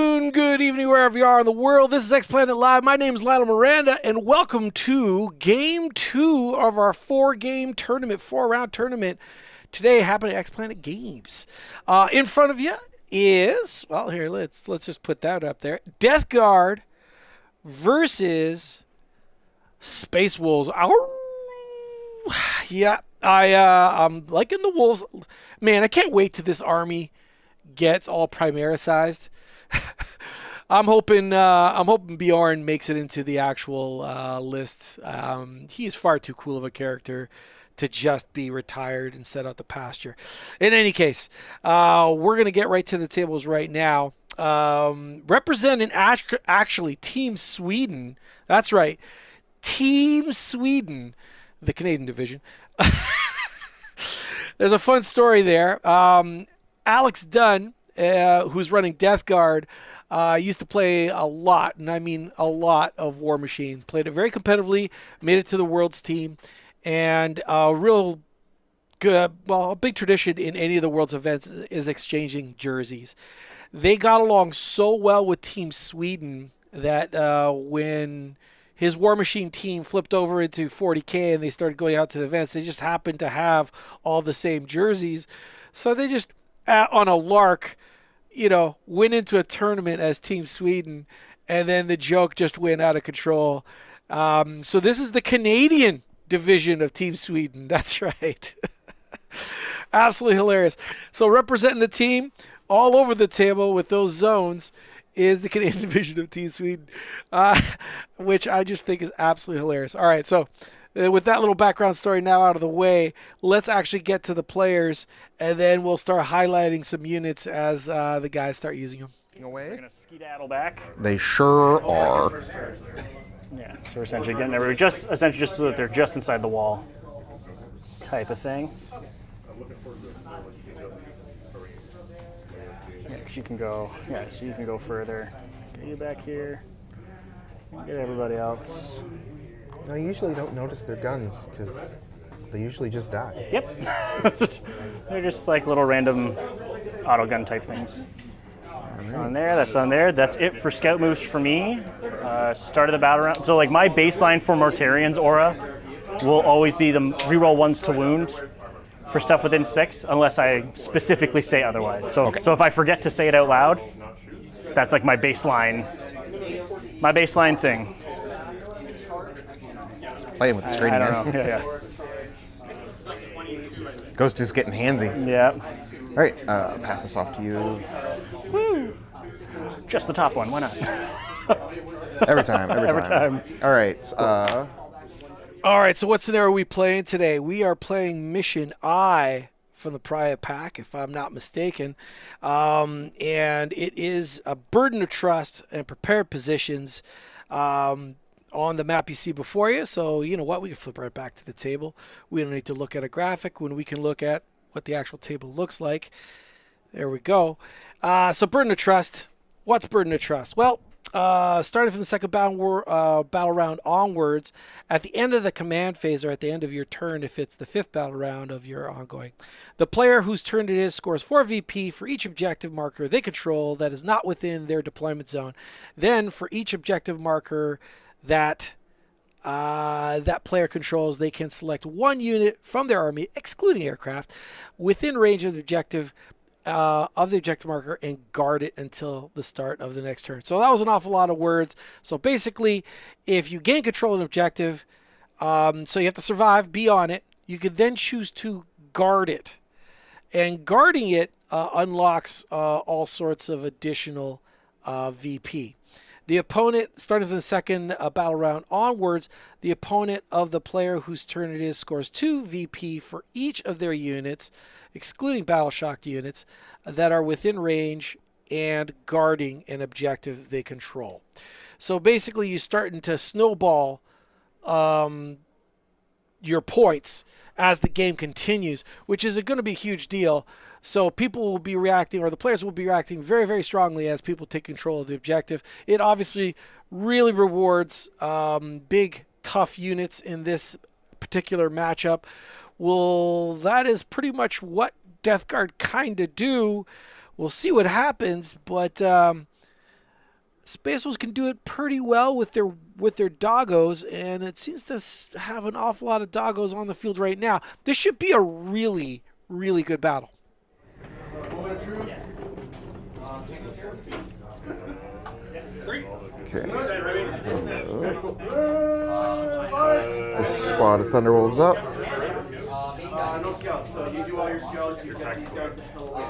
afternoon, good evening, wherever you are in the world. This is X Planet Live. My name is Lionel Miranda, and welcome to Game 2 of our four-round tournament. Today happening at X Planet Games. In front of you is, well, here, let's just put that up there. Death Guard versus Space Wolves. Yeah, I'm liking the Wolves. Man, I can't wait till this army gets all Primaris-sized. I'm hoping Bjorn makes it into the actual list. He's far too cool of a character to just be retired and set out the pasture. In any case, we're going to get right to the tables right now. Representing actually Team Sweden. That's right. Team Sweden, the Canadian division. There's a fun story there. Alex Dunn, who's running Death Guard, used to play a lot, and I mean a lot, of War Machine. Played it very competitively, made it to the Worlds team, and a real good, well, a big tradition in any of the Worlds events is exchanging jerseys. They got along so well with Team Sweden that when his War Machine team flipped over into 40K and they started going out to the events, they just happened to have all the same jerseys. So they just, on a lark, went into a tournament as Team Sweden, and then the joke just went out of control. So this is the Canadian division of Team Sweden. That's right. Absolutely hilarious. So representing the team all over the table with those zones is the Canadian division of Team Sweden, which I just think is absolutely hilarious. All right, so with that little background story now out of the way, let's actually get to the players, and then we'll start highlighting some units as the guys start using them. Away. We're going to skedaddle back. They sure are. Yeah, so we're essentially getting everybody just so that they're just inside the wall type of thing. Yeah, because you can go, so you can go further. Get you back here. Get everybody else. I usually don't notice their guns because they usually just die. Yep. They're just like little random auto gun type things. That's on there, that's on there. That's it for scout moves for me. Start of the battle round. So like my baseline for Mortarian's aura will always be the reroll 1s to wound for stuff within 6 unless I specifically say otherwise. So So if I forget to say it out loud, that's like my baseline thing. Playing with the screen I again. don't know. Yeah. Ghost is getting handsy. Yeah. All right, pass this off to you. Woo! Just the top one. Why not? Every time. Every time. All right. All right, so what scenario are we playing today? We are playing Mission I from the Prior Pack, if I'm not mistaken. And it is a Burden of Trust and prepared positions on the map you see before you. So you know what? We can flip right back to the table. We don't need to look at a graphic when we can look at what the actual table looks like. There we go. So Burden of Trust. What's Burden of Trust? Well, starting from the second battle round onwards, at the end of the command phase or at the end of your turn, if it's the 5th battle round of your ongoing, the player whose turn it is scores 4 VP for each objective marker they control that is not within their deployment zone. Then for each objective marker that player controls, they can select one unit from their army, excluding aircraft, within range of the objective marker and guard it until the start of the next turn. So that was an awful lot of words. So basically, if you gain control of an objective, so you have to survive, be on it, you could then choose to guard it. And guarding it unlocks all sorts of additional VP. The opponent, starting from the second battle round onwards, the opponent of the player whose turn it is scores 2 VP for each of their units, excluding battle shock units, that are within range and guarding an objective they control. So basically, you're starting to snowball your points as the game continues, which is going to be a huge deal. So people will be reacting, or the players will be reacting very, very strongly as people take control of the objective. It obviously really rewards big, tough units in this particular matchup. Well, that is pretty much what Death Guard kind of do. We'll see what happens, but Space Wolves can do it pretty well with their doggos, and it seems to have an awful lot of doggos on the field right now. This should be a really, really good battle. Okay. This squad of Thunderwolves up. No scouts, so you do all your scouts, you get these guys to fill away.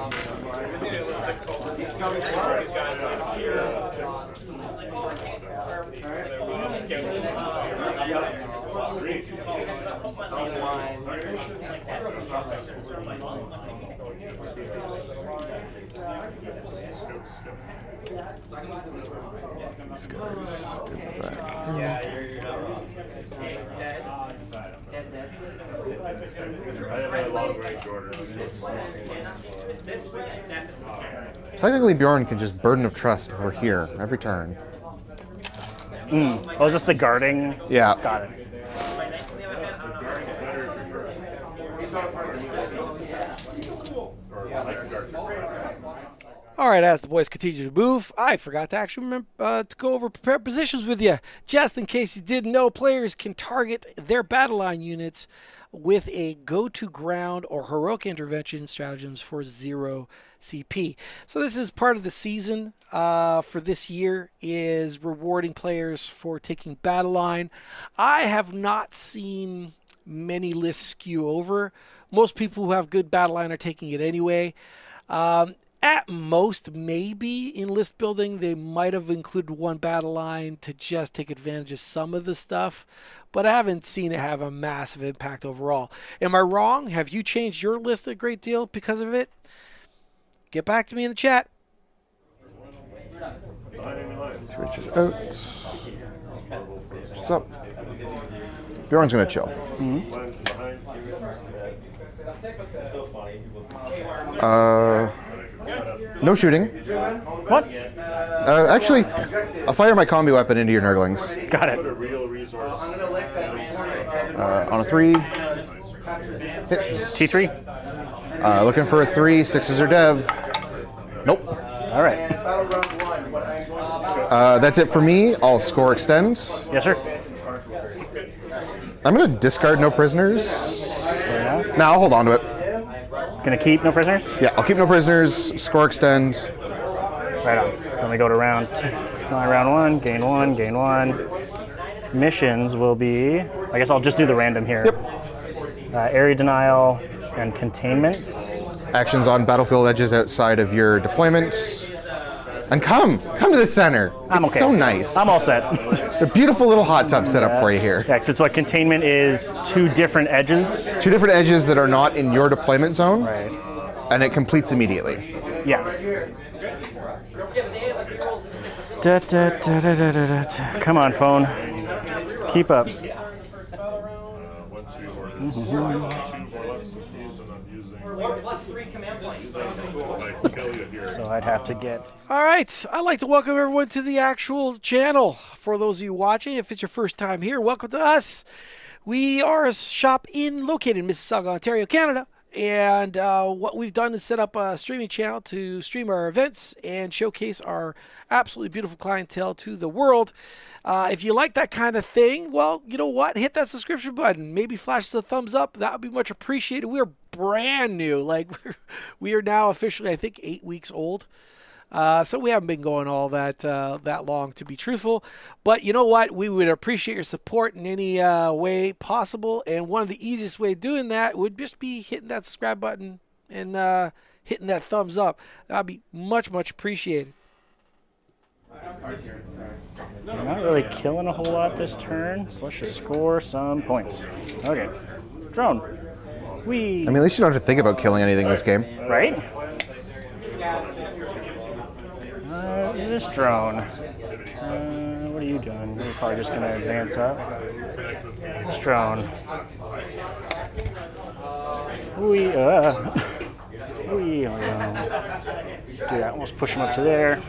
Technically, Bjorn can just Burden of Trust over here every turn. Oh, is this the guarding? Yeah. Got it. All right, as the boys continue to move, I forgot to actually remember to go over prepared positions with you. Just in case you didn't know, players can target their battle line units with a go-to ground or heroic intervention stratagems for 0 CP. So this is part of the season for this year, is rewarding players for taking battle line. I have not seen many lists skew over. Most people who have good battle line are taking it anyway. At most, maybe in list building, they might have included one battle line to just take advantage of some of the stuff, but I haven't seen it have a massive impact overall. Am I wrong? Have you changed your list a great deal because of it? Get back to me in the chat. 2 inches out. Inches up. Bjorn's gonna chill. No shooting. What? Actually, I'll fire my combi weapon into your Nurglings. Got it. On a 3. Hits. T3? Looking for a 3. 6s are dev. Nope. All right. That's it for me. I'll score extends. Yes, sir. I'm going to discard no prisoners. No, I'll hold on to it. Gonna keep no prisoners? Yeah, I'll keep no prisoners. Score extend. Right on. So then we go to round 1, gain 1, gain 1. Missions will be, I guess I'll just do the random here. Yep. Area denial and containments. Actions on battlefield edges outside of your deployment. And come to the center. I'm It's okay. so nice. I'm all set. A beautiful little hot tub set up for you here. Yeah, 'cause it's what containment is, 2 different edges. 2 different edges that are not in your deployment zone, Right. and it completes immediately. Yeah. Da, da, da, da, da, da, da. Come on, phone. Keep up. So I'd have to get. All right, I'd like to welcome everyone to the actual channel. For those of you watching, if it's your first time here, welcome to us. We are a shop located in Mississauga, Ontario, Canada. And what we've done is set up a streaming channel to stream our events and showcase our absolutely beautiful clientele to the world. If you like that kind of thing, well, you know what? Hit that subscription button. Maybe flash us a thumbs up. That would be much appreciated. We're brand new. Like, we are now officially, I think, 8 weeks old. So we haven't been going all that long, to be truthful. But you know what? We would appreciate your support in any way possible. And one of the easiest way of doing that would just be hitting that subscribe button and hitting that thumbs up. That would be much, much appreciated. I'm not really killing a whole lot this turn, so let's just score some points. Okay. Drone. I mean, at least you don't have to think about killing anything this game. Right? This drone. What are you doing? You're probably just going to advance up. This drone. Do that. Almost push him up to there.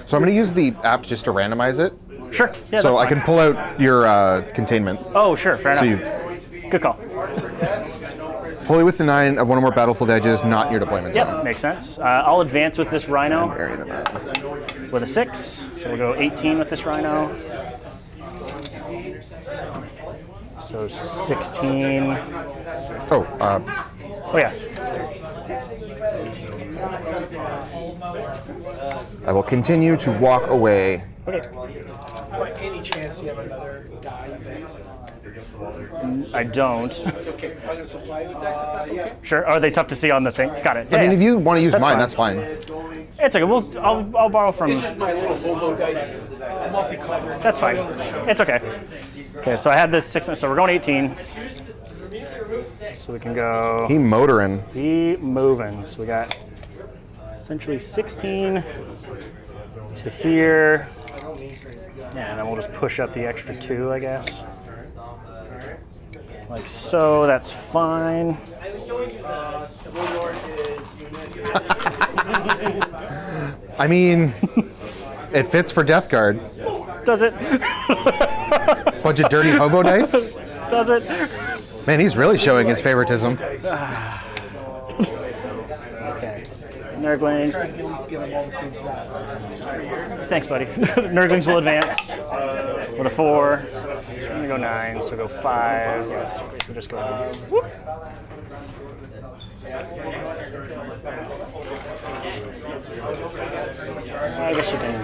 So I'm going to use the app just to randomize it. Sure. Yeah, So that's I fine. can pull out your containment. Oh, sure. Fair So enough. Good call. Fully within 9 of one or more battlefield edges, not your deployment zone. Yep, makes sense. I'll advance with this Rhino. Area denial. with a 6. So we'll go 18 with this rhino. So 16. Oh yeah. I will continue to walk away. Okay. By any chance you have another die you can use? I don't. It's okay. I'm going to supply you with dice if that's okay. Sure. Are they tough to see on the thing? Got it. I mean, if you want to use mine, fine. that's fine. It's okay. I'll borrow from. It's just my little hobo dice. It's multicolored. That's fine. It's okay. Okay, so I had this 6, so we're going 18. So we can go. He motoring. He moving. So we got essentially 16 to here. Yeah, and then we'll just push up the extra 2, I guess. Like so, that's fine. I mean, it fits for Death Guard. Does it? Bunch of dirty hobo dice. Does it? Man, he's really showing his favoritism. Okay. Nurglings. Thanks, buddy. Nurglings will advance with a 4. So I'm gonna go 9, so go 5. Yeah, so just go ahead. Whoop. I guess you can.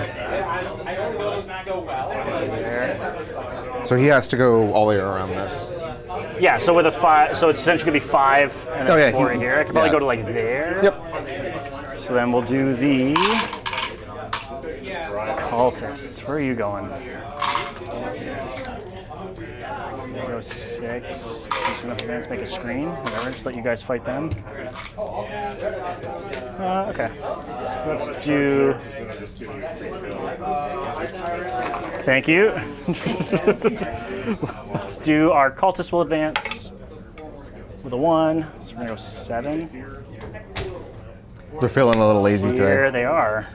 There. So he has to go all the way around this. Yeah, so with a 5, so it's essentially gonna be 5 and then 4 right here. I could probably go to like there. Yep. So then we'll do the cultists. Where are you going? Go 6. Just enough advance, make a screen. Whatever. Just let you guys fight them. Okay. Let's do. Thank you. Let's do our cultists will advance with a 1. So we're gonna go 7. They're feeling a little lazy Here today. they are.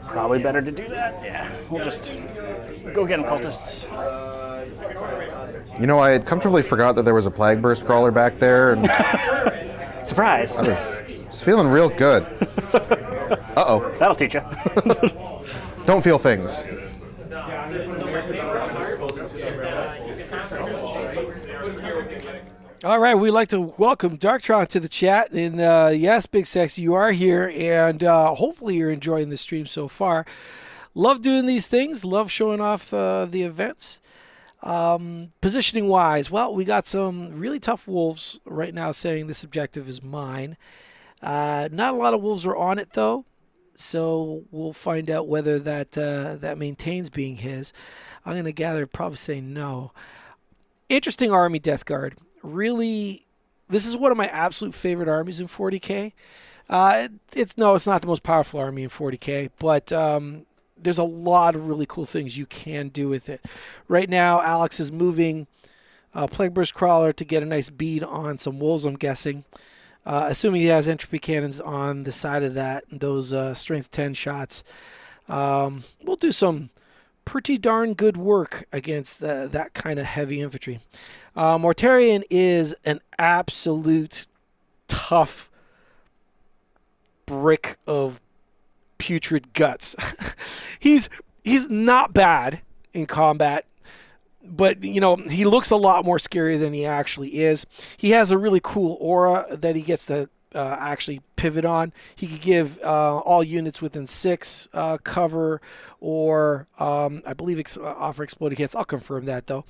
Probably better to do that. Yeah, we'll just go get them, cultists. You know, I had comfortably forgot that there was a plague burst crawler back there, and Surprise! I was feeling real good. Uh-oh. That'll teach you. Don't feel things. All right, we'd like to welcome Darktron to the chat. And yes, Big Sexy, you are here, and hopefully you're enjoying the stream so far. Love doing these things, love showing off the events. Positioning wise, well, we got some really tough wolves right now saying this objective is mine. Not a lot of wolves are on it, though, so we'll find out whether that maintains being his. I'm going to gather probably say no. Interesting army, Death Guard. Really, this is one of my absolute favorite armies in 40K. It's not the most powerful army in 40K, but there's a lot of really cool things you can do with it. Right now, Alex is moving Plague Burst Crawler to get a nice bead on some wolves, I'm guessing. Assuming he has entropy cannons on the side of that, those strength 10 shots. We'll do some pretty darn good work against that kind of heavy infantry. Mortarion is an absolute tough brick of putrid guts. he's not bad in combat, but you know, he looks a lot more scary than he actually is. He has a really cool aura that he gets to actually pivot on. He could give all units within 6 cover, or I believe offer exploded hits. I'll confirm that though.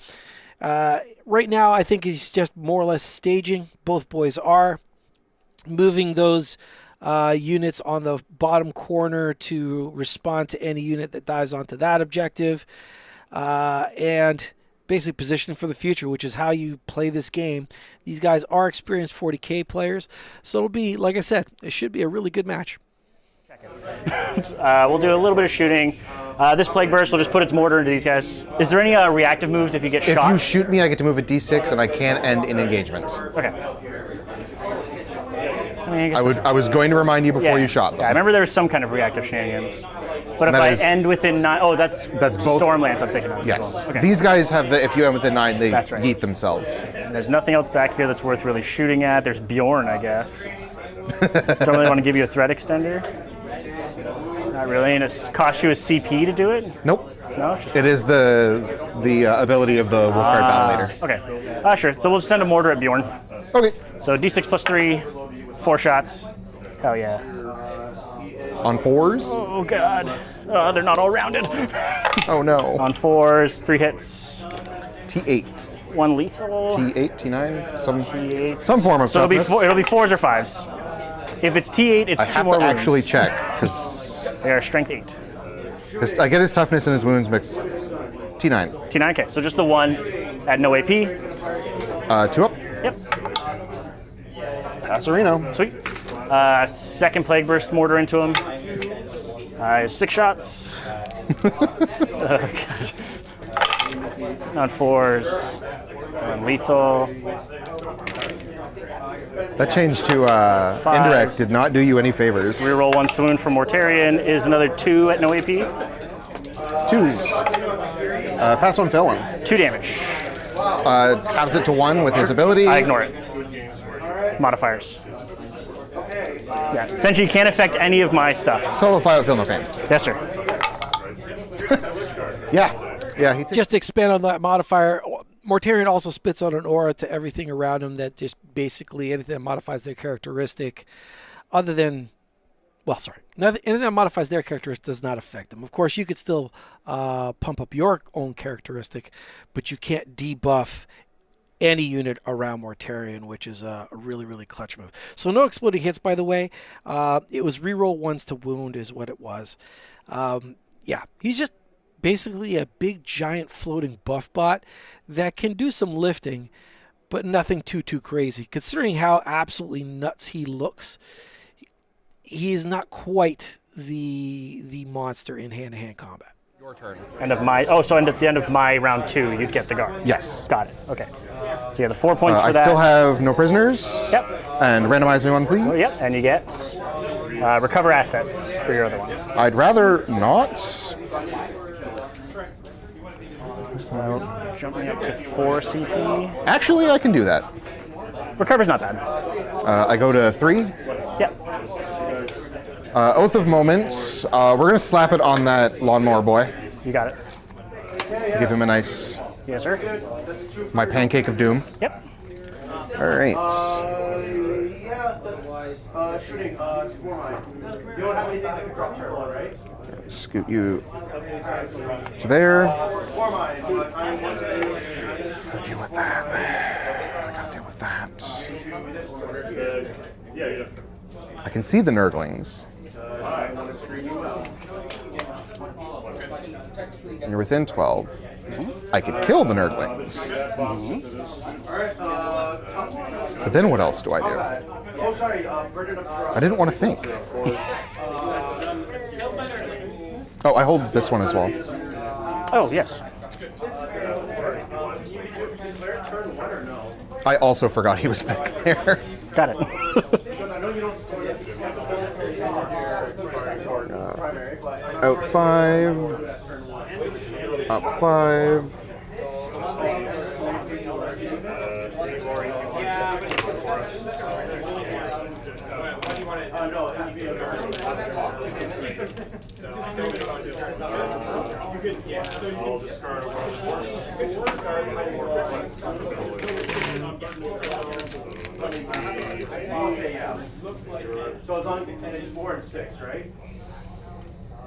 Right now, I think he's just more or less staging. Both boys are moving those units on the bottom corner to respond to any unit that dives onto that objective, and basically positioning for the future, which is how you play this game. These guys are experienced 40K players, so it'll be, like I said, it should be a really good match. We'll do a little bit of shooting. This Plague Burst will just put its mortar into these guys. Is there any reactive moves if you get shot? If you shoot me, I get to move a d6, and I can't end in engagement. Okay. I mean, I was going to remind you before you shot them. Yeah, I remember there was some kind of reactive shenanigans. But if I end within 9, oh, that's both Stormlance I'm thinking of. Yes. As well. Okay. These guys have the, if you end within 9, they That's right. yeet themselves. And there's nothing else back here that's worth really shooting at. There's Bjorn, I guess. Don't really want to give you a threat extender. Not really, and it costs you a CP to do it. Nope. No, it's just It is the ability of the Wolfguard Battle Leader. okay. Sure. So we'll just send a mortar at Bjorn. Okay. So D6 plus 3, 4 shots. Hell yeah. On 4s? Oh god. They're not all rounded. Oh no. On 4s, 3 hits, T8. 1 lethal. T8, T9, T8. some form of So toughness. it'll be 4s or 5s. If it's T8, it's I 2 have more to wounds. actually check because They are strength 8. I get his toughness and his wounds mix. T9. T9, okay. So just the 1 at no AP. 2 up. Yep. Passerino. Sweet. Second Plague Burst mortar into him. 6 shots. Oh, God. On 4s. Lethal. That change to Fives. indirect did not do you any favors. Reroll 1's to wound from Mortarion is another 2 at no AP. 2s. Pass one, fail one. 2 damage. Halves it to 1 with his ability. I ignore it. Modifiers. Yeah, essentially you can't affect any of my stuff. Solo fire with feel no pain. Yes, sir. Yeah. He Just to expand on that modifier, Mortarion also spits out an aura to everything around him that just basically anything that modifies their characteristic other than, anything that modifies their characteristic does not affect them. Of course, you could still pump up your own characteristic, but you can't debuff any unit around Mortarion, which is a really, really clutch move. So no exploding hits, by the way. It was reroll 1s to wound is what it was. He's just basically a big, giant, floating buff bot that can do some lifting, but nothing too crazy. Considering how absolutely nuts he looks, he is not quite the monster in hand-to-hand combat. Your turn. And at the end of my round 2, you'd get the guard. Yes. Got it. Okay. So you have the 4 points for I that. still have no prisoners. Yep. And randomize me one, please. Oh, yep. And you get recover assets for your other one. I'd rather not. So jumping up to 4 CP. Actually, I can do that. Recover's not bad. I go to 3. Yep. Oath of Moments. We're going to slap it on that lawnmower boy. You got it. Give him a nice, Yes, sir. my pancake of doom. Yep. All right. Shooting, score mine. You don't have anything that can drop turtle, right? Scoot you to there. Score mine. I'm Gotta deal with that. I gotta deal with that. I can see the nurglings. You're within 12. I could kill the nurglings. But then what else do I do? Oh, sorry, Burden of Trust. I didn't want to think. Oh, I hold this one as well. Oh, yes. I also forgot he was back there. Got it. Out 5. Up 5. So as long as it's 4 and 6, right?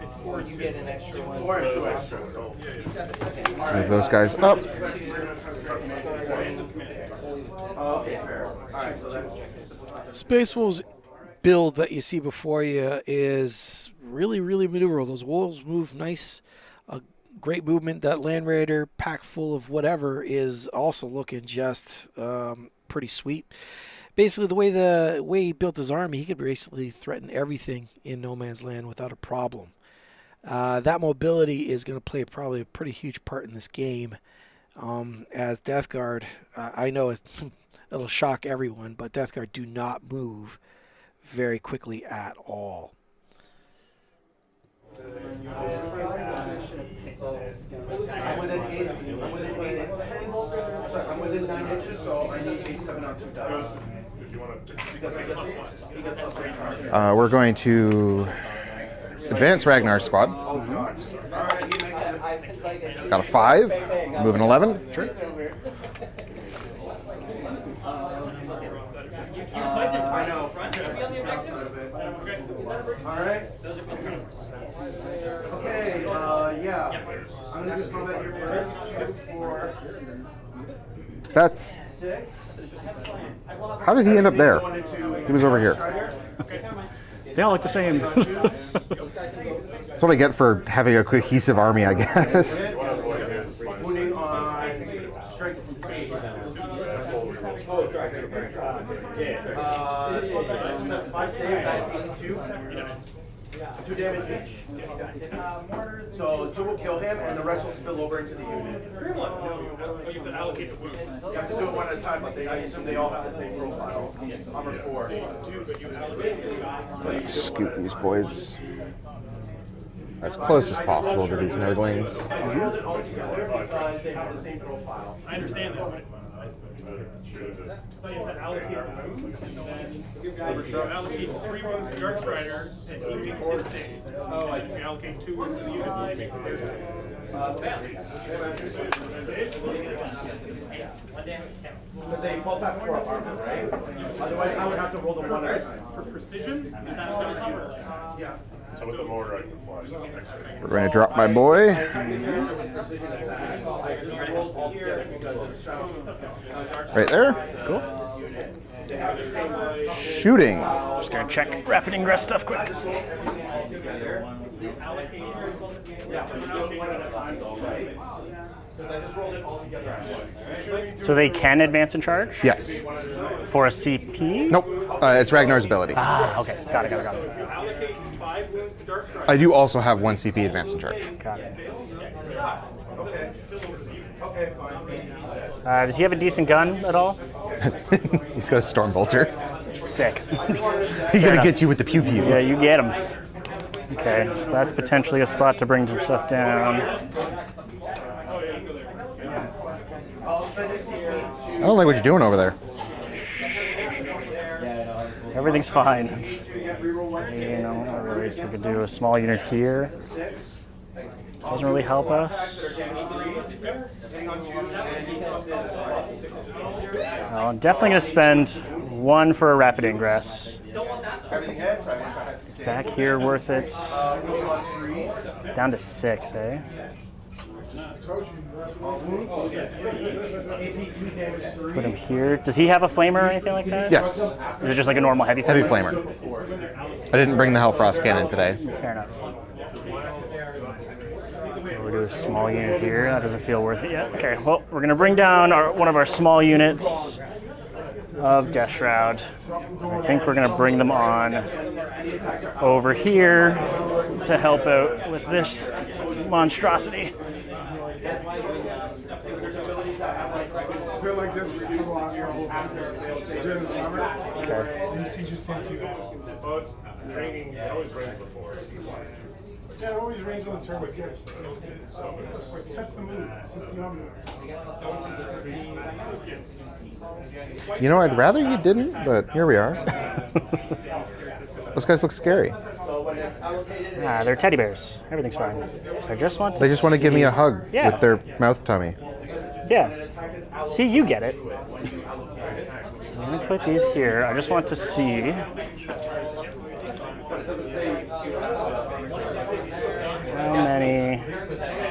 It's 4 and 2. You get an extra one. 4 and 2 extra. So. Move those guys up. Okay, fair. All right, so that's. Space Wolves build that you see before you is really, really maneuverable. Those wolves move nice, great movement. That Land Raider pack full of whatever is also looking just pretty sweet. Basically, the way he built his army, he could basically threaten everything in No Man's Land without a problem. That mobility is going to play probably a pretty huge part in this game. As Death Guard, I know it'll shock everyone, but Death Guard do not move very quickly at all. I'm within 8 inches. Sorry, I'm within 9 inches, so I need a 7 on 2 dice. We're going to advance Ragnar's squad. Got a 5, moving 11. Sure. Alright. Okay, yeah. I'm gonna do combat here first. 2, 4, That's. 6. How did he end up there? He was over here. They all look the same. That's what I get for having a cohesive army, I guess. Wounding on strength. Oh, sorry. 5 saves, I have 82. 2 damage each. So 2 will kill him, and the rest will spill over into the unit. You have to do it one at a time, but I assume they all have the same profile. Armor 4. Scoot these boys as close as possible to these nerdlings. I rolled it all together because they have the same profile. I understand that. But you have to allocate wounds, and then you allocate 3 wounds to Darkstrider, and he makes his save. Oh, you can allocate 2 wounds to the unit, and they make their save. But they both have 4 armor, right? Otherwise, I would have to roll the 1 at a time. For precision, is that 7 cover? Yeah. So with the mortar, I can apply some extra. We're going to drop my boy. Right there. Cool. Shooting. Just gonna check rapid ingress stuff quick. So they can advance and charge? Yes. For a CP? Nope. It's Ragnar's ability. Ah, okay. Got it. Allocate 5 wounds to Darkstrider. I do also have 1 CP advance and charge. Got it. Okay, fine. Does he have a decent gun at all? He's got a storm bolter. Sick. He's gonna get you with the pew pew. Yeah, you get him. Okay, so that's potentially a spot to bring some stuff down. I don't like what you're doing over there. Everything's fine. You know, not really. So we could do a small unit here. Doesn't really help us. I'm definitely going to spend 1 for a rapid ingress. Is back here worth it? Down to 6, eh? Put him here. Does he have a flamer or anything like that? Yes. Or is it just like a normal heavy flamer? Heavy flamer. I didn't bring the Hellfrost cannon today. Fair enough. We'll do a small unit here. That doesn't feel worth it yet. Okay, well, we're going to bring down one of our small units of Death Shroud. I think we're going to bring them on over here to help out with this monstrosity. It's been like this for the last couple of months during the summer. Okay. AC just can't keep up. Oh, it's raining. It always rains before. Yeah, it always rains on the turbines. Yeah. It sets the mood, sets the ambiance. You know, I'd rather you didn't, but here we are. Those guys look scary. They're teddy bears. Everything's fine. I just want to They just want to give me a hug Yeah. with their mouth tummy. Yeah. See, you get it. So I'm going to put these here. I just want to see. How many?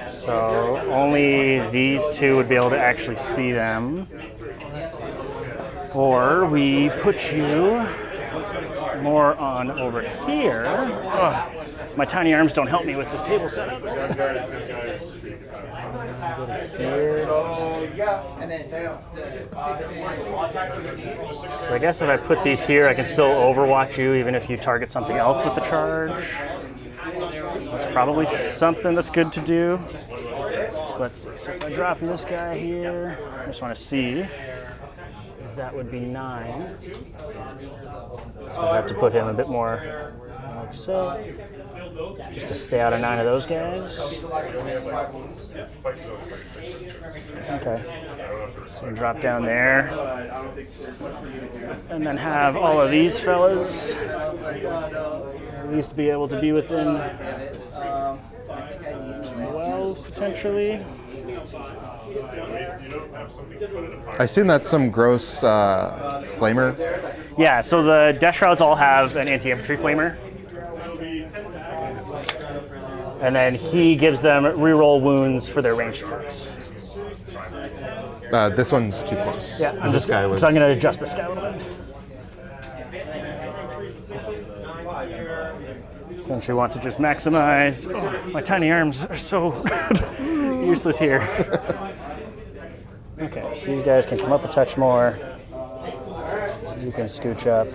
So only these 2 would be able to actually see them. Or we put you more on over here. Ugh, my tiny arms don't help me with this table setup. So I guess if I put these here, I can still overwatch you even if you target something else with the charge. That's probably something that's good to do. So let's see. So if I drop this guy here, I just want to see if that would be 9. So I have to put him a bit more so. Just to stay out of 9 of those guys. Okay. So drop down there. And then have all of these fellas at least be able to be within 12 potentially. I assume that's some gross flamer. Yeah, so the Death Shrouds all have an anti-infantry flamer. And then he gives them reroll wounds for their ranged attacks. This one's too close. Yeah, This guy was. So I'm going to adjust this guy a little bit. Essentially want to just maximize. Oh, my tiny arms are so useless here. Okay, so these guys can come up a touch more. You can scooch up.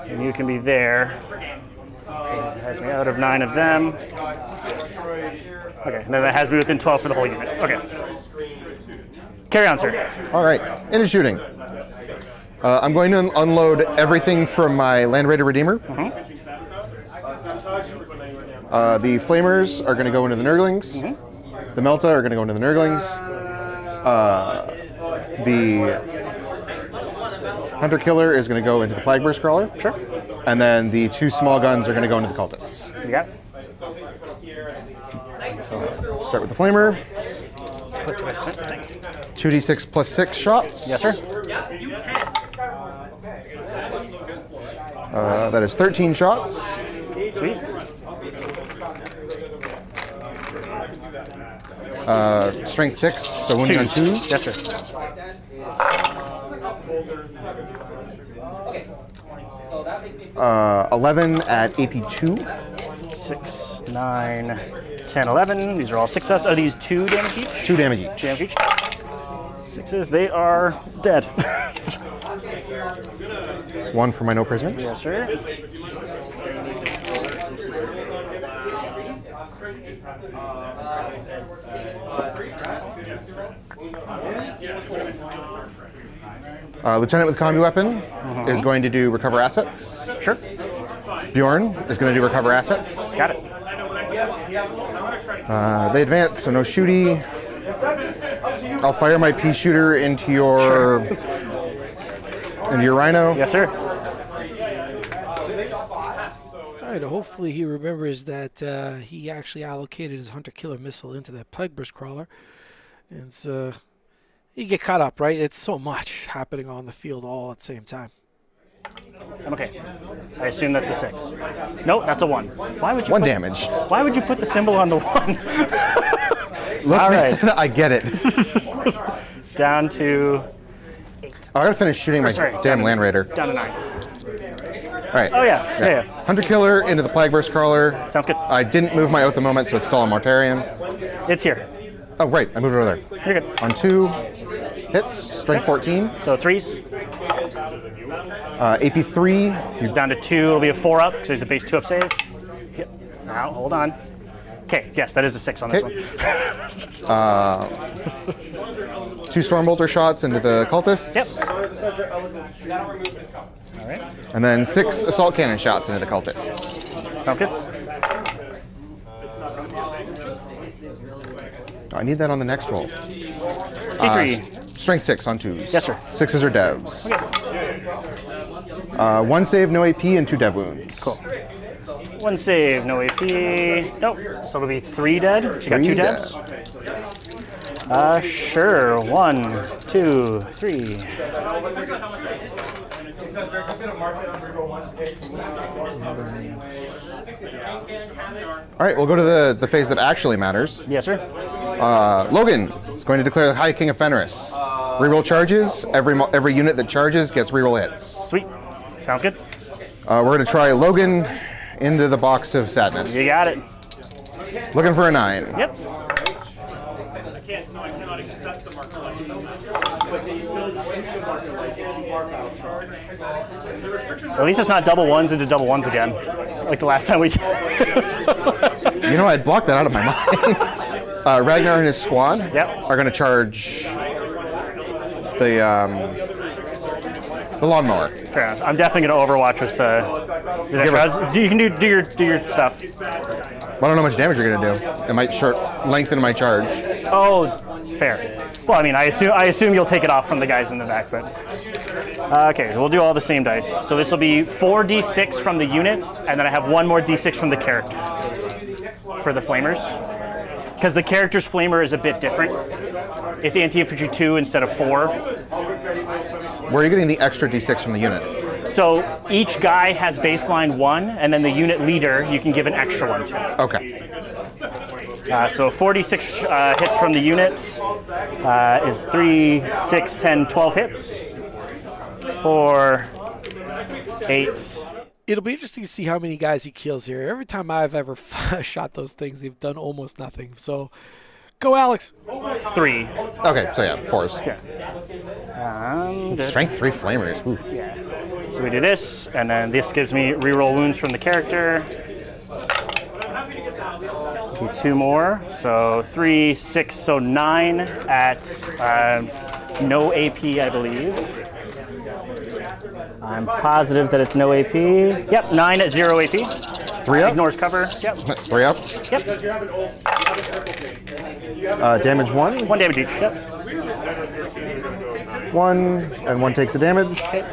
And you can be there. Okay, that has me out of 9 of them. Okay, and then that has me within 12 for the whole unit. Okay. Carry on, sir. All right, into shooting. I'm going to unload everything from my Land Raider Redeemer. The Flamers are going to go into the Nurglings. The Melta are going to go into the Nurglings. The Hunter Killer is going to go into the Plague Burst Crawler. Sure. And then the 2 small guns are going to go into the Cultists. You got it. Start with the Flamer. 2d6 plus 6 shots. Yes, sir. That is 13 shots. Sweet. Strength 6, so wounds on 2s. Yes, sir. Uh, 11 at AP 2. 6, 9, 10, 11. These are all 6 sets. Are these 2 damage each? 2 damage each. 2 damage each. 6s, they are dead. It's 1 for my no prisoners. Yes, sir. Lieutenant with combi weapon is going to do recover assets. Sure. Bjorn is going to do recover assets. Got it. They advance, so no shooty. I'll fire my pea shooter into your rhino. Yes, sir. All right, hopefully he remembers that he actually allocated his Hunter Killer missile into that Plague Burst Crawler. And so you get caught up, right? It's so much happening on the field all at the same time. I'm okay. I assume that's a 6. Nope, that's a 1. Why would you 1 put, damage. Why would you put the symbol on the 1? Look, All right. I get it. Down to I gotta finish shooting my sorry, damn down to- Land Raider. down to 9. All right. Oh yeah, yeah. Hunter Killer into the Plague Burst Crawler. Sounds good. I didn't move my Oath of Moment, so it's still on Mortarion. It's here. Oh, right. I moved it over there. You're good. On 2 hits, strength 14. So 3s. AP 3. He's down to 2. It'll be a 4 up because there's a base 2 up save. Yep. Now hold on. Okay. Yes, that is a 6 on this Okay. one. 2 Stormbolter shots into the Cultists. Yep. All right. And then 6 Assault Cannon shots into the Cultists. Sounds good. I need that on the next roll. T3. Strength 6 on 2s. Yes, sir. 6s are devs. Okay. 1 save, no AP, and 2 dev wounds. Cool. 1 save, no AP. Nope. So it'll be 3 dead. So you got 2 3 devs. Sure. 1, 2, 3. All right, we'll go to the phase that actually matters. Yes, sir. Logan is going to declare the High King of Fenris. Reroll charges. Every unit that charges gets reroll hits. Sweet. Sounds good. We're going to try Logan into the box of sadness. You got it. Looking for a 9. Yep. I cannot accept the marker. At least it's not double 1s into double 1s again, like the last time we. You know, I'd blocked that out of my mind. Ragnar and his squad are going to charge the lawnmower. Fair enough. I'm definitely going to Overwatch with the Do you can do your stuff. I don't know how much damage you're gonna do. It might lengthen my charge. Oh, fair. Well, I mean, I assume you'll take it off from the guys in the back, but okay, we'll do all the same dice. So this will be 4d6 from the unit, and then I have one more d6 from the character for the flamers, because the character's flamer is a bit different. It's anti-infantry 2 instead of 4. Where are you getting the extra d6 from the unit? So each guy has baseline 1, and then the unit leader you can give an extra one to. Okay. So 46 hits from the units is 3, 6, 10, 12 hits. 4, 8. It'll be interesting to see how many guys he kills here. Every time I've ever shot those things, they've done almost nothing. So, go Alex. 3. Okay, so yeah, 4s. Yeah. Strength 3 flamers. Ooh. Yeah. So we do this, and then this gives me reroll wounds from the character. Do 2 more. So 3, 6, so 9 at no AP, I believe. I'm positive that it's no AP. Yep, 9 at 0 AP. 3 up? Ignores cover. Yep. 3 up? Yep. Damage 1. 1 damage each. Yep. 1, and 1 takes the damage. Okay.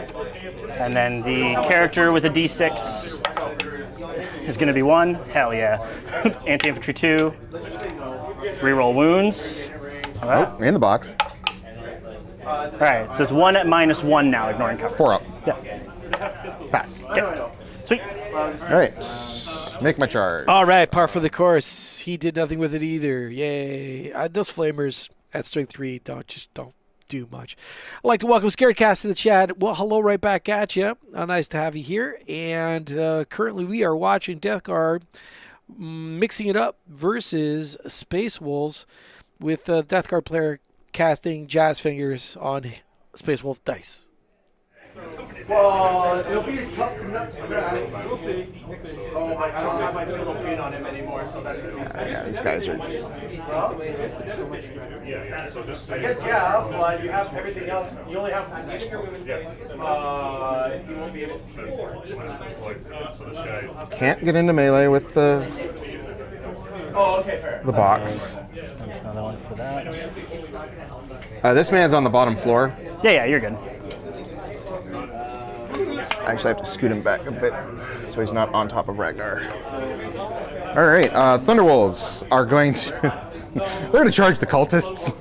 And then the character with a d6 is going to be 1. Hell yeah. Anti-infantry 2. Reroll wounds. Oh, in the box. All right, so it's 1 at -1 now, ignoring cover. 4 up. Yeah. Pass. Okay. Sweet. All right. Make my charge. All right, par for the course. He did nothing with it either. Yay. Those flamers at strength 3 don't do much. I'd like to welcome Scaredcast to the chat. Well, hello right back at you. Nice to have you here. And currently we are watching Death Guard mixing it up versus Space Wolves with the Death Guard player casting Jazz Fingers on Space Wolf dice. Well, it'll be tough nut to crack. We'll see. Oh, I don't have my pillow pin on him anymore, so that's going to be... Yeah, these guys are... I guess, yeah, but you have everything else. You only have... you won't be able to... So this guy... Can't get into melee with the Oh, okay, fair. box. Another one for that. This man's on the bottom floor. Yeah, you're good. I actually have to scoot him back a bit so he's not on top of Ragnar. All right, Thunderwolves are going to... they're going to charge the cultists.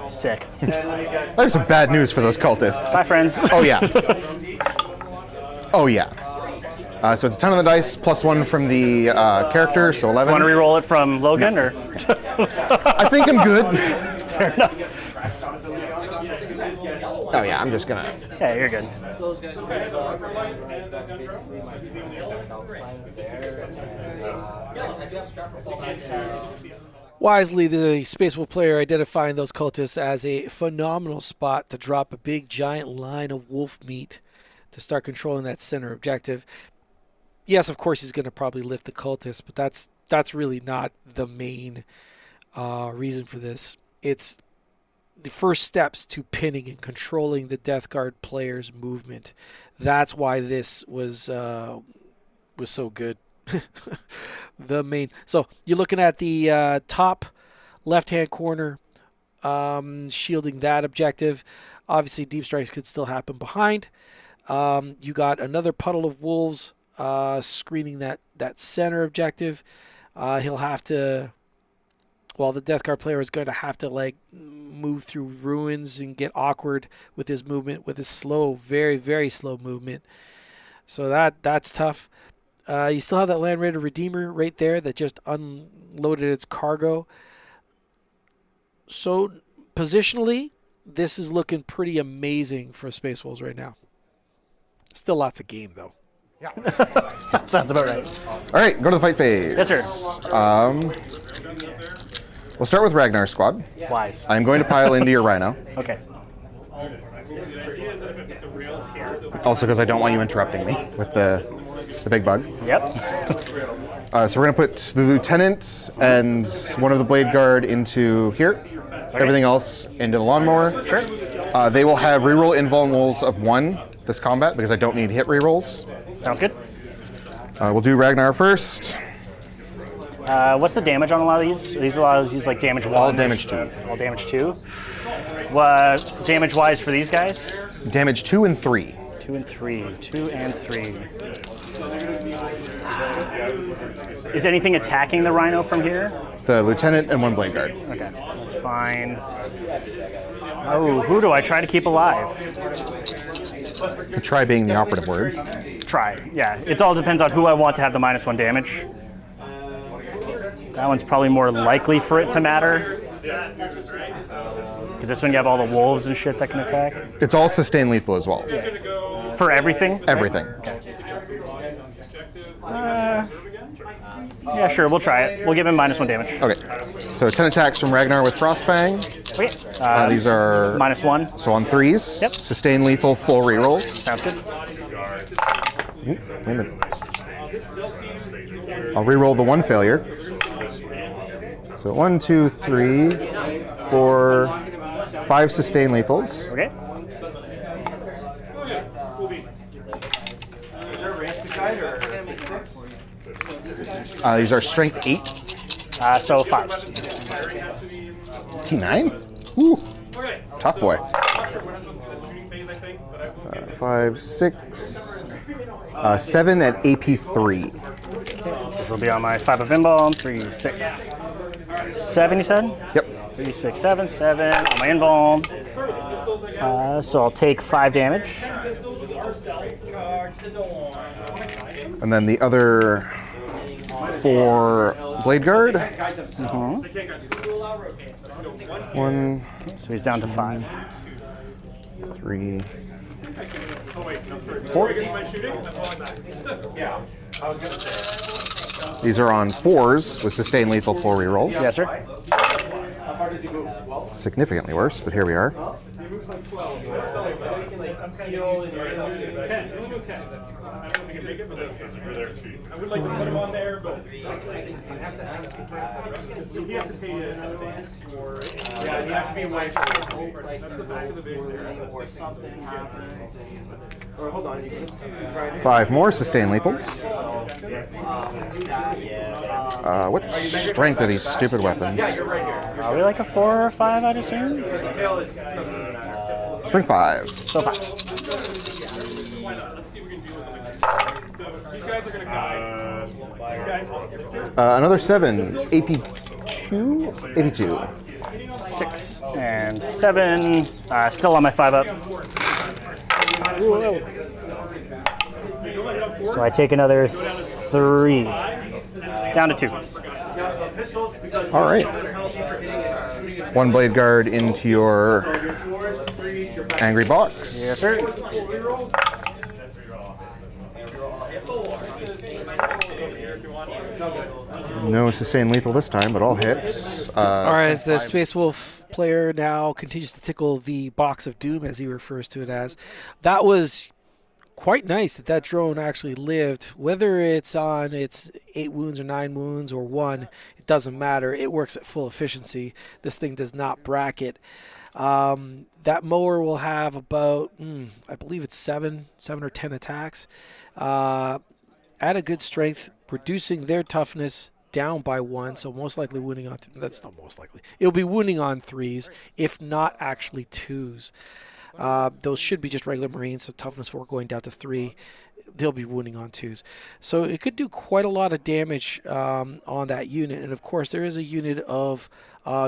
Sick. I have some bad news for those cultists. Bye, friends. Oh, yeah. Oh, yeah. So it's a 10 on the dice, plus 1 from the character, so 11. Want to re-roll it from Logan, or? I think I'm good. Fair enough. Oh, yeah, I'm just going to... Yeah, you're good. Wisely, the Space Wolf player identifying those cultists as a phenomenal spot to drop a big giant line of wolf meat to start controlling that center objective. Yes, of course he's going to probably lift the cultists, but that's really not the main reason for this. It's the first steps to pinning and controlling the Death Guard player's movement. That's why this was so good. The main. So you're looking at the top left-hand corner, shielding that objective. Obviously, deep strikes could still happen behind. You got another puddle of wolves screening that center objective. He'll have to. Well, the Death Guard player is going to have to move through ruins and get awkward with his movement, with his slow, very, very slow movement. So that's tough. You still have that Land Raider Redeemer right there that just unloaded its cargo. So positionally, this is looking pretty amazing for Space Wolves right now. Still lots of game, though. Yeah. Sounds about right. All right, go to the fight phase. Yes, sir. We'll start with Ragnar's squad. Wise. I'm going to pile into your Rhino. Okay. Also because I don't want you interrupting me with the big bug. Yep. So we're going to put the Lieutenant and one of the Blade Guard into here. Okay. Everything else into the Lawnmower. Sure. They will have reroll invuln rolls of 1 this combat because I don't need hit rerolls. Sounds good. We'll do Ragnar first. What's the damage on a lot of these? Are these a lot of these like damage 1? All damage 2. All damage 2. What damage wise for these guys? Damage 2 and 3. 2 and 3. 2 and 3. Is anything attacking the Rhino from here? The lieutenant and 1 blade guard. Okay, that's fine. Oh, who do I try to keep alive? Try being the operative word. Try, yeah. It all depends on who I want to have the -1 damage. That one's probably more likely for it to matter. Because this one you have all the wolves and shit that can attack. It's all sustained lethal as well. For everything? Everything. Yeah, sure, we'll try it. We'll give him -1 damage. Okay. So 10 attacks from Ragnar with Frostfang. Okay. These are -1. so on 3s. Yep. Sustained lethal, full rerolls. Sounds good. Wait a minute. I'll reroll the 1 failure. So 1, 2, 3, 4, 5 sustained lethals. Okay. These are strength 8. So 5s. T9? Ooh. Tough boy. 5, 6, 7 at AP3. So this will be on my 5 of Invuln. 3, 6, 7, you said? Yep. 3, 6, 7, 7 on my Invuln. So I'll take 5 damage. And then the other 4 blade guard. 1, So he's down to 5. 3, 4. These are on 4s with sustained lethal 4 rerolls. Yes, sir. Significantly worse, but here we are. I would like to put him on there, but he has to pay in advance for it. Yeah, you have to be away from That's the back of the base there. or something happens. Or hold on, you can try to 5 more sustained lethals. What strength are these stupid weapons? Probably like a 4 or 5, I'd assume. Strength 5. So 5s. Why not? Let's see if we can deal with them again. So these guys are going to die. These guys, Another 7. AP2? 82. 6 and 7. Still on my 5 up. Whoa. So I take another 3. Down to 2. All right. 1 blade guard into your angry box. Yes, sir. No sustained lethal this time, but all hits. All right, as the Space Wolf player now continues to tickle the box of doom, as he refers to it as, that was quite nice that drone actually lived. Whether it's on its 8 wounds or 9 wounds or 1, it doesn't matter. It works at full efficiency. This thing does not bracket. That mower will have about, I believe it's 7 or 10 attacks. At a good strength, reducing their toughness down by 1, so most likely wounding on that's not most likely. It'll be wounding on 3s, if not actually 2s. Those should be just regular Marines, so toughness 4 going down to 3. They'll be wounding on 2s. So it could do quite a lot of damage on that unit. And of course, there is a unit of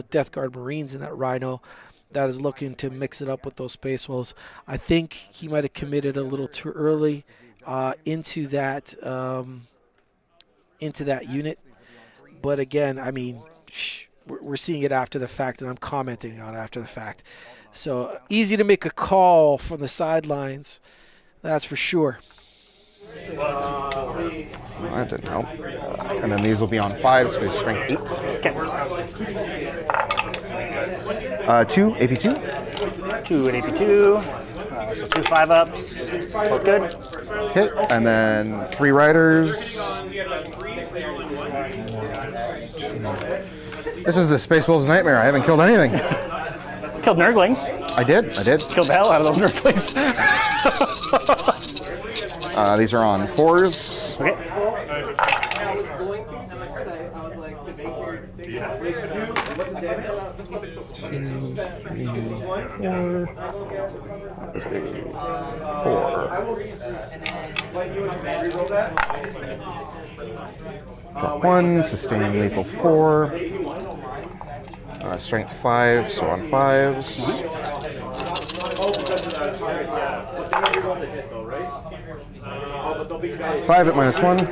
Death Guard Marines in that Rhino that is looking to mix it up with those Space Wolves. I think he might have committed a little too early into that unit. But again, I mean, we're seeing it after the fact, and I'm commenting on it after the fact. So easy to make a call from the sidelines, that's for sure. That didn't help. And then these will be on 5s with strength 8. Okay. 2, AP2. 2 at AP2. So 2 5-ups. Both good. Okay, and then 3 riders. This is the Space Wolves' nightmare. I haven't killed anything. Killed Nurglings. I did. Killed the hell out of those Nurglings. These are on 4s. Okay. Drop 1, sustain lethal 4. Strength 5, so on 5s. Five at -1.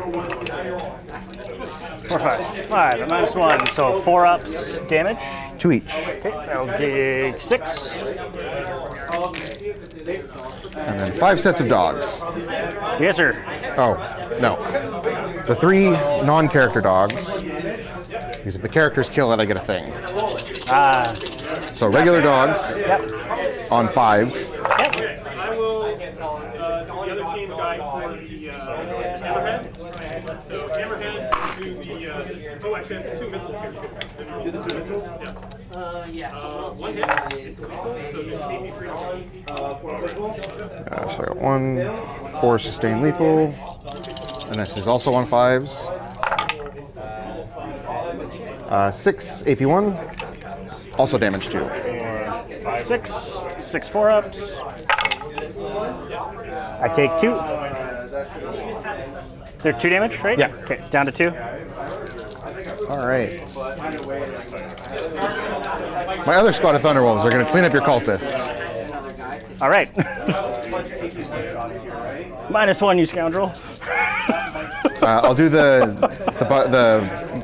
4, 5. 5 at -1. So 4 ups damage. 2 each. Okay, that'll gig 6. And then 5 sets of dogs. Yes, sir. Oh, no. The 3 non-character dogs. Because if the characters kill it, I get a thing. So regular dogs on 5s. I will the other team guy for the hammerhead. So hammerhead do the oh actually I have 2 missiles here. Do the 2 missiles? Yeah. 1 hit. So I got 1, 4 sustain lethal. And this is also on 5s. 6 AP1. Also damage 2. 6. 6 4 ups. I take 2. They're 2 damage, right? Yeah. Okay, down to 2. All right. My other squad of Thunderwolves are going to clean up your cultists. All right. -1, you scoundrel. I'll do the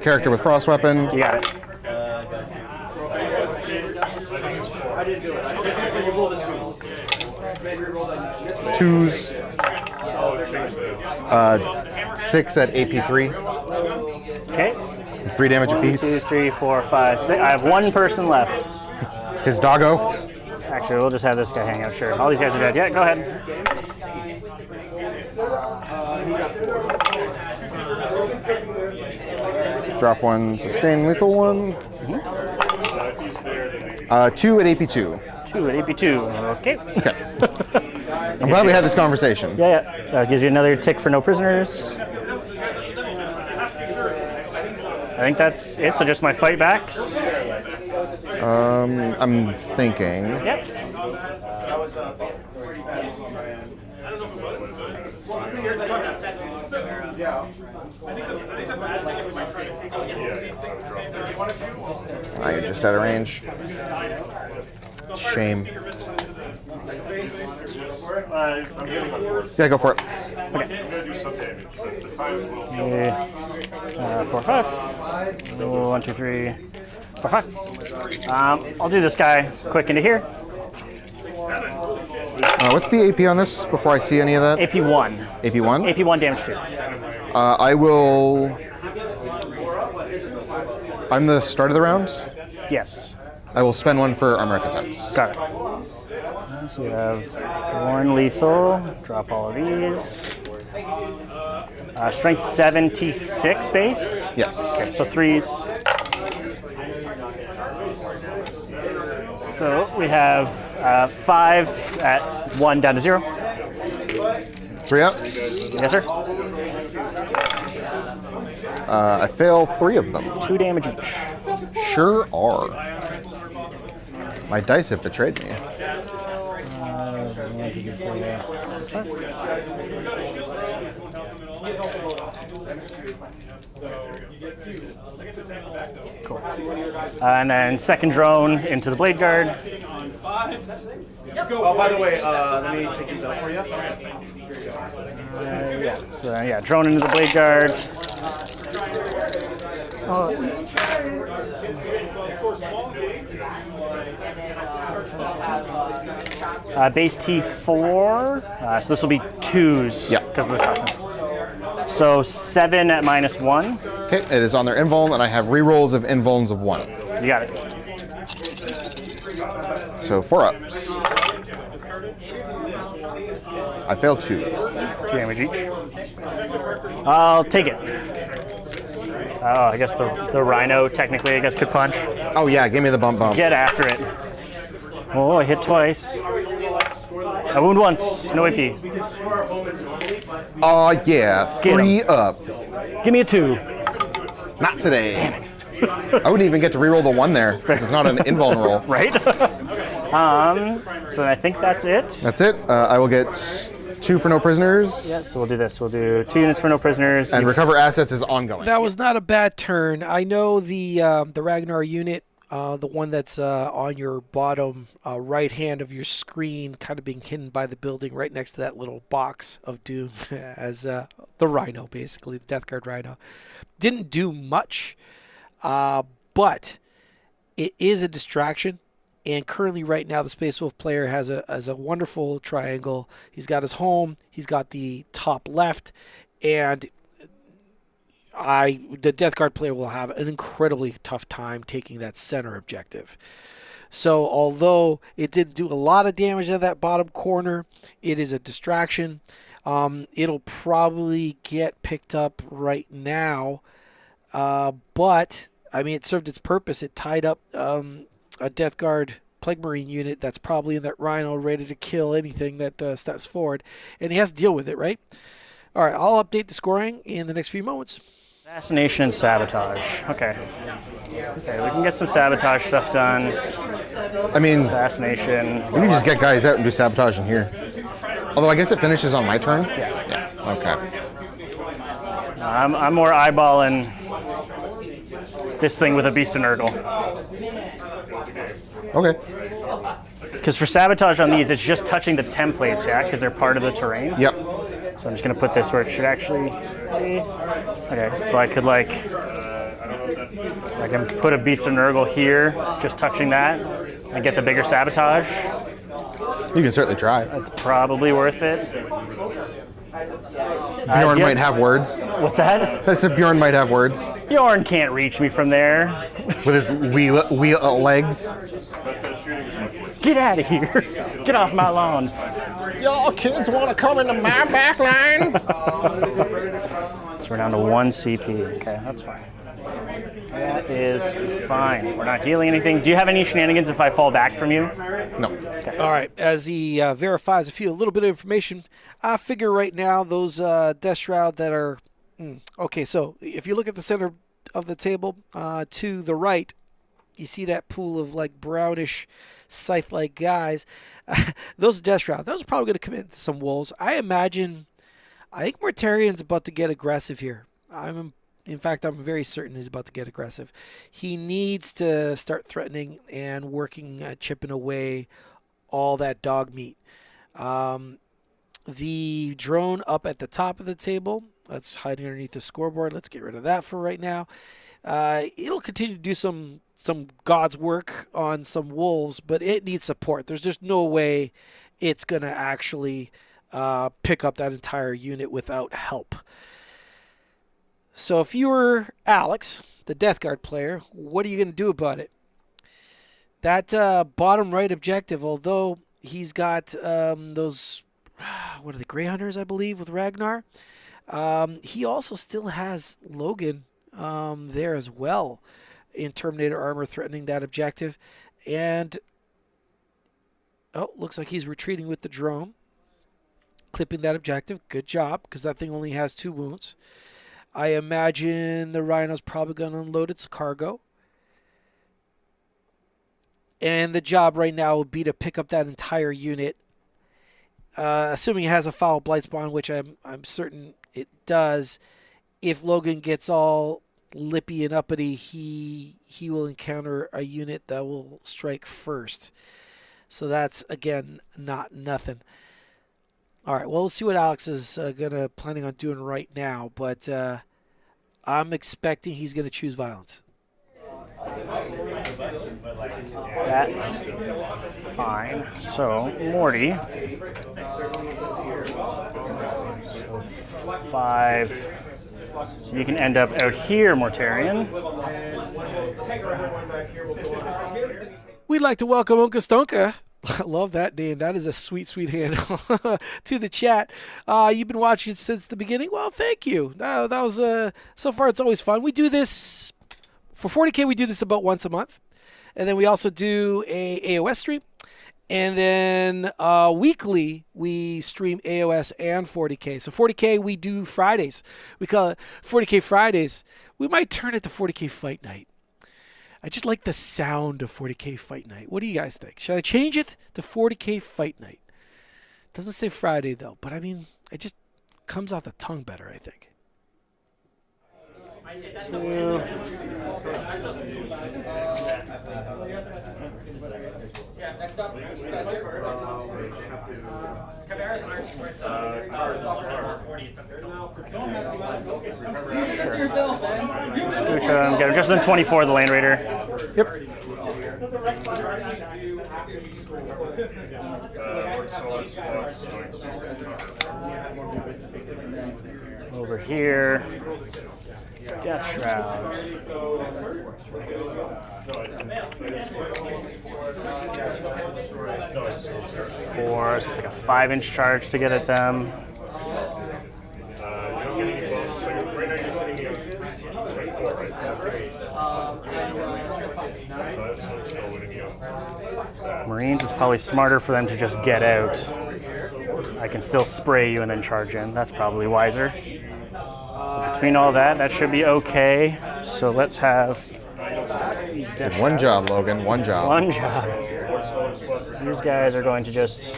character with frost weapon. You got it. Twos. 6 at AP3. Okay. 3 damage 1, 2, apiece. 3, 4, 5, 6. I have 1 person left. His doggo. Actually, we'll just have this guy hang out. Sure. All these guys are dead. Yeah, go ahead. Drop 1, sustain lethal 1. 2 at AP2. 2 at AP2. Okay. Okay. I'm glad we had this conversation. Yeah. That gives you another tick for no prisoners. I think that's it. So just my fight backs. I'm thinking. Yep. You're just out of range. Shame. Yeah, go for it. Okay. 4, 5. 1, 2, 3, 4, 5. I'll do this guy quick into here. What's the AP on this before I see any of that? AP1. AP1? AP1 damage 2. I will. I'm the start of the round. Yes. I will spend 1 for armor attacks. Got it. So we have 1 lethal. Drop all of these. Strength 76 base. Yes. Okay, so 3s. So we have 5 at 1 down to 0. 3 up. Yes, sir. I fail 3 of them. 2 damage each. Sure are. My dice have betrayed me. Cool. And then second drone into the blade guard. Oh, by the way, let me take these out for you. Yeah. So yeah, drone into the blade guard. Base T4. So this will be 2s because of the toughness. So 7 at -1. Okay, it is on their invuln, and I have rerolls of invulns of 1. You got it. So 4 ups. I failed 2. 2 damage each. I'll take it. Oh, I guess the rhino technically, I guess, could punch. Oh yeah, give me the bump bump. Get after it. Oh, I hit twice. I wound once. No AP. Oh yeah, Get 3 up. Give me a 2. Not today. Damn it. I wouldn't even get to reroll the 1 there because it's not an invuln roll. Right? So then I think that's it. That's it. I will get 2 for no prisoners. Yeah, so we'll do this. We'll do 2 units for no prisoners. And recover assets is ongoing. That was not a bad turn. I know the Ragnar unit, the one that's on your bottom right hand of your screen, kind of being hidden by the building right next to that little box of doom as the Rhino, basically, the Death Guard Rhino. Didn't do much, but it is a distraction. And currently, right now, the Space Wolf player has a wonderful triangle. He's got his home. He's got the top left, and the Death Guard player will have an incredibly tough time taking that center objective. So, although it did do a lot of damage at that bottom corner, it is a distraction. It'll probably get picked up right now, but I mean, it served its purpose. It tied up a Death Guard Plague Marine unit that's probably in that Rhino ready to kill anything that steps forward. And he has to deal with it, right? All right, I'll update the scoring in the next few moments. Assassination and sabotage. Okay. Okay, we can get some sabotage stuff done. I mean, Assassination. we can just get guys out and do sabotage in here. Although I guess it finishes on my turn? Yeah. Okay. I'm more eyeballing this thing with a Beast and Nurgle. Okay. Because for sabotage on these, it's just touching the templates, yeah? Because they're part of the terrain. Yep. So I'm just going to put this where it should actually be. Okay, so I could I can put a Beast and Nurgle here, just touching that, and get the bigger sabotage. You can certainly try. That's probably worth it. Bjorn might have words. What's that? I said Bjorn might have words. Bjorn can't reach me from there. With his wee legs. Get out of here. Get off my lawn. Y'all kids want to come into my back line? So we're down to 1 CP. Okay, that's fine. That is fine. We're not healing anything. Do you have any shenanigans if I fall back from you? No. Okay. All right, as he verifies a little bit of information, I figure right now those Death Shroud that are... Okay, so if you look at the center of the table to the right, you see that pool of like brownish scythe-like guys. Those Death Shroud, those are probably going to come into some wolves. I think Mortarian's about to get aggressive here. In fact, I'm very certain he's about to get aggressive. He needs to start threatening and working, chipping away all that dog meat. The drone up at the top of the table, that's hiding underneath the scoreboard. Let's get rid of that for right now. It'll continue to do some God's work on some wolves, but it needs support. There's just no way it's going to actually pick up that entire unit without help. So if you were Alex, the Death Guard player, what are you going to do about it? That bottom right objective, although he's got those, what are the Grey Hunters, I believe, with Ragnar, he also still has Logan there as well in Terminator armor threatening that objective. And, looks like he's retreating with the drone, clipping that objective. Good job, because that thing only has 2 wounds. I imagine the Rhino's probably going to unload its cargo. And the job right now would be to pick up that entire unit. Assuming it has a foul blight spawn, which I'm certain it does. If Logan gets all lippy and uppity, he will encounter a unit that will strike first. So again, not nothing. All right, well, we'll see what Alex is planning on doing right now, but I'm expecting he's going to choose violence. That's fine. So, Morty. So 5. So you can end up out here, Mortarian. We'd like to welcome Unka Stonka. I love that name. That is a sweet, sweet handle to the chat. You've been watching since the beginning. Well, thank you. That was so far. It's always fun. We do this for 40K. We do this about once a month, and then we also do a AOS stream. And then weekly, we stream AOS and 40K. So 40K, we do Fridays. We call it 40K Fridays. We might turn it to 40K Fight Night. I just like the sound of 40K Fight Night. What do you guys think? Should I change it to 40K Fight Night? Doesn't say Friday, though. But, I mean, it just comes off the tongue better, I think. Next up, these guys here. Scooch him, get him just in 24, the Land Raider. Yep. Over here. Death Shroud. 4, so it's like a 5-inch charge to get at them. Marines is probably smarter for them to just get out. I can still spray you and then charge in. That's probably wiser. So between all that, that should be okay. So let's have these death One shrouds. job, Logan. One job. One job. These guys are going to just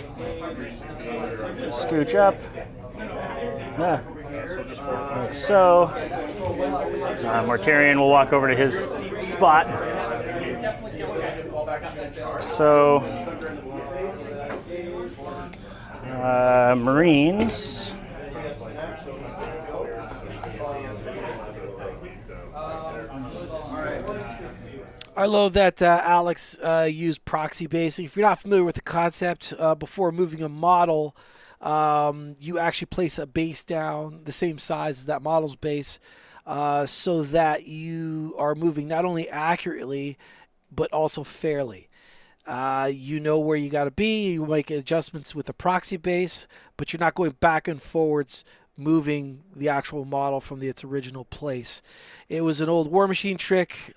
scooch up. Like so. Mortarion will walk over to his spot. So, Marines. I love that Alex used proxy basing. If you're not familiar with the concept, before moving a model, you actually place a base down the same size as that model's base, so that you are moving not only accurately, but also fairly. You know where you got to be. You make adjustments with the proxy base, but you're not going back and forwards moving the actual model from its original place. It was an old War Machine trick.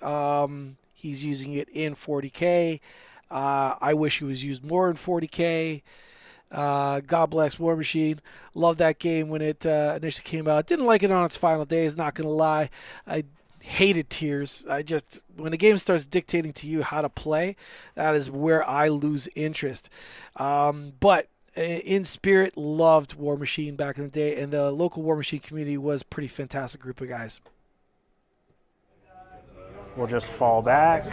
He's using it in 40K. I wish it was used more in 40K. God bless War Machine. Loved that game when it initially came out. Didn't like it on its final days, not going to lie. I hated tiers. When the game starts dictating to you how to play, that is where I lose interest. But in spirit, loved War Machine back in the day, and the local War Machine community was a pretty fantastic group of guys. We'll just fall back.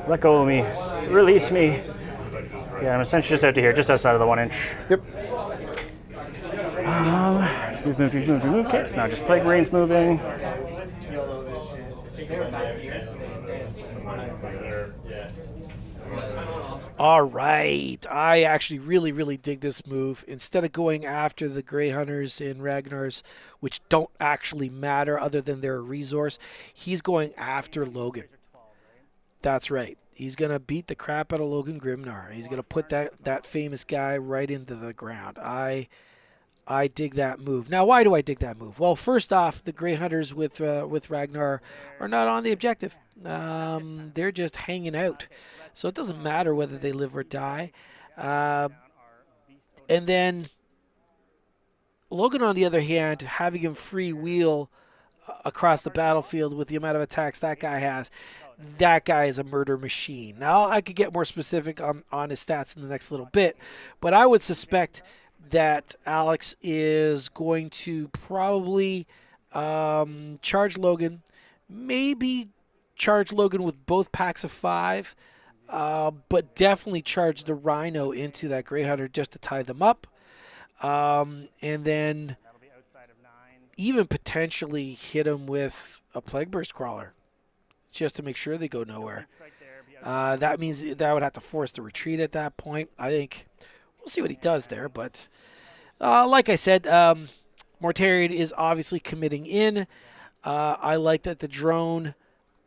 Let go of me. Release me. Okay, I'm essentially just out to here, just outside of the 1 inch. Yep. Move. Okay, so now just Plague Marines moving. All right. I actually really, really dig this move. Instead of going after the Grey Hunters and Ragnars, which don't actually matter other than they're a resource, he's going after Logan. That's right. He's going to beat the crap out of Logan Grimnar. He's going to put that famous guy right into the ground. I dig that move. Now, why do I dig that move? Well, first off, the Grey Hunters with Ragnar are not on the objective. They're just hanging out. So it doesn't matter whether they live or die. And then Logan, on the other hand, having him free wheel across the battlefield with the amount of attacks that guy has, that guy is a murder machine. Now, I could get more specific on his stats in the next little bit, but I would suspect that Alex is going to probably charge Logan, maybe charge Logan with both packs of 5, but definitely charge the Rhino into that Grey Hunter just to tie them up, and then even potentially hit him with a Plague Burst Crawler just to make sure they go nowhere. That means that would have to force the retreat at that point. I think we'll see what he does there, but like I said, Mortarion is obviously committing in. I like that the drone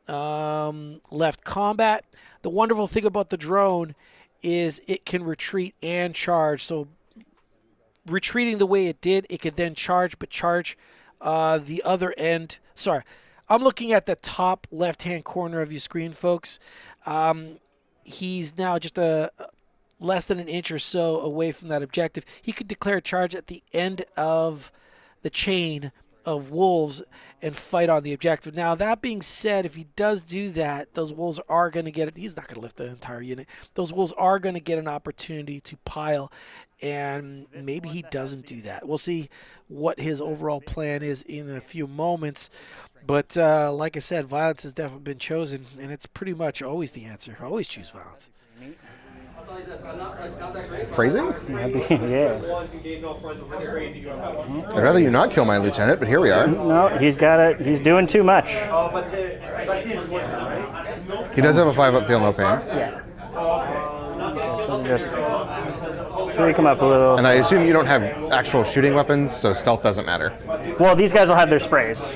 left combat. The wonderful thing about the drone is it can retreat and charge. So retreating the way it did, it could then charge, but charge the other end. Sorry, I'm looking at the top left-hand corner of your screen, folks. he's now just a less than an inch or so away from that objective. He could declare a charge at the end of the chain of wolves and fight on the objective. Now, that being said, if he does do that, those wolves are going to get it. He's not going to lift the entire unit. Those wolves are going to get an opportunity to pile, and maybe he doesn't do that. We'll see what his overall plan is in a few moments. But like I said, violence has definitely been chosen, and it's pretty much always the answer. Always choose violence. Phrasing? Yeah. I'd rather you not kill my lieutenant, but here we are. No, he's got it. He's doing too much. He does have a 5-up feel no pain. Yeah. So we'll just tweak him up a little. And I assume you don't have actual shooting weapons, so stealth doesn't matter. Well, these guys will have their sprays.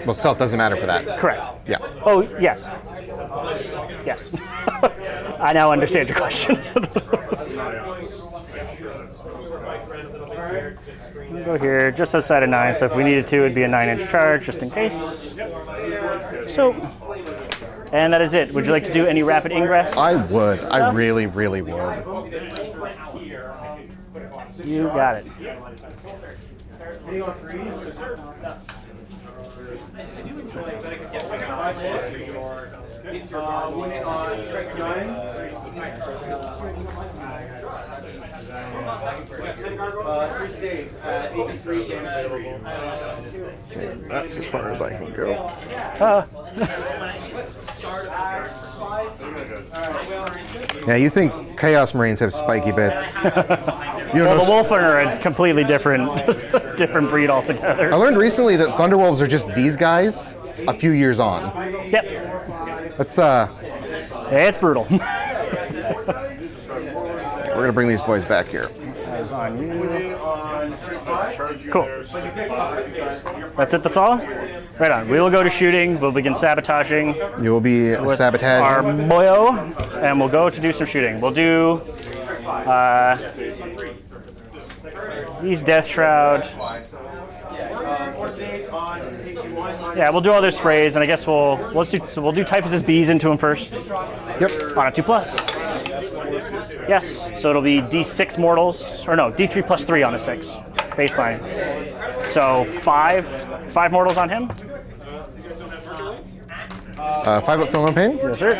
Well, stealth doesn't matter for that. Correct. Yeah. Oh, yes. Yes. I now understand your question. We'll go here just outside of 9, so if we needed to, it'd be a 9-inch charge just in case. So, and that is it. Would you like to do any rapid ingress? I would. Stuff? I really, really would. You got it. That's as far as I can go. Yeah, you think Chaos Marines have spiky bits. You Well, know, the Wolfen are a completely different different breed altogether. I learned recently that Thunderwolves are just these guys a few years on. Yep. Let's, It's brutal. we're gonna bring these boys back here. Eyes on you. Cool. That's it, that's all? Right on. We will go to shooting. We'll begin sabotaging You will be with sabotage. our boyo, and we'll go to do some shooting. We'll do these Death Shroud. Yeah, we'll do all their sprays, and I guess we'll do Typhus's bees into him first. Yep. On a 2+. Yes, so it'll be D6 mortals, or no, D3 plus 3 on a 6 baseline. So 5 mortals on him. 5-up feel no pain. Yes, sir.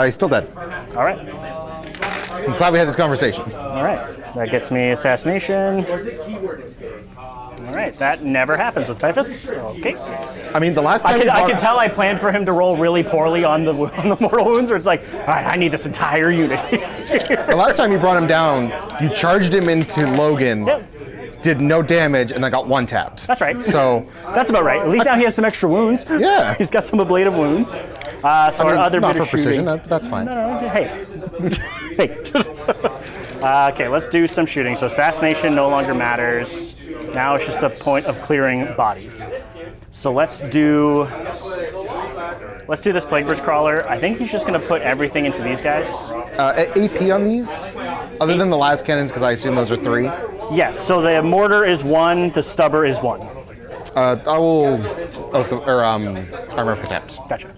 He's still dead. All right. I'm glad we had this conversation. All right. That gets me assassination. All right. That never happens with Typhus. Okay. I mean, the last time I can tell I planned for him to roll really poorly on the mortal wounds, where it's like, all right, I need this entire unit. the last time you brought him down, you charged him into Logan, did no damage, and then got one tapped. That's right. So that's about right. At least now he has some extra wounds. Yeah. He's got some ablative wounds. So I our mean, other not bit for of precision. shooting. That's fine. No, hey. Hey. Okay, let's do some shooting. So assassination no longer matters. Now it's just a point of clearing bodies. So let's do this Plague Burst Crawler. I think he's just going to put everything into these guys. AP on these, other than the last cannons, because I assume those are 3. Yes, so the mortar is 1, the stubber is 1. I will armor of contempt. Gotcha.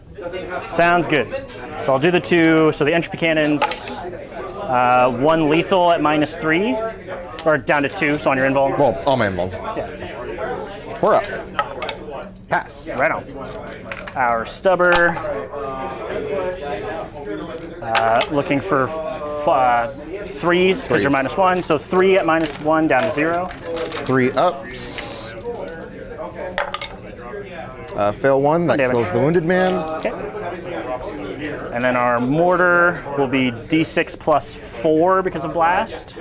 Sounds good. So I'll do the 2. So the entropy cannons, 1 lethal at -3, or down to 2. So on your invul. Well, all my invul. Yeah. 4 up. Pass. Right on. Our stubber. Looking for 3s because you're -1. So 3 at -1 down to 0. 3 ups. Fail 1. That Damage. kills the wounded man. Okay. And then our mortar will be D6 plus 4 because of blast.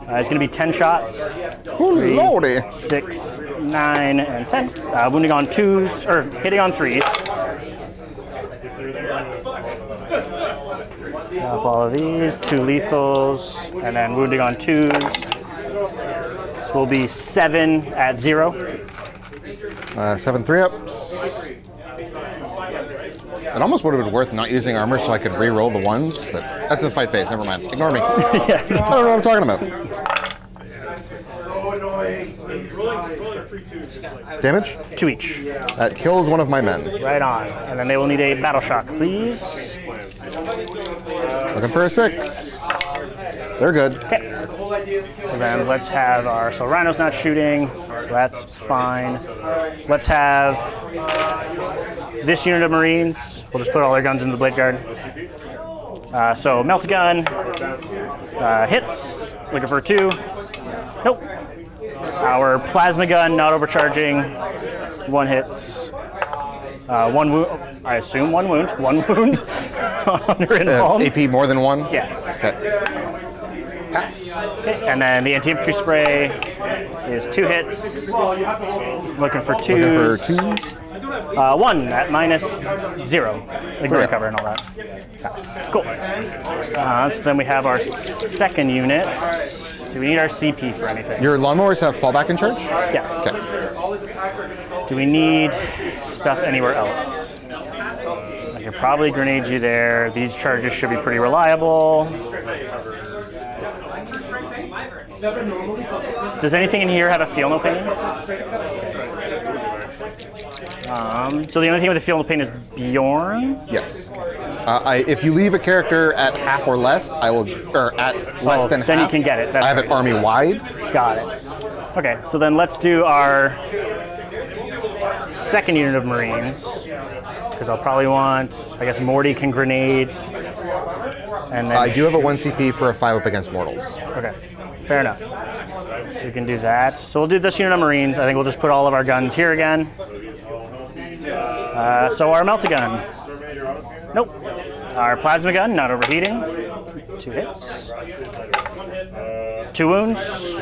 It's going to be 10 shots. Oh, lordy. 6, 9, and 10. Wounding on 2s, or hitting on 3s. Up all of these, 2 lethals, and then wounding on 2s. This will be 7 at 0. 7 3-ups. It almost would have been worth not using armor so I could re-roll the 1s, but that's in the fight phase. Never mind. Ignore me. Yeah. I don't know what I'm talking about. Damage? 2 each. That kills one of my men. Right on. And then they will need a battle shock, please. Looking for a 6. They're good. Okay. So then let's have our. So Rhino's not shooting, so that's fine. Let's have this unit of Marines. We'll just put all their guns into the blade guard. So melt a gun. Hits. Looking for a 2. Nope. Our plasma gun, not overcharging. 1 hits. 1 wound. I assume 1 wound. 1 wound. Under involved. AP more than 1? Yeah. Okay. Pass. Okay. And then the anti-infantry spray is 2 hits. Looking for 2s. Looking for 2s. 1 at -0. Ignore Yeah. cover and all that. Cool. So then we have our second unit. Do we need our CP for anything? Your lawnmowers have fallback in charge? Yeah. Okay. Do we need stuff anywhere else? I could probably grenade you there. These charges should be pretty reliable. Does anything in here have a feel no pain? So the only thing with the feel no pain is Bjorn. Yes. If you leave a character at half or less, I will, or at less than half. Then you can get it. That's I have right. it army wide. Got it. Okay, so then let's do our second unit of Marines. Because I'll probably want, I guess Morty can grenade. And then I do have a 1 CP for a 5 up against mortals. Okay, fair enough. So we can do that. So we'll do this unit of Marines. I think we'll just put all of our guns here again. So our melt-a-gun. Nope. Our plasma gun, not overheating. 2 hits. 2 wounds.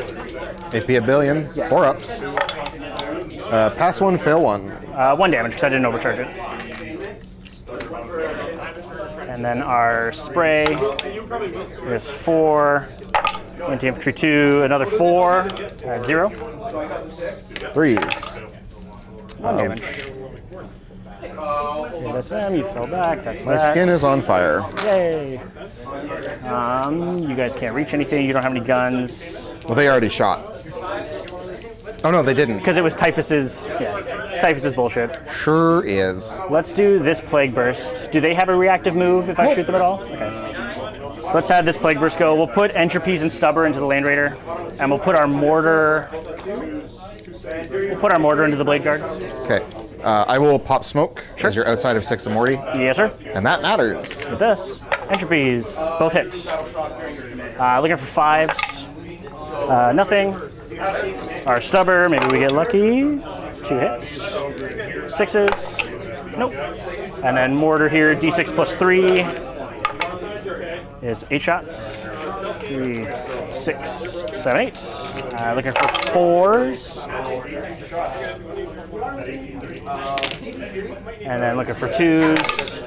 AP a billion, 4 ups. Pass 1, fail 1. 1 damage because I didn't overcharge it. And then our spray is 4. Anti-infantry 2, another 4. 0. 3s. 1 damage. Okay, that's them. You fell back. That's My that. skin is on fire. Yay. You guys can't reach anything. You don't have any guns. Well, they already shot. Oh no, they didn't. Because it was Typhus's, Typhus's bullshit. Sure is. Let's do this Plague Burst. Do they have a reactive move if I shoot them at all? Okay. So let's have this Plague Burst go. We'll put Entropies and Stubber into the Land Raider, and we'll put our mortar. We'll put our mortar into the Blade Guard. Okay. I will pop smoke Sure. as you're outside of 6 of Morty, Yes, sir. and that matters. It does. Entropies, both hits. Looking for 5s. Nothing. Our Stubber, maybe we get lucky. 2 hits. 6s. Nope. And then mortar here, D6 plus 3 is 8 shots. 3, 6, 7, 8. Looking for 4s. And then looking for 2s.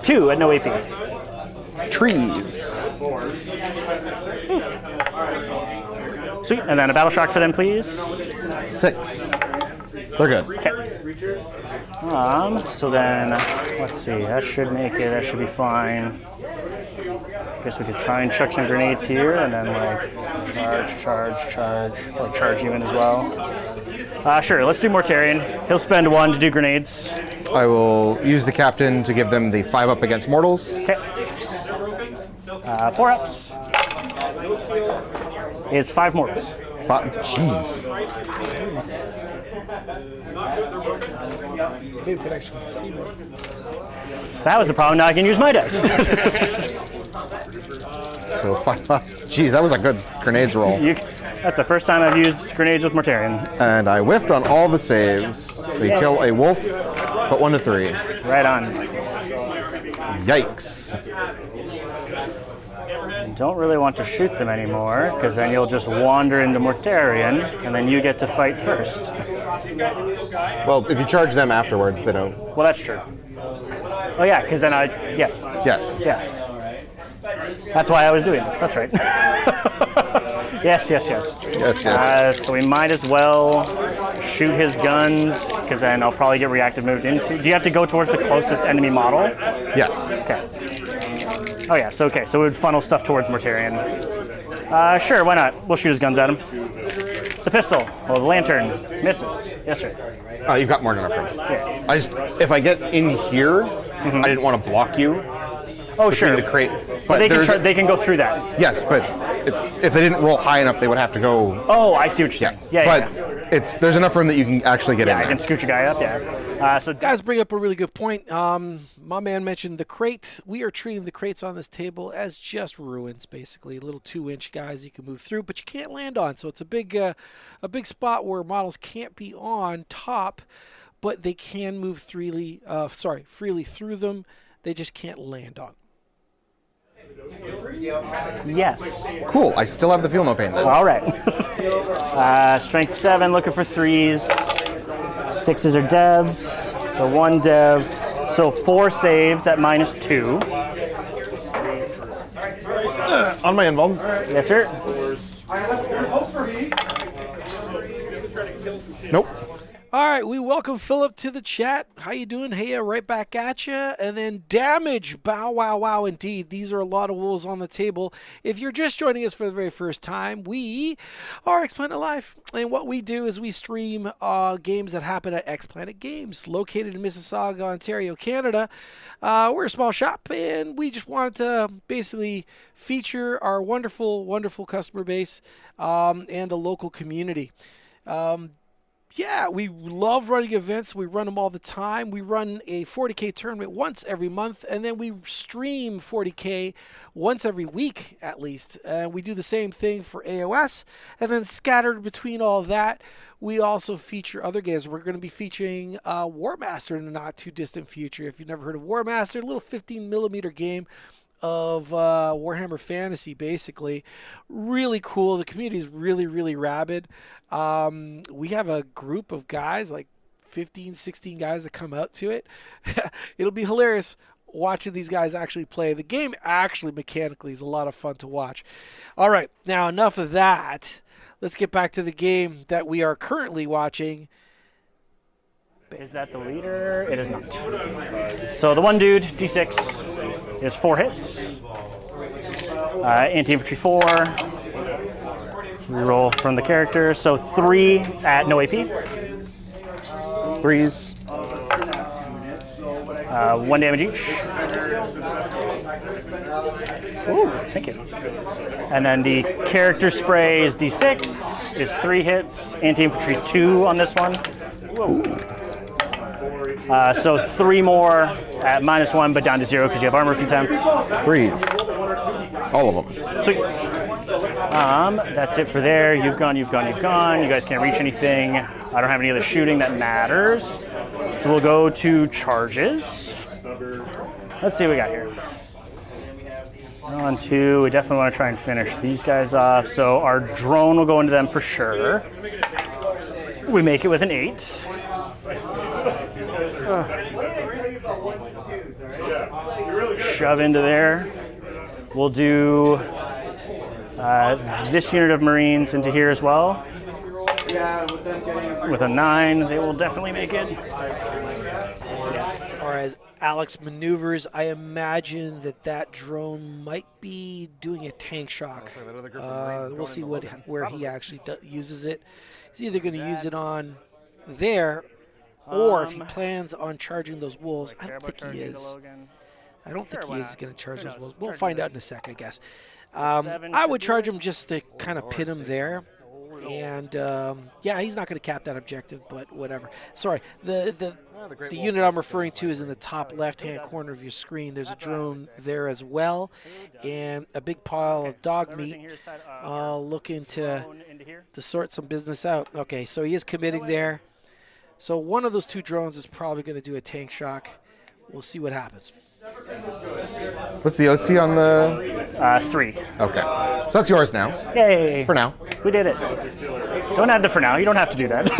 2 at no AP. Trees. Sweet. And then a battle shock for them, please. 6. They're good. Okay. So then, let's see. That should make it. That should be fine. Guess we could try and chuck some grenades here, and then like charge, like charge you in as well. Sure. Let's do Mortarion. He'll spend 1 to do grenades. I will use the captain to give them the 5 up against mortals. Okay. 4 ups. Is 5 mortals. Jeez. Maybe we could actually see more. That was the problem. Now I can use my dice. So 5 up. Jeez, that was a good grenades roll. That's the first time I've used grenades with Mortarion. And I whiffed on all the saves. We kill a wolf, put 1 to 3. Right on. Yikes. Don't really want to shoot them anymore, because then you'll just wander into Mortarion, and then you get to fight first. Well, if you charge them afterwards, they don't. Well, that's true. Oh yeah, because then yes. Yes. That's why I was doing this, that's right. Yes. Yes. So we might as well shoot his guns, because then I'll probably get reactive moved into. Do you have to go towards the closest enemy model? Yes. Okay. Oh yeah, so we would funnel stuff towards Mortarion. Sure, why not? We'll shoot his guns at him. The pistol. Well, the lantern misses. Yes, sir. You've got more than enough room. I just, if I get in here, I didn't want to block you. Oh, sure. The crate. But they can go through that. Yes, but if they didn't roll high enough, they would have to go. Oh, I see what you're saying. Yeah, but there's enough room that you can actually get in I there. can scoot your guy up, yeah. So Guys bring up a really good point. My man mentioned the crate. We are treating the crates on this table as just ruins, basically. Little 2-inch guys you can move through, but you can't land on. So it's a big spot where models can't be on top, but they can move freely through them. They just can't land on. yes. Cool. I still have the feel no pain then. All right. Strength 7, looking for 3s. 6s are devs. So 1 dev. So 4 saves at -2. On my invuln. Yes, sir. Nope. All right, we welcome Philip to the chat. How you doing? Hey, right back at you. And then damage. Bow, wow, wow, indeed. These are a lot of wolves on the table. If you're just joining us for the very first time, we are X Planet Live. And what we do is we stream games that happen at X Planet Games, located in Mississauga, Ontario, Canada. We're a small shop, and we just wanted to basically feature our wonderful, wonderful customer base and the local community. Yeah, we love running events. We run them all the time. We run a 40K tournament once every month, and then we stream 40K once every week at least. We do the same thing for AOS, and then scattered between all that, we also feature other games. We're going to be featuring Warmaster in the not-too-distant future. If you've never heard of Warmaster, a little 15mm game of Warhammer Fantasy, basically. Really cool. The community is really, really rabid. We have a group of guys, like 15, 16 guys that come out to it. It'll be hilarious watching these guys actually play. The game actually mechanically is a lot of fun to watch. All right, now enough of that. Let's get back to the game that we are currently watching. Is that the leader? It is not. So the one dude, D6, is 4 hits. Anti-infantry 4. Reroll from the character. So 3 at no AP. 3s. 1 damage each. Ooh, thank you. And then the character spray is D6, is 3 hits. Anti-infantry 2 on this one. Whoa. So 3 more at -1, but down to 0 because you have armor contempt. 3s. All of them. So that's it for there. You've gone, you've gone, you've gone. You guys can't reach anything. I don't have any other shooting that matters. So we'll go to charges. Let's see what we got here. On 2, we definitely want to try and finish these guys off. So our drone will go into them for sure. We make it with an 8. Shove into there. We'll do this unit of Marines into here as well. With a 9, they will definitely make it. Or as Alex maneuvers, I imagine that drone might be doing a tank shock. We'll see where he actually uses it. He's either going to use it on there, or if he plans on charging those wolves. I don't think he is. I don't think he is going to charge those wolves. We'll find out in a sec, I guess. I would charge him just to kind of pin him there. And yeah, he's not going to cap that objective, but whatever. Sorry, the unit I'm referring to is in the top left-hand corner of your screen. There's a drone there as well, and a big pile of dog meat looking to sort some business out. Okay, so he is committing there. So one of those 2 drones is probably going to do a tank shock. We'll see what happens. What's the OC on the... 3. Okay. So that's yours now. Yay. For now. We did it. Don't add the for now. You don't have to do that.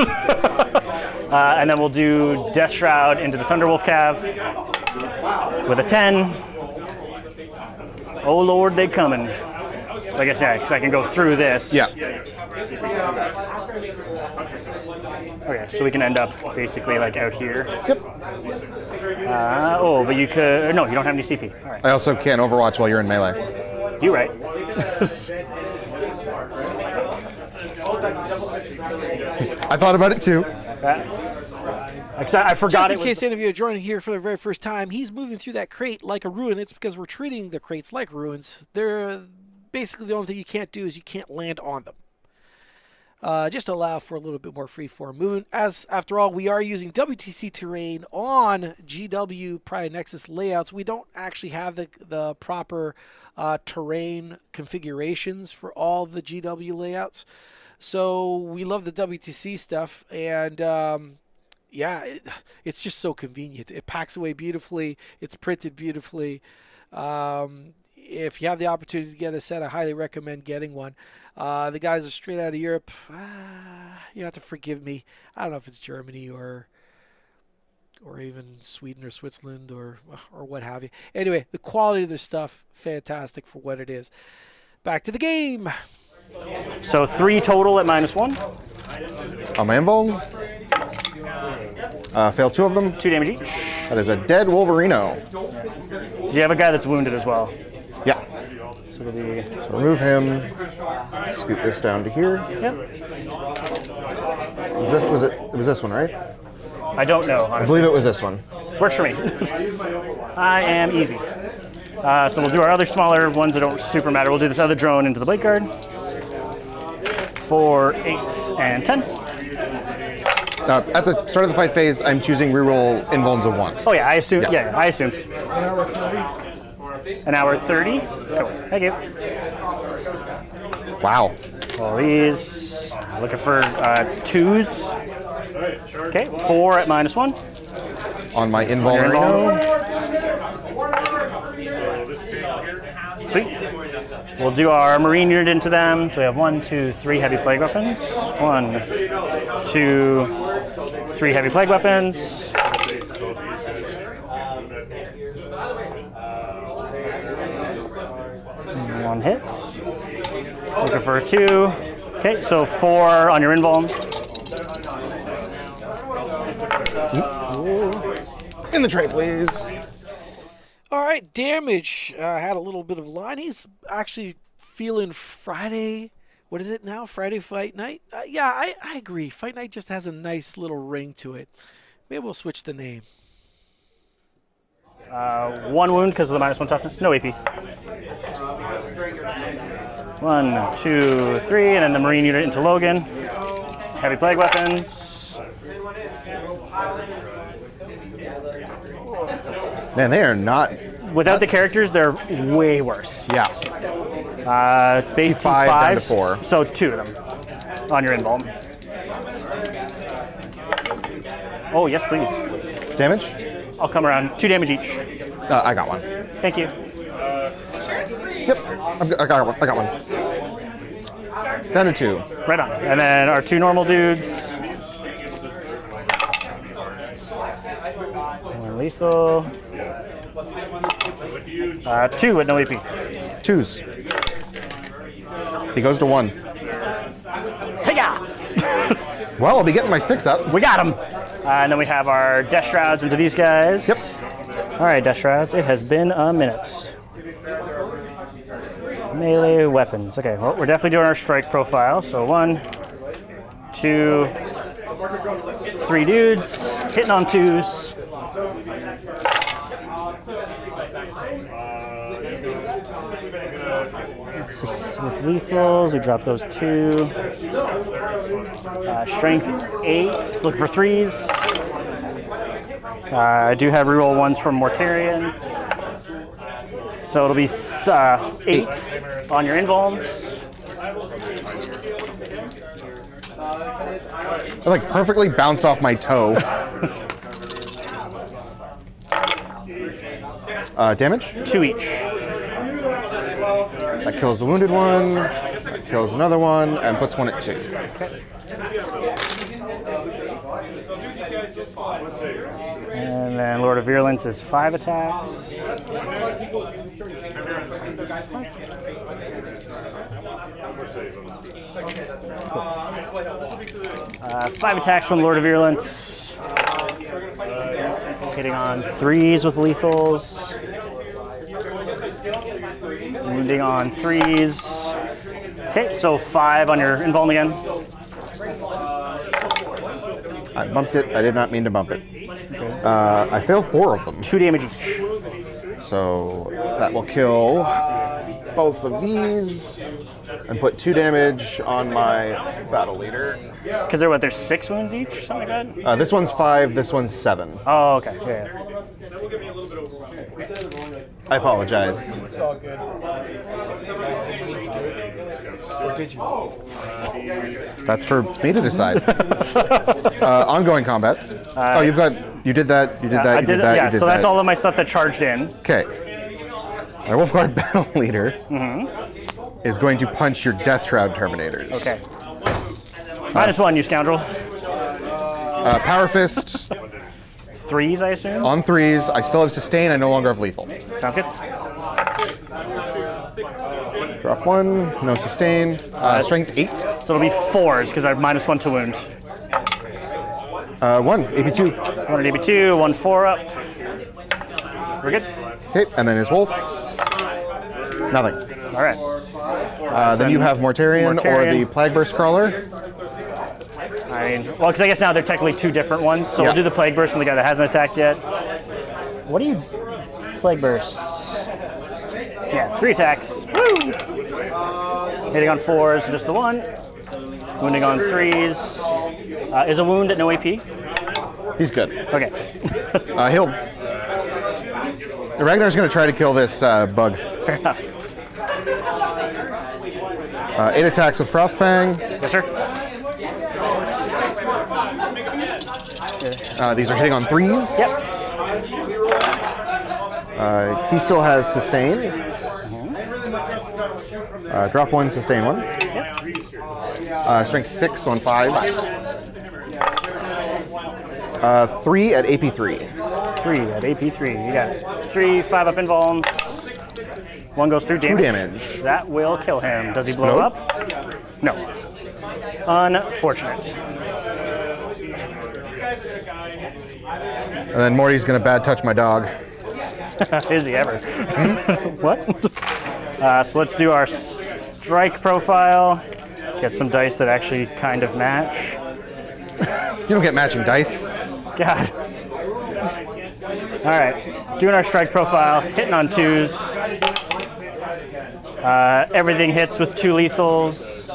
And then we'll do Death Shroud into the Thunderwolf Cav with a 10. Oh, Lord, they coming. So I guess, yeah, because I can go through this. Yeah. Okay, so we can end up basically like out here. Yep. Oh, but you could... No, you don't have any CP. All right. I also can't Overwatch while you're in melee. You right. I thought about it too. I forgot Just it in was. case any of you are joining here for the very first time, he's moving through that crate like a ruin. It's because we're treating the crates like ruins. They're basically the only thing you can't do is you can't land on them. Just to allow for a little bit more freeform movement. As after all, we are using WTC terrain on GW Pride Nexus layouts. We don't actually have the proper terrain configurations for all the GW layouts. So we love the WTC stuff, and yeah, it's just so convenient. It packs away beautifully. It's printed beautifully. If you have the opportunity to get a set, I highly recommend getting one. The guys are straight out of Europe. You have to forgive me. I don't know if it's Germany or even Sweden or Switzerland or what have you. Anyway, the quality of their stuff, fantastic for what it is. Back to the game. So 3 total at -1. On my invuln. Fail 2 of them. 2 damage each. That is a dead Wolverino. Do you have a guy that's wounded as well? Yeah. So it'll be. So remove him. Scoot this down to here. Yep. It was this one, right? I don't know, honestly. I believe it was this one. Works for me. I am easy. So we'll do our other smaller ones that don't super matter. We'll do this other drone into the blade guard. 4, 8, and 10. At the start of the fight phase, I'm choosing reroll invulns of 1. Oh yeah, I assumed. Yeah. Yeah, I assumed. An hour 30. Cool. Thank you. Wow. All these. Looking for 2s. Okay, 4 at -1. On my invuln Your Rhino. Sweet. We'll do our marine unit into them. So we have 1, 2, 3 heavy plague weapons. 1, 2, 3 heavy plague weapons. One hits. Looking for a 2. Okay, so 4 on your invuln. In the tray, please. All right, damage. Had a little bit of line. He's actually feeling Friday. What is it now? Friday Fight Night? Yeah, I agree. Fight Night just has a nice little ring to it. Maybe we'll switch the name. 1 wound because of the -1 toughness. No AP. 1, 2, 3, and then the marine unit into Logan. Heavy plague weapons. Man, they are not. Without the characters, they're way worse. Yeah. Base T5 down to T5s, 4. so 2 of them on your invuln. Oh, yes, please. Damage? I'll come around. 2 damage each. I got one. Thank you. Yep. I got one. Down to 2. Right on. And then our 2 normal dudes. 1 lethal. 2 at no AP. 2s. He goes to 1. Hey-ya! Well, I'll be getting my 6 up. We got him. And then we have our Death Shrouds into these guys. Yep. All right, Death Shrouds. It has been a minute. Melee weapons. Okay, well, we're definitely doing our strike profile. So 1, 2, 3 dudes. Hitting on 2s. With lethals, we drop those 2. Strength 8, look for 3s. I do have reroll 1s from Mortarion. So it'll be 8 on your invulns. I like perfectly bounced off my toe. Damage? 2 each. That kills the wounded one. That kills another one and puts one at 2. And then Lord of Virulence is 5 attacks. 5 attacks from Lord of Virulence. Hitting on 3s with lethals. Wounding on 3s. Okay, so 5 on your invuln again. I bumped it. I did not mean to bump it. I failed 4 of them. 2 damage each. So that will kill both of these and put 2 damage on my battle leader. Because they're 6 wounds each, something like that? This one's 5, this one's 7. Oh, okay. Yeah. I apologize. It's all good. Or did you? That's for me to decide. Ongoing combat. You did that, you did that, I you did did that, yeah, you did so that's that. all of my stuff that charged in. Okay. My Wolfguard battle leader is going to punch your Death Shroud Terminators. Okay. -1, you scoundrel. Power Fist 3s, I assume? on 3s. I still have sustain. I no longer have lethal. Sounds good. Drop 1, no sustain. Strength 8. So it'll be 4s because I have -1 to wound. 1, AP2. 1 at AB2, 1 4 up. We're good? Okay, and then his wolf. Nothing. All right. Then you have Mortarion or Mortarion. the Plague Burst Crawler. I mean, well, because I guess now they're technically 2 different ones. So Yeah. we'll do the Plague Burst on the guy that hasn't attacked yet. What do you... Plague Bursts. Yeah, 3 attacks. Woo! Hitting on 4s, just the 1. Wounding on 3s. Is a wound at no AP? He's good. Okay. He'll. Ragnar's going to try to kill this bug. Fair enough. 8 attacks with Frostfang. Yes, sir. These are hitting on 3s. Yep. He still has sustain. Drop 1, sustain 1. Strength 6 on 5s. 3 at AP3. 3 at AP3. You got 3 5 up invulns. 1 goes through damage. 2 damage. That will kill him. Does he blow Explode? up? No. Unfortunate. And then Morty's going to bad touch my dog. Is he ever? What? So let's do our strike profile. Get some dice that actually kind of match. You don't get matching dice. God. All right. Doing our strike profile. Hitting on 2s. Everything hits with 2 lethals.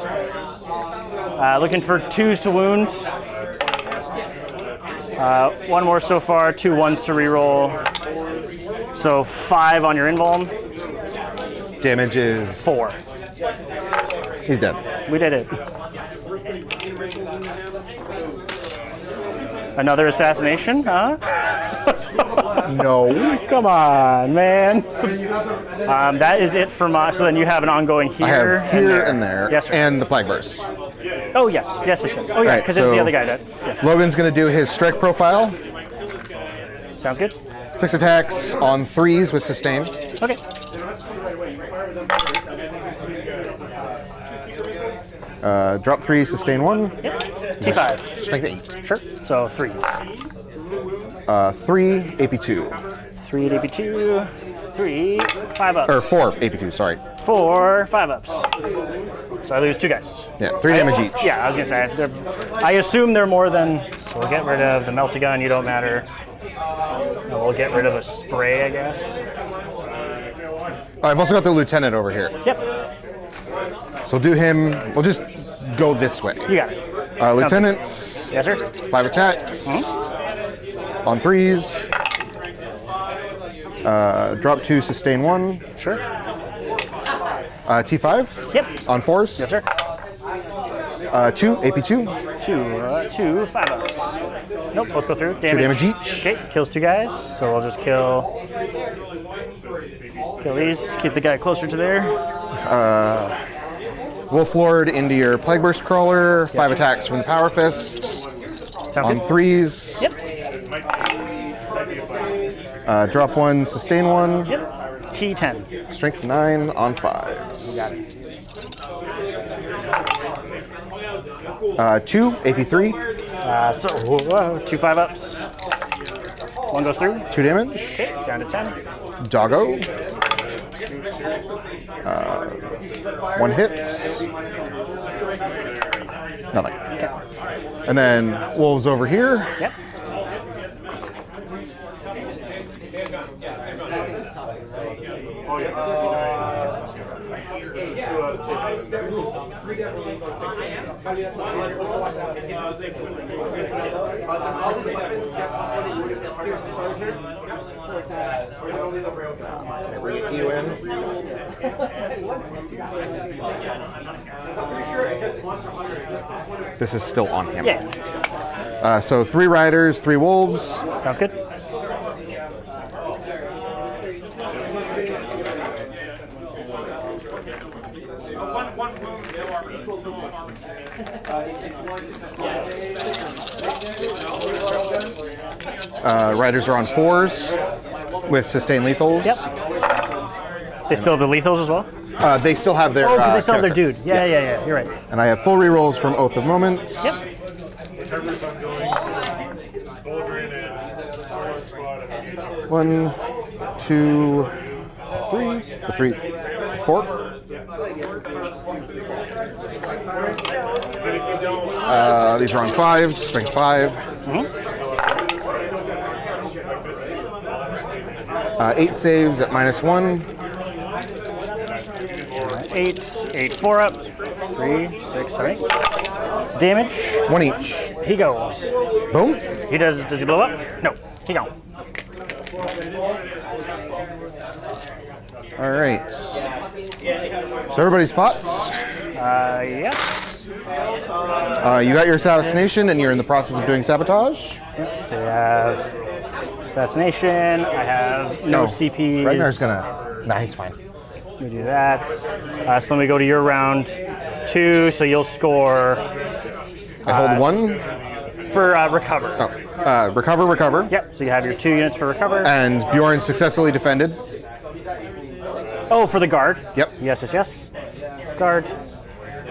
Looking for 2s to wound. 1 more so far, 2 1s to reroll. So 5 on your invuln. Damage is 4. He's dead. We did it. Another assassination, huh? No. Come on, man. That is it for my. So then you have an ongoing here. I have here and there. Yes, sir. And the Plague Burst. Oh yes. Oh yeah, Right, because it's the so other guy that. Yes. Logan's going to do his strike profile. Sounds good. 6 attacks on 3s with sustain. Okay. Drop 3, sustain 1. T5. Strength 8. Sure. So 3s. 3, AP2. 3 at AP2. 3 5 ups. Or 4 AP2, sorry. 4 5 ups. So I lose 2 guys. Yeah, 3 damage each. Yeah, I was gonna say. I assume they're more than. So we'll get rid of the melty gun. You don't matter. And we'll get rid of a spray, I guess. I've also got the lieutenant over here. Yep. So we'll do him. We'll just go this way. You got it. Lieutenant, Yes, sir. 5 attacks on 3s. Drop 2, sustain 1. Sure. T5 Yep. on 4s. Yes, sir. 2, AP2. 2 5 ups. Nope, both go through. 2 damage each. Okay, kills 2 guys. So we'll just kill these. Keep the guy closer to there. Wolf Lord into your Plague Burst Crawler. 5 sir. attacks from the Power Fist Sounds on good. 3s. Yep. Drop 1, sustain 1. Yep. T10. Strength 9 on 5s. Got it. 2, AP3. So 2 5 ups. 1 goes through. 2 damage. Okay, down to 10. Doggo. 1 hit. Nothing. Okay. And then wolves over here. Yep. You in. This is still on him. Yeah. So 3 riders, 3 wolves. Sounds good. One wound, no armor. No armor. Riders are on 4s with sustained lethals. Yep. They still have the lethals as well? They still have their. Oh, because they still have their character. dude. Yeah. You're right. And I have full rerolls from Oath of Moments. Yep. Trevor's ongoing. Bouldering and Solar Squad. 1, 2, 3, 4. These are on 5s, strength 5. 8 saves at -1. 8 4-ups. 3, 6, 7, 8. Damage. 1 each. He goes. Boom. He does he blow up? No. He gone. All right. So everybody's thoughts. Yes. You got your assassination, and you're in the process of doing sabotage. So we have assassination. I have no CPs. Ragnar's gonna. Nah, he's fine. We do that. So then we go to your round 2. So you'll score I hold 1. for recover. Oh, recover. Yep. So you have your 2 units for recover. And Bjorn successfully defended. Oh, for the guard. Yep. Yes. Guard.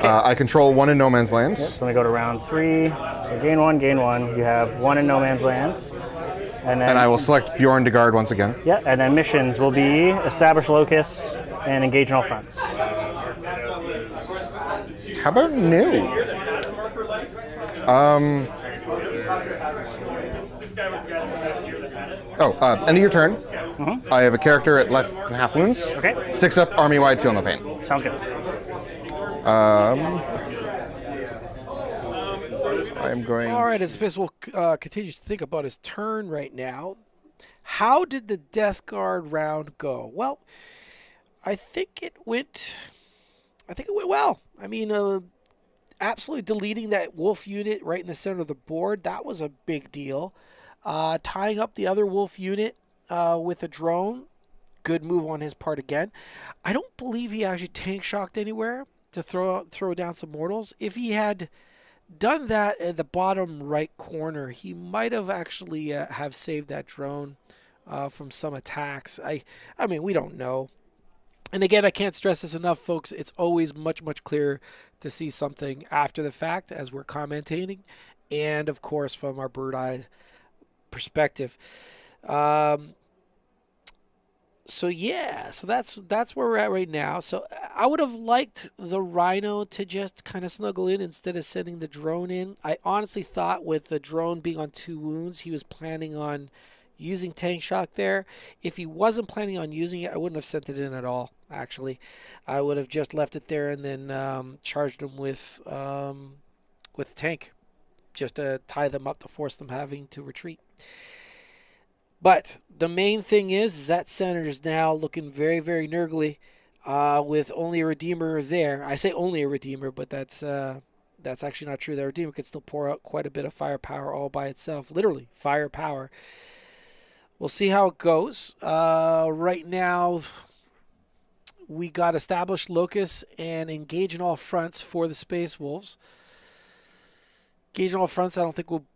I control 1 in no man's land. So then we go to round 3. So gain 1. You have 1 in no man's land. And then, And I will select Bjorn to guard once again. yeah, and then missions will be establish locus and engage in all fronts. How about new? End of your turn. I have a character at less than half wounds. Okay. 6 up, army wide, feel no pain. Sounds good. I'm going. All right, as Fizz will continue to think about his turn right now. How did the Death Guard round go? Well, I think it went well. I mean, absolutely deleting that wolf unit right in the center of the board, that was a big deal. Tying up the other wolf unit with a drone, good move on his part again. I don't believe he actually tank shocked anywhere to throw down some mortals. If he had done that in the bottom right corner, he might have actually have saved that drone from some attacks. I mean, we don't know. And again, I can't stress this enough, folks. It's always much, much clearer to see something after the fact as we're commentating, and of course from our bird eye perspective. So yeah, so that's where we're at right now. So I would have liked the Rhino to just kind of snuggle in instead of sending the drone in. I honestly thought with the drone being on 2 wounds, he was planning on using tank shock there. If he wasn't planning on using it, I wouldn't have sent it in at all, actually. I would have just left it there and then charged him with tank, just to tie them up to force them having to retreat. But the main thing is that center is now looking very, very nurgly with only a Redeemer there. I say only a Redeemer, but that's actually not true. The Redeemer could still pour out quite a bit of firepower all by itself. Literally, firepower. We'll see how it goes. Right now, we got established locus and engage in all fronts for the Space Wolves. Engage in all fronts I don't think will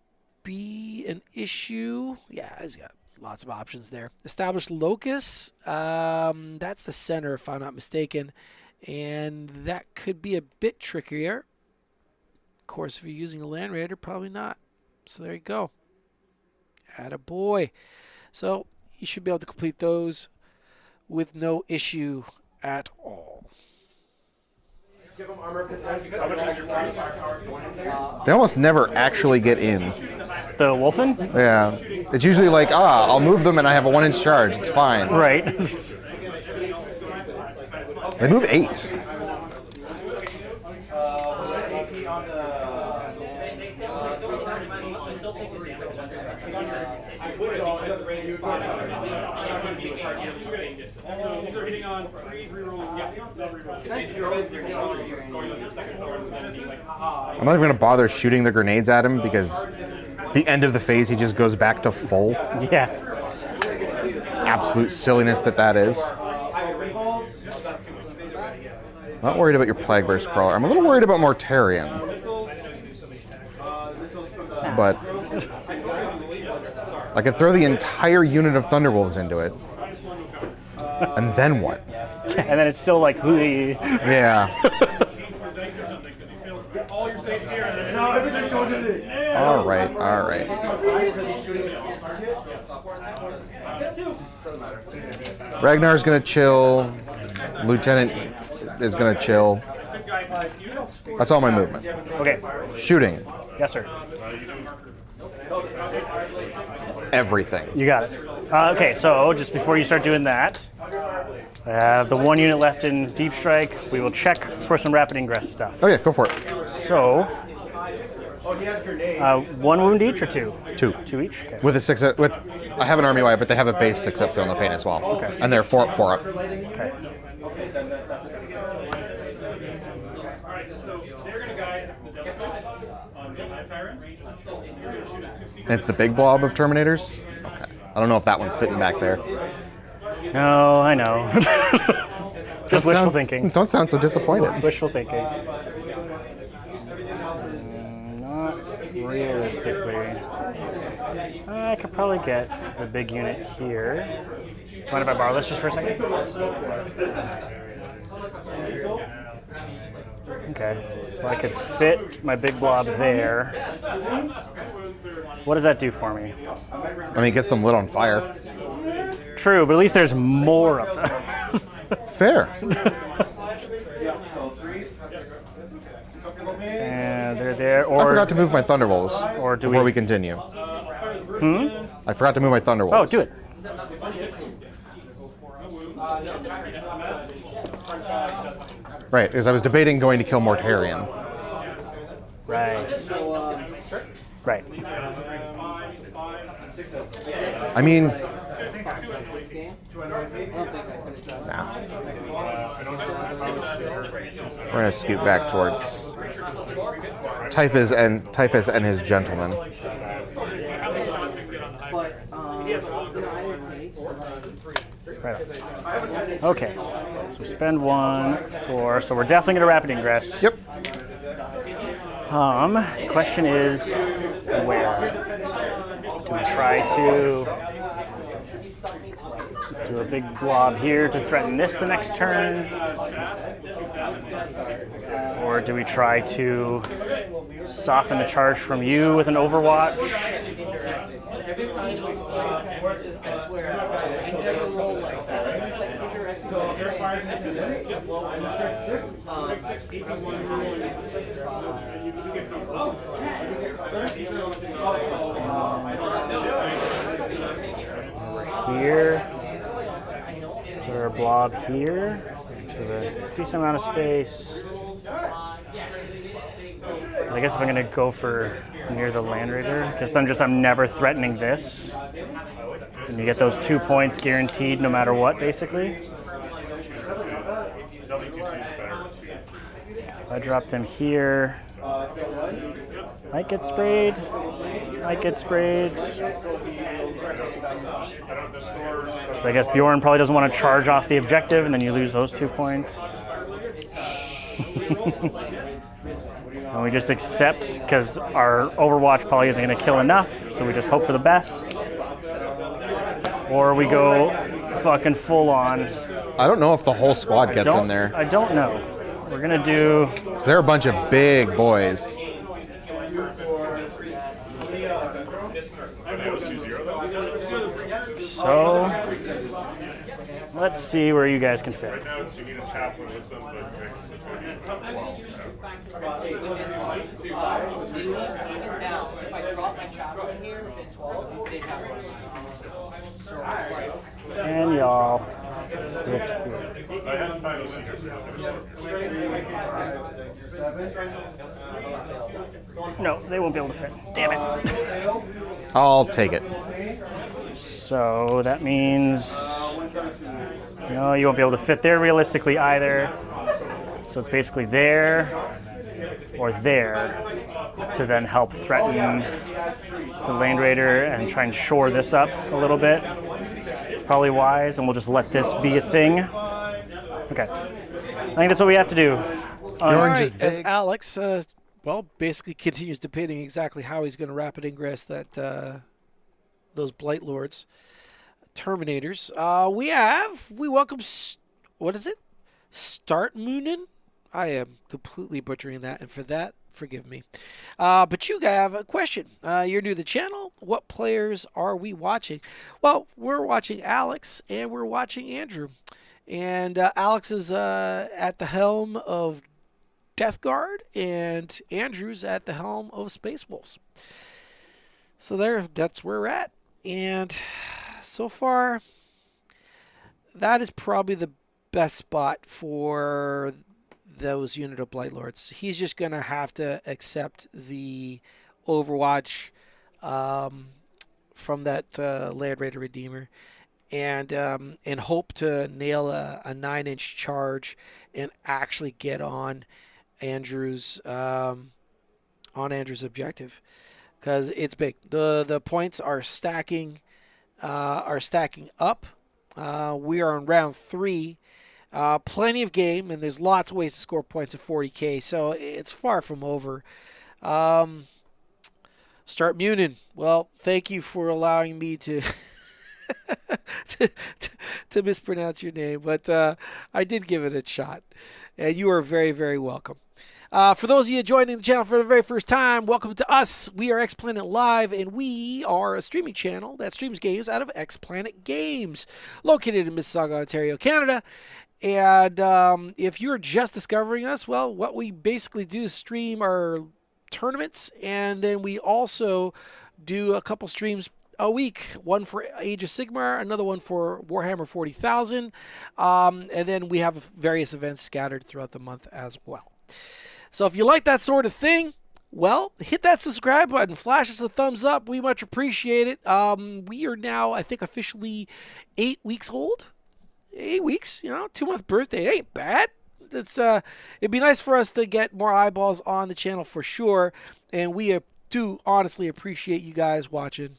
be an issue. Yeah, he's got lots of options there. Established locus, that's the center if I'm not mistaken, and that could be a bit trickier. Of course, if you're using a Land Raider, probably not. So there you go. Attaboy. So you should be able to complete those with no issue at all. Give them armor protect. They almost never actually get in. The Wolfen? Yeah. It's usually like, I'll move them and I have a 1-inch charge. It's fine. Right. They move 8. I'm not even going to bother shooting the grenades at him because the end of the phase he just goes back to full. Yeah. Absolute silliness that is. Not worried about your Plague Burst Crawler. I'm a little worried about Mortarion. But I could throw the entire unit of Thunderwolves into it. And then what? And then it's still like, Yeah. All right. Ragnar's gonna chill. Lieutenant is gonna chill. That's all my movement. Okay. Shooting. Yes, sir. Everything. You got it. Okay, so just before you start doing that, I have the 1 unit left in Deep Strike. We will check for some rapid ingress stuff. Oh yeah, go for it. So, 1 wound each or 2? 2. 2 each? Okay. With a 6 up, I have an army wide, but they have a base 6 up Feel No Pain as well. Okay. And they're 4 up, 4 up. Okay. And it's the big blob of Terminators? Okay. I don't know if that one's fitting back there. No, I know. Just wishful thinking. Don't sound so disappointed. Wishful thinking. Not realistically. I could probably get the big unit here. Do you mind if I borrow this just for a second? Okay, so I could fit my big blob there. What does that do for me? I mean, it gets them lit on fire. True, but at least there's more of them. Fair. And they're there. Or I forgot to move my Thunderwolves Or do before we- we continue. I forgot to move my Thunderwolves. Oh, do it. Right, because I was debating going to kill Mortarion. Right. Right. I mean, we're going to scoot back towards Typhus and his gentleman. Right. Okay. So we spend 1 for. So we're definitely going to rapid ingress. Yep. The question is, where? Do we try to do a big blob here to threaten this the next turn? Or do we try to soften the charge from you with an Overwatch? Here, put our blob here to a decent amount of space. I guess if I'm gonna go for near the Land Raider, because I'm never threatening this, and you get those 2 points guaranteed no matter what, basically. So if I drop them here, might get sprayed. Might get sprayed. So I guess Bjorn probably doesn't want to charge off the objective, and then you lose those 2 points. And we just accept, because our Overwatch probably isn't going to kill enough, so we just hope for the best. Or we go fucking full on. I don't know if the whole squad gets in there. I don't know. We're going to do... They're a bunch of big boys. So, Let's see where you guys can fit. Now it's you need a chaplain with them, but it's going to be 12. Even now, if I drop my chaplain here within 12, they have one. And y'all fit here. I had 5 scissors. No, they won't be able to fit. Damn it. I'll take it. So that means, no, you won't be able to fit there realistically either. So it's basically there or there to then help threaten the Land Raider and try and shore this up a little bit. It's probably wise, and we'll just let this be a thing. Okay. I think that's what we have to do. All right, as Alex, basically continues debating exactly how he's going to rapid ingress that those Blight Lords, Terminators. We welcome, what is it? Start Moonin? I am completely butchering that, and for that, forgive me. But you have a question. You're new to the channel. What players are we watching? Well, we're watching Alex, and we're watching Andrew. And Alex is at the helm of Death Guard, and Andrew's at the helm of Space Wolves. So that's where we're at. And so far, that is probably the best spot for those unit of Blight Lords. He's just going to have to accept the Overwatch from that Land Raider Redeemer and hope to nail a 9-inch charge and actually get on Andrew's objective, because it's big. The points are stacking up. We are on round 3. Plenty of game, and there's lots of ways to score points at 40k, so it's far from over. Start Munin. Well, thank you for allowing me to to mispronounce your name, but I did give it a shot, and you are very, very welcome. For those of you joining the channel for the very first time, welcome to us. We are X Planet Live, and we are a streaming channel that streams games out of X Planet Games, located in Mississauga, Ontario, Canada. And if you're just discovering us, well, what we basically do is stream our tournaments, and then we also do a couple streams a week, one for Age of Sigmar, another one for Warhammer 40,000, and then we have various events scattered throughout the month as well. So if you like that sort of thing, well, hit that subscribe button, flash us a thumbs up. We much appreciate it. We are now, I think, officially 8 weeks old. 8 weeks, 2-month birthday. It ain't bad. It'd be nice for us to get more eyeballs on the channel for sure, and we do honestly appreciate you guys watching.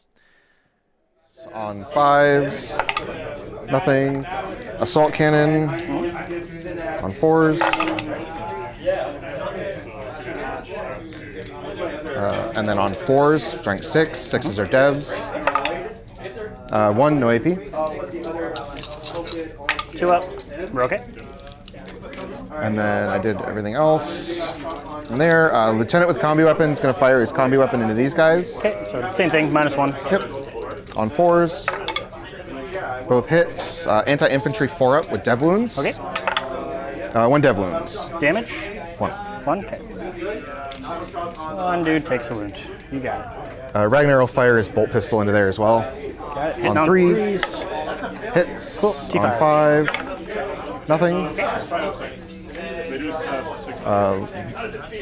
On 5s, nothing. Assault cannon on 4s. And then on 4s, strength 6. 6s are devs. 1, no AP. 2 up. We're okay. And then I did everything else. And there, Lieutenant with combi weapon is going to fire his combi weapon into these guys. Okay, so same thing, -1. Yep. On 4s, both hits. Anti-infantry 4 up with dev wounds. Okay. 1 dev wounds. Damage? 1. 1, okay. One dude takes a wound. You got it. Ragnar will fire his bolt pistol into there as well. Got it. Hitting On 3. threes. Hits. Cool. T5. On 5. Nothing.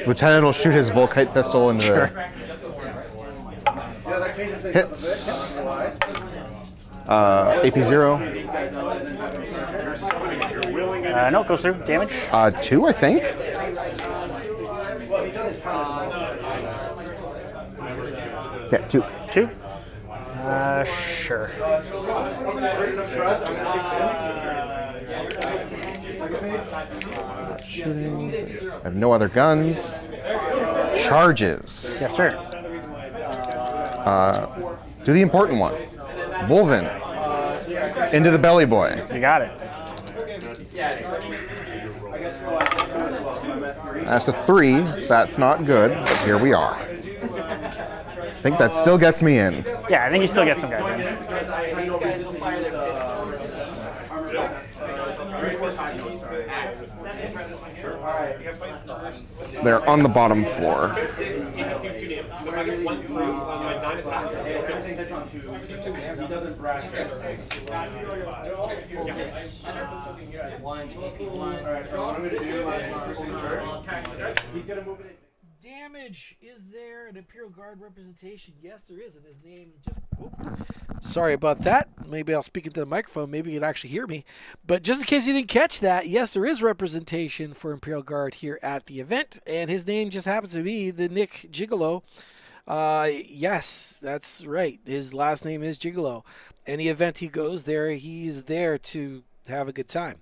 Lieutenant will shoot his Volkite pistol into Sure. the hits. AP 0. No, it goes through. Damage? 2, I think. Yeah, 2. 2? Sure. Shooting. I have no other guns. Charges. Yes, sir. Do the important one. Wolven. Into the belly boy. You got it. That's a 3. That's not good, but here we are. I think that still gets me in. Yeah, I think you still get some guys in. These guys will fire their pistols. They're on the bottom floor. Damage. Is there an Imperial Guard representation? Yes, there is, and his name just... Oh. Sorry about that. Maybe I'll speak into the microphone. Maybe you can actually hear me. But just in case you didn't catch that, yes, there is representation for Imperial Guard here at the event, and his name just happens to be the Nick Gigolo. Yes, that's right. His last name is Gigolo. Any event he goes there, he's there to have a good time.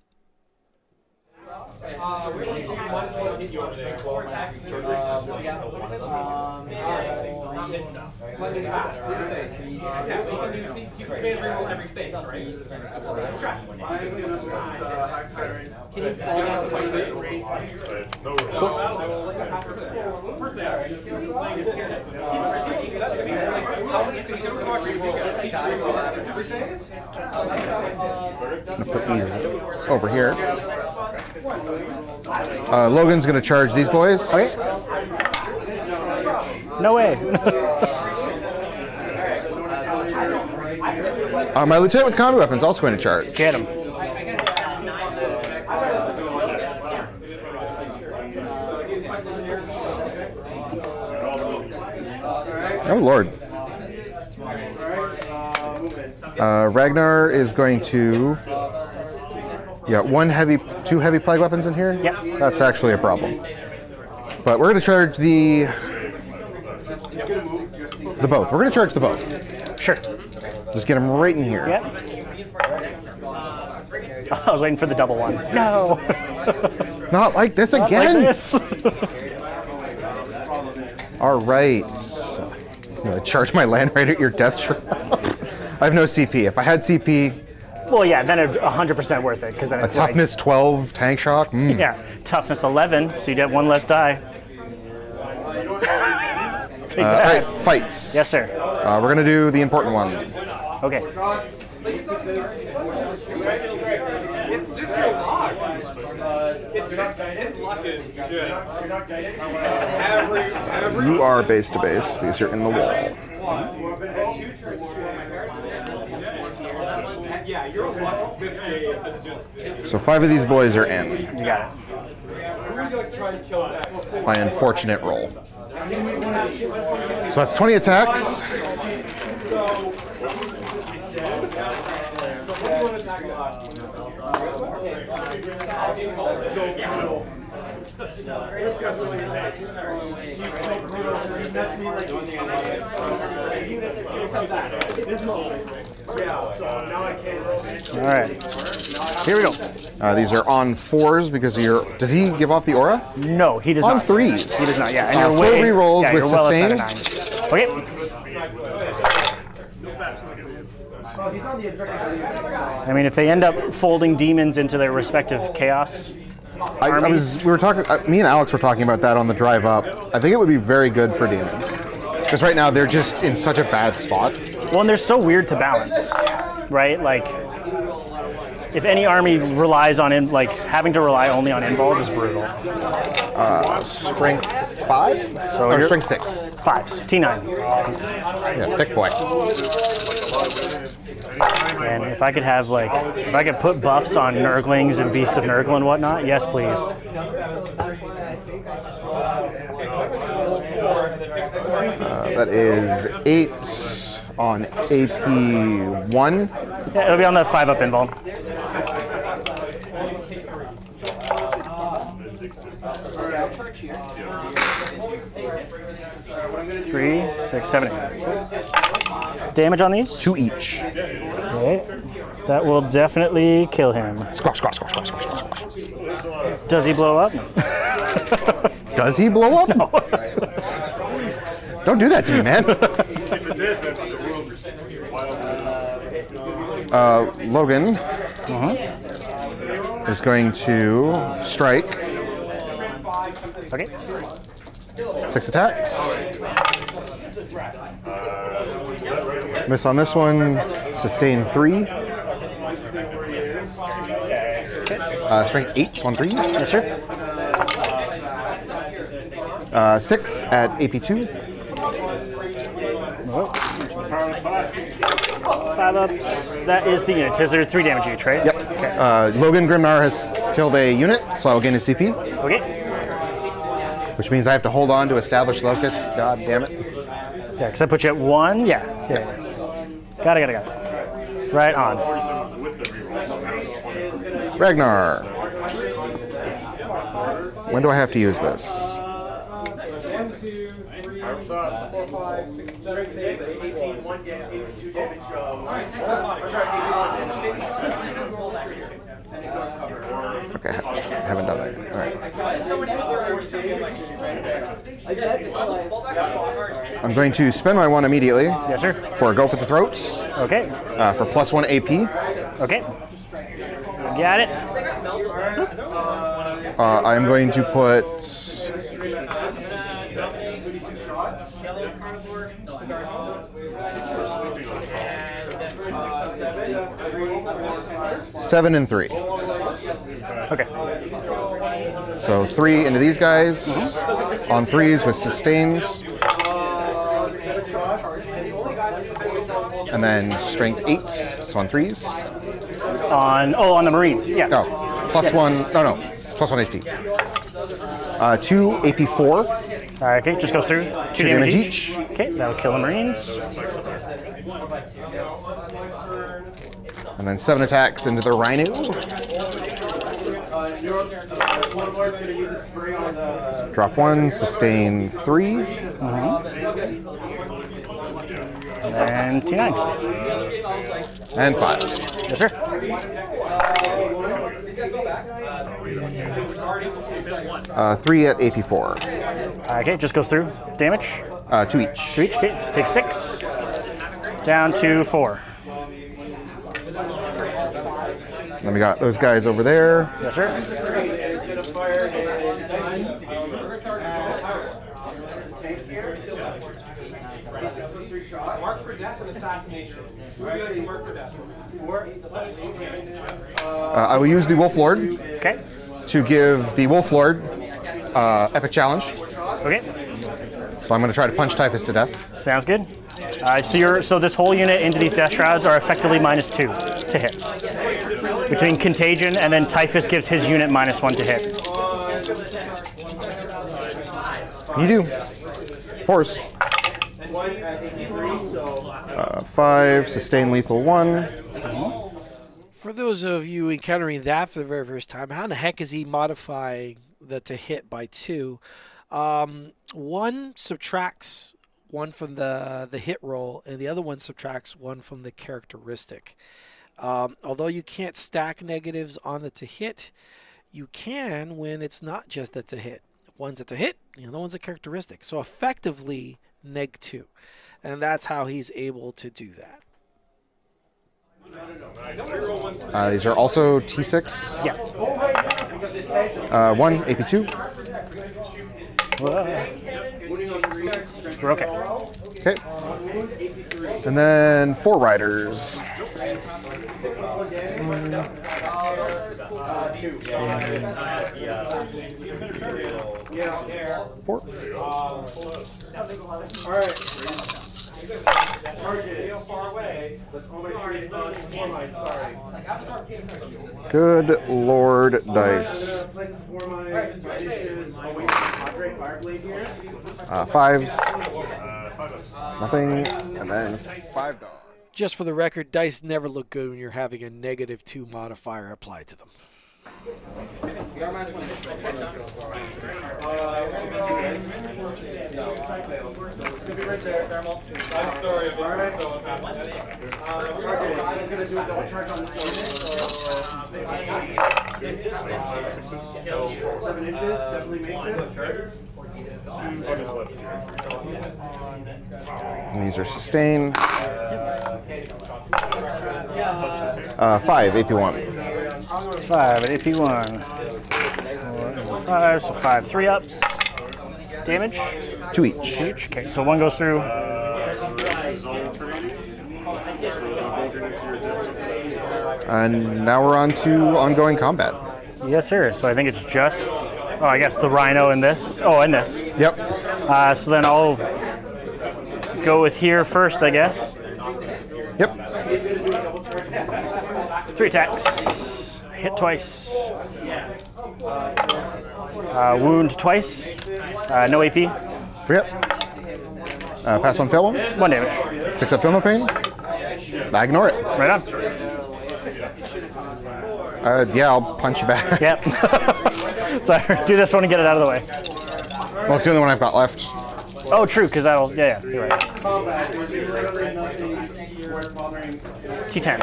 Put these over here. Logan's going to charge these boys. Okay. No way. My lieutenant with combat weapons also going to charge. Get him. Oh, Lord. Ragnar is going to... Yeah, two heavy plague weapons in here? Yep. That's actually a problem. But we're going to charge the both. We're going to charge the both. Sure. Just get them right in here. Yep. I was waiting for the double one. No. Not like this Not again. like this. All right. I'm going to charge my land right at your death trap. I have no CP. If I had CP... Well, yeah, then it's 100% worth it, because then it's toughness 12 tank shock. Mm. Yeah, toughness 11, so you get one less die. Take All that. right, fights. Yes, sir. We're gonna do the important one. Okay. It's just your luck. It's just his luck is good. You are base to base because you're in the wall. Yeah, your luck this game is just. So 5 of these boys are in. You got it. My unfortunate roll. So that's 20 attacks. All right. Here we go. These are on 4s because of your... Does he give off the aura? No, he does On not. 3s. He does not, yeah. And you're 4 way, rerolls yeah, with you're well sustain. outside of 9. Okay. I mean, if they end up folding demons into their respective chaos we were talking, me and Alex were talking about that on the drive up. I think it would be very good for demons. Because right now they're just in such a bad spot. Well, and they're so weird to balance, right? Like, if any army relies on having to rely only on invols is brutal. Strength 5? So or you're- strength 6. 5s, T9. Yeah, thick boy. And if I could have if I could put buffs on Nurglings and Beasts of Nurgle and whatnot, yes, please. That is 8 on AP 1. Yeah, it'll be on the 5-up invul. 3, 6, 7, 8. Damage on these? 2 each. Okay. That will definitely kill him. Squash, squash, squash, squash, squash, squash. Does he blow up? Does he blow up? No. Don't do that to me, man. Logan is going to strike. Okay. 6 attacks. Miss on this one. Sustain 3. Strength 8 on 3s. Yes, sir. 6 at AP2. Five ups. That is the unit. Is there 3 damage each, right? Yep. Okay. Logan Grimnar has killed a unit, so I will gain his CP, Okay. which means I have to hold on to establish locus. God damn it. Yeah, because I put you at 1. Yeah. Got it. Right on. Ragnar. When do I have to use this? 1, 2, 3, 4, 5, 6, 7, 8, 18, 1 damage, 2 damage. Okay, I haven't done that yet. All right. I'm going to spend my 1 immediately Yes, sir. for a go for the throats Okay. for +1 AP. Okay. Got it. I'm going to put 7 and 3. Okay. So 3 into these guys on 3s with sustains. And then strength 8, so on 3s. On the Marines. Yes. No, +1, no, +1 AP. 2 AP4, Okay, just goes through. 2 damage each. Okay, that'll kill the Marines. and then 7 attacks into the Rhino. Drop 1, sustain 3. And T9. And 5. Yes, sir. 3 at AP4. Okay, just goes through. Damage. 2 each. 2 each. Okay, so take 6. Down to 4. Then we got those guys over there. Yes, sir. Mark for death and assassination. Who would you like to mark for death? I will use the Wolf Lord Okay. to give the Wolf Lord epic challenge. Okay. So I'm going to try to punch Typhus to death. Sounds good. So this whole unit into these Death Shrouds are effectively -2 to hit. Between Contagion and then Typhus gives his unit -1 to hit. You do. Force. 5, sustain lethal 1. For those of you encountering that for the very first time, how in the heck is he modifying the to hit by 2? 1 subtracts 1 from the hit roll, and the other one subtracts 1 from the characteristic. Although you can't stack negatives on the to hit, you can when it's not just a to hit. One's a to hit, the other one's a characteristic. So effectively, -2. And that's how he's able to do that. These are also T6. Yeah. 1, AP2. We're okay. Okay. And then 4 riders. 4. Good Lord dice. 5s. Nothing. And then 5 dogs. Just for the record, dice never look good when you're having a -2 modifier applied to them. And these are sustain. 5, AP1. 5 at AP1. 5, so 5 3-ups. Damage? 2 each. 2 each. Okay, so 1 goes through. And now we're on to ongoing combat. Yes, sir. So I think it's just, oh, I guess the Rhino and this. Oh, and this. Yep. So then I'll go with here first, I guess. Yep. 3 attacks. Hit twice. Wound twice. No AP. Yep. Pass 1, fail 1. 1 damage. 6 up, feel no pain. I ignore it. Right on. Yeah, I'll punch you back. Yep. So do this one and get it out of the way. Well, it's the only one I've got left. Oh, true, because that'll, yeah, you're right. T10.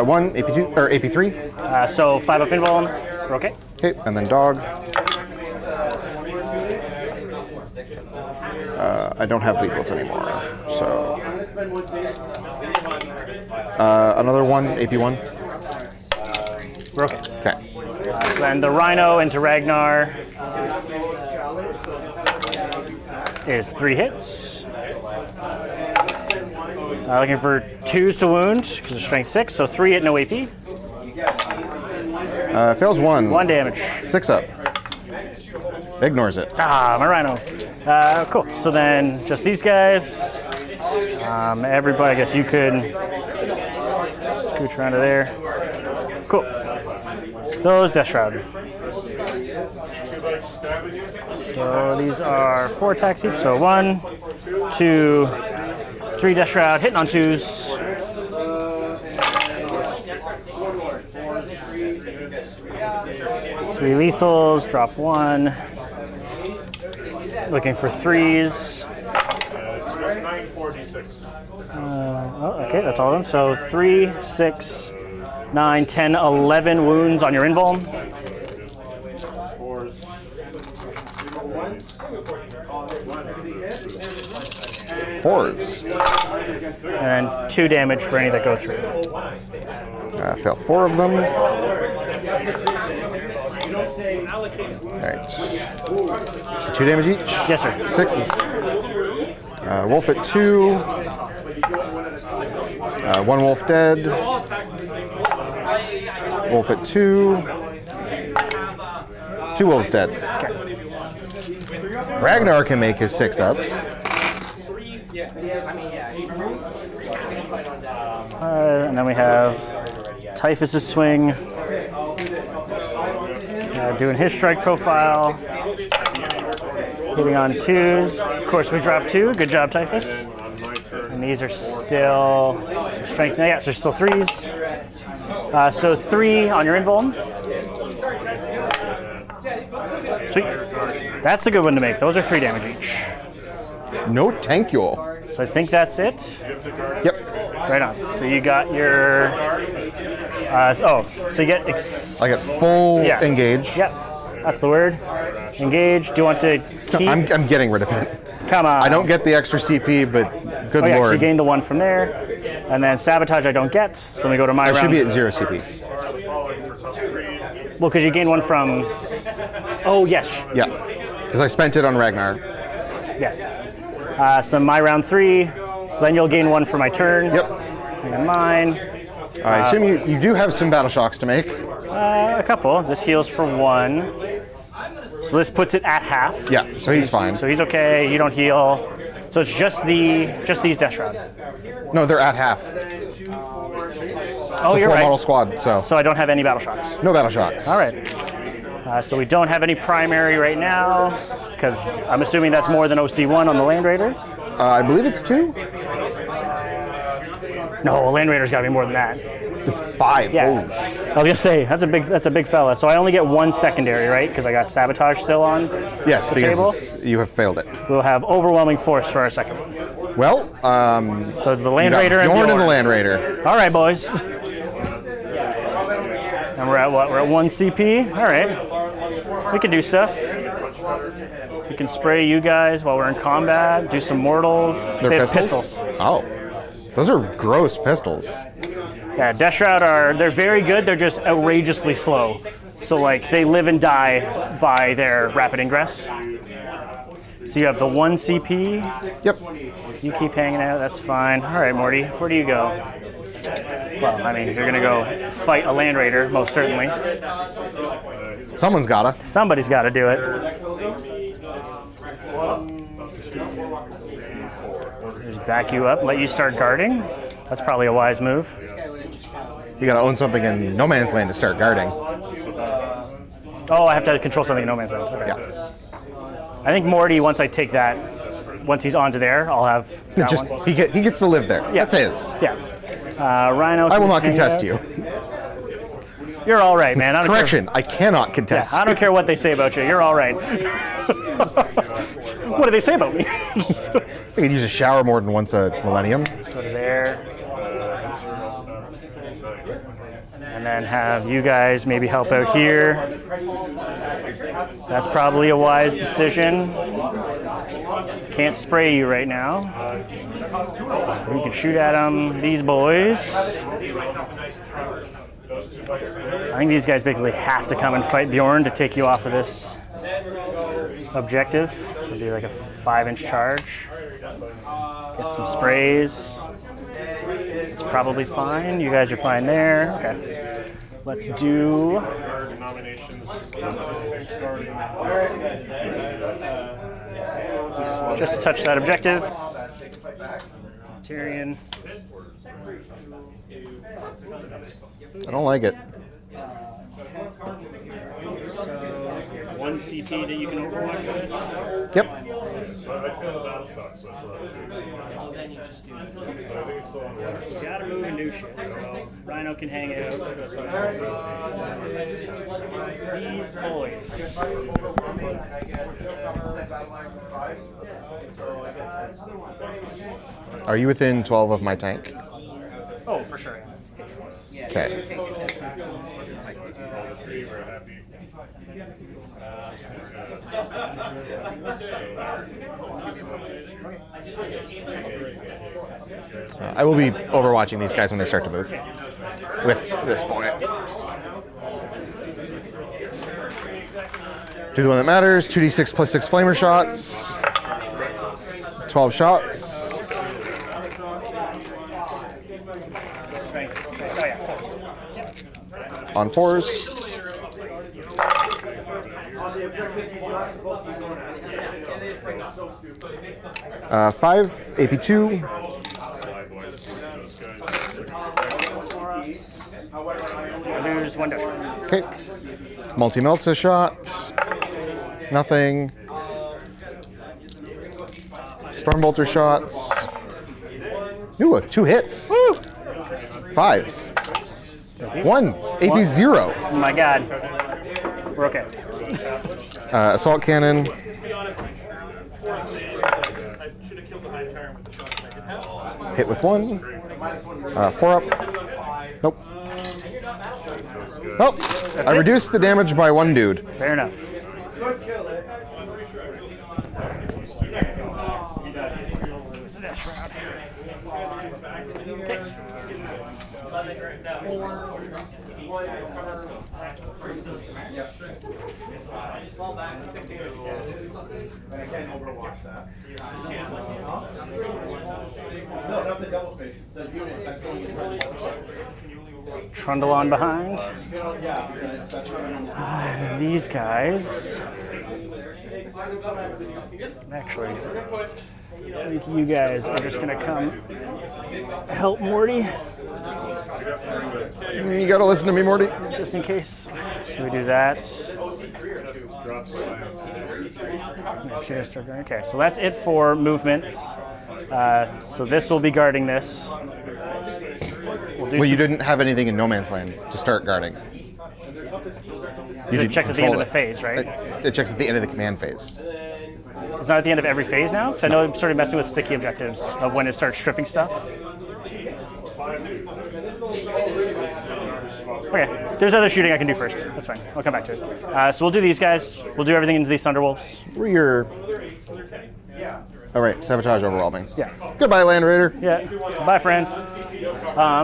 1, AP2, or AP3. So 5 up invuln. We're okay. Okay, and then dog. I don't have lethals anymore, so. Another 1, AP1. We're okay. Okay. So then the Rhino into Ragnar is 3 hits. Looking for 2s to wound, because it's strength 6, so 3 hit, no AP. Fails 1. 1 damage. 6 up. Ignores it. Ah, my Rhino. Cool. So then just these guys. Everybody, I guess you could scooch around to there. Cool. Those Death Shroud. So these are 4 attacks each. So 1, 2, 3 Death Shroud, hitting on 2s. 3 lethals, drop 1. Looking for 3s. It's 9, 4, D6. Oh, okay, that's all of them. So 3, 6, 9, 10, 11 wounds on your invuln. 4s. Fours. And 2 damage for any that go through. Fail 4 of them. Alright. So 2 damage each. Yes, sir. 6s. Wolf at 2. 1 wolf dead. Wolf at 2. 2 wolves dead. Ragnar can make his 6 ups. And then we have Typhus's swing. Doing his strike profile. Hitting on 2s. Of course, we drop 2. Good job, Typhus. And these are still strength. Yeah, so still 3s. So 3 on your invuln. Sweet. That's a good one to make. Those are 3 damage each. No thank you. So I think that's it. Yep. Right on. So you got your. So you get. I get full Yes. engage. Yep. That's the word. Engage. Do you want to keep? I'm getting rid of it. Come on. I don't get the extra CP, but good Oh yeah, so you lord. gained the 1 from there, and then sabotage I don't get. So let me go to my I round. should be at 0 CP. Well, because you gained 1 from. Oh yes. Yeah. Because I spent it on Ragnar. Yes. So then my round 3. So then you'll gain 1 for my turn. Yep. And mine. I assume you do have some battle shocks to make. A couple. This heals for 1. So this puts it at half. Yeah, so he's fine. So he's okay. You don't heal. So it's just these Death Shroud. No, they're at half. Oh, you're Full right. model squad, so So I don't have any battle shocks. no battle shocks. All right. So we don't have any primary right now, because I'm assuming that's more than OC1 on the Land Raider. I believe it's 2. No, Land Raider's got to be more than that. It's 5. Yeah. Oh. I was gonna say that's a big fella. So I only get 1 secondary, right? Because I got sabotage still on. Yes, the because table. you have failed it. We'll have overwhelming force for our second one. Well, So the Land you got Raider and Bjorn and the Bjorn. Land Raider. All right, boys. And we're at what? We're at 1 CP. All right. We can do stuff. We can spray you guys while we're in combat. Do some mortals. They're They have pistols? Oh. Those are gross pistols. Yeah, Death Shroud they're very good. They're just outrageously slow. So like they live and die by their rapid ingress. So you have the 1 CP. Yep. You keep hanging out. That's fine. All right, Morty. Where do you go? Well, I mean, you're gonna go fight a land raider, most certainly. Someone's gotta. Somebody's got to do it. Just back you up, let you start guarding. That's probably a wise move. You gotta own something in no man's land to start guarding. Oh, I have to control something in no man's land. Okay. Yeah. I think Morty, once I take that, once he's onto there, I'll have that Just one. he gets to live there. Yeah. That's his. Yeah. Rhino. I will not can just contest hang you. out. You're all right, man. I don't Correction, I cannot Care. contest. Yeah, I don't care what they say about you. You're all right. What do they say about me? You can use a shower more than once a millennium. Go to there. And then have you guys maybe help out here. That's probably a wise decision. Can't spray you right now. You can shoot at them, these boys. I think these guys basically have to come and fight Bjorn to take you off of this objective. It'll be like a 5-inch charge. Get some sprays. It's probably fine. You guys are fine there. Okay. Let's do. Just to touch that objective. Tyrion. I don't like it. So, 1 CP that you can overwatch with. Yep. I feel the battle shock, so it's allowed to. Oh, then you just do it. But I think it's still on the line. You gotta move and do shit. So Rhino can hang out. These boys. Are you within 12 of my tank? Oh, for sure. Okay. All the three were happy. I will be overwatching these guys when they start to move. With this boy. Do the one that matters. 2d6 plus 6 flamer shots. 12 shots. On 4s. 5, AP2. Lose 1 dash. Okay. Multi-melts a shot. Nothing. Stormbolter shots. Ooh, 2 hits. Woo! 5s. 1. AP 0. Oh my god. We're okay. Assault cannon. Hit with 1. 4 up. Nope. Oh, I reduced the damage by 1 dude. Fair enough. It's a dash round. I can't overwatch that. No, not the double fish. The unit that's going in. Trundle on behind. And these guys. Actually, I think you guys are just gonna come help Morty, You gotta listen to me, Morty. just in case. So we do that. Okay, so that's it for movements. So this will be guarding this. We'll do Well, you some- didn't have anything in No Man's Land to start guarding. it checks at the end of the phase, right? It checks at the end of the command phase. It's not at the end of every phase now? Because I know I'm sort of messing with sticky objectives of when it starts stripping stuff. Okay, there's other shooting I can do first. That's fine. I'll come back to it. So we'll do these guys. We'll do everything into these Thunderwolves. Were your... All right, sabotage overwhelming. Yeah. Goodbye, Land Raider. Yeah. Bye, friend.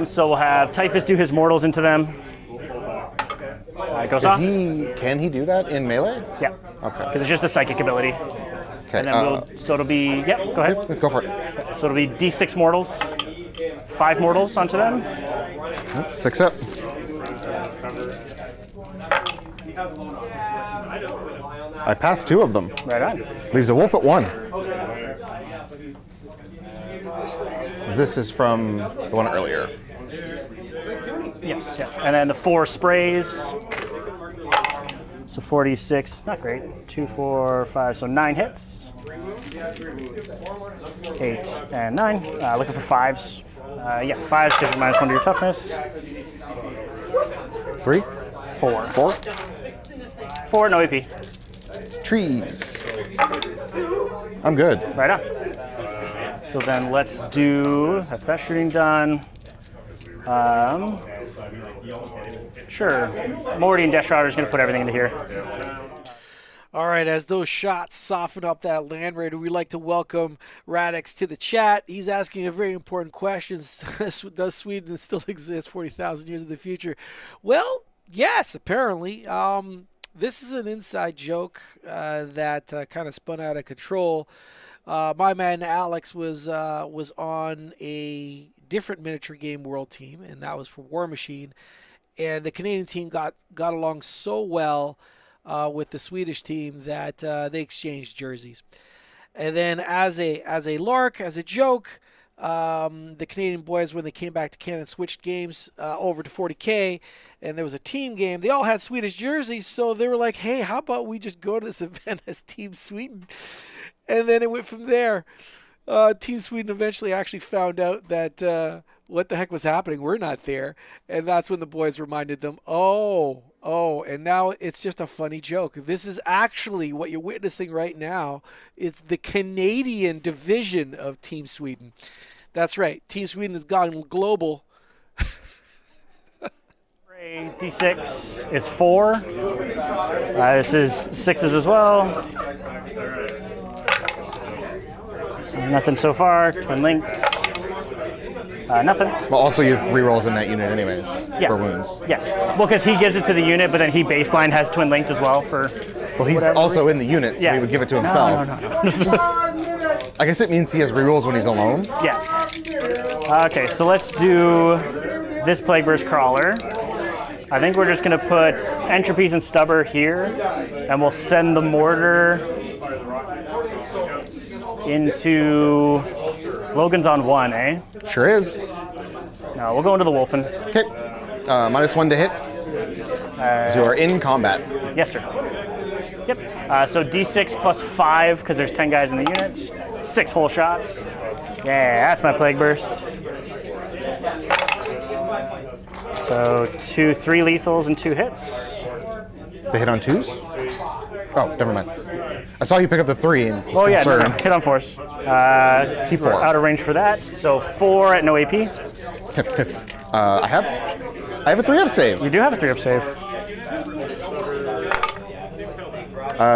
So we'll have Typhus do his mortals into them. It goes off. Can he do that in melee? Yeah. Okay. Because it's just a psychic ability. Okay. And then so it'll be, yep, go ahead. Go for it. So it'll be D6 mortals, 5 mortals onto them. 6 up. I passed 2 of them. Right on. Leaves a wolf at 1. This is from the one earlier. Yes. Yeah. And then the 4 sprays. So 46, not great. 2, 4, 5, so 9 hits. 8 and 9. Looking for 5s. Yeah, 5s gives you -1 to your toughness. 3. 4. 4. 4, no AP. Trees. I'm good. Right on. So then let's do, that's that shooting done. Sure. Morty and Death Shrouder is going to put everything into here. All right, as those shots soften up that Land Raider, we'd like to welcome Radix to the chat. He's asking a very important question. Does Sweden still exist 40,000 years in the future? Well, yes, apparently. This is an inside joke that kind of spun out of control. My man Alex was on a different miniature game world team, and that was for War Machine. And the Canadian team got along so well with the Swedish team that they exchanged jerseys. And then as a lark, as a joke, the Canadian boys, when they came back to Canada, switched games over to 40K, and there was a team game. They all had Swedish jerseys, so they were like, hey, how about we just go to this event as Team Sweden? And then it went from there. Team Sweden eventually actually found out that what the heck was happening. We're not there. And that's when the boys reminded them, oh, and now it's just a funny joke. This is actually what you're witnessing right now. It's the Canadian division of Team Sweden. That's right. Team Sweden has gone global. D6 is 4. This is 6s as well. Nothing so far. Twin links. Nothing. Well, also you have rerolls in that unit anyways for wounds. Yeah. Well, because he gives it to the unit, but then he baseline has twin linked as well for. Well, he's also in the unit, so he would give it to himself. No. I guess it means he has rerolls when he's alone. Yeah. Okay, so let's do this Plague Burst Crawler. I think we're just going to put Entropies and Stubber here, and we'll send the Mortar into Logan's on 1, eh? Sure is. No, we'll go into the Wolfen. Okay. -1 to hit. You are in combat. Yes, sir. Yep. So D6 plus 5, because there's 10 guys in the units. 6 whole shots. Yeah, that's my Plague Burst. So 2, 3 lethals and 2 hits. They hit on 2s? Oh, never mind. I saw you pick up the 3 and was Yeah, concerned. no. Hit on force. T4. We're out of range for that. So 4 at no AP. I have a 3-up save. You do have a 3-up save.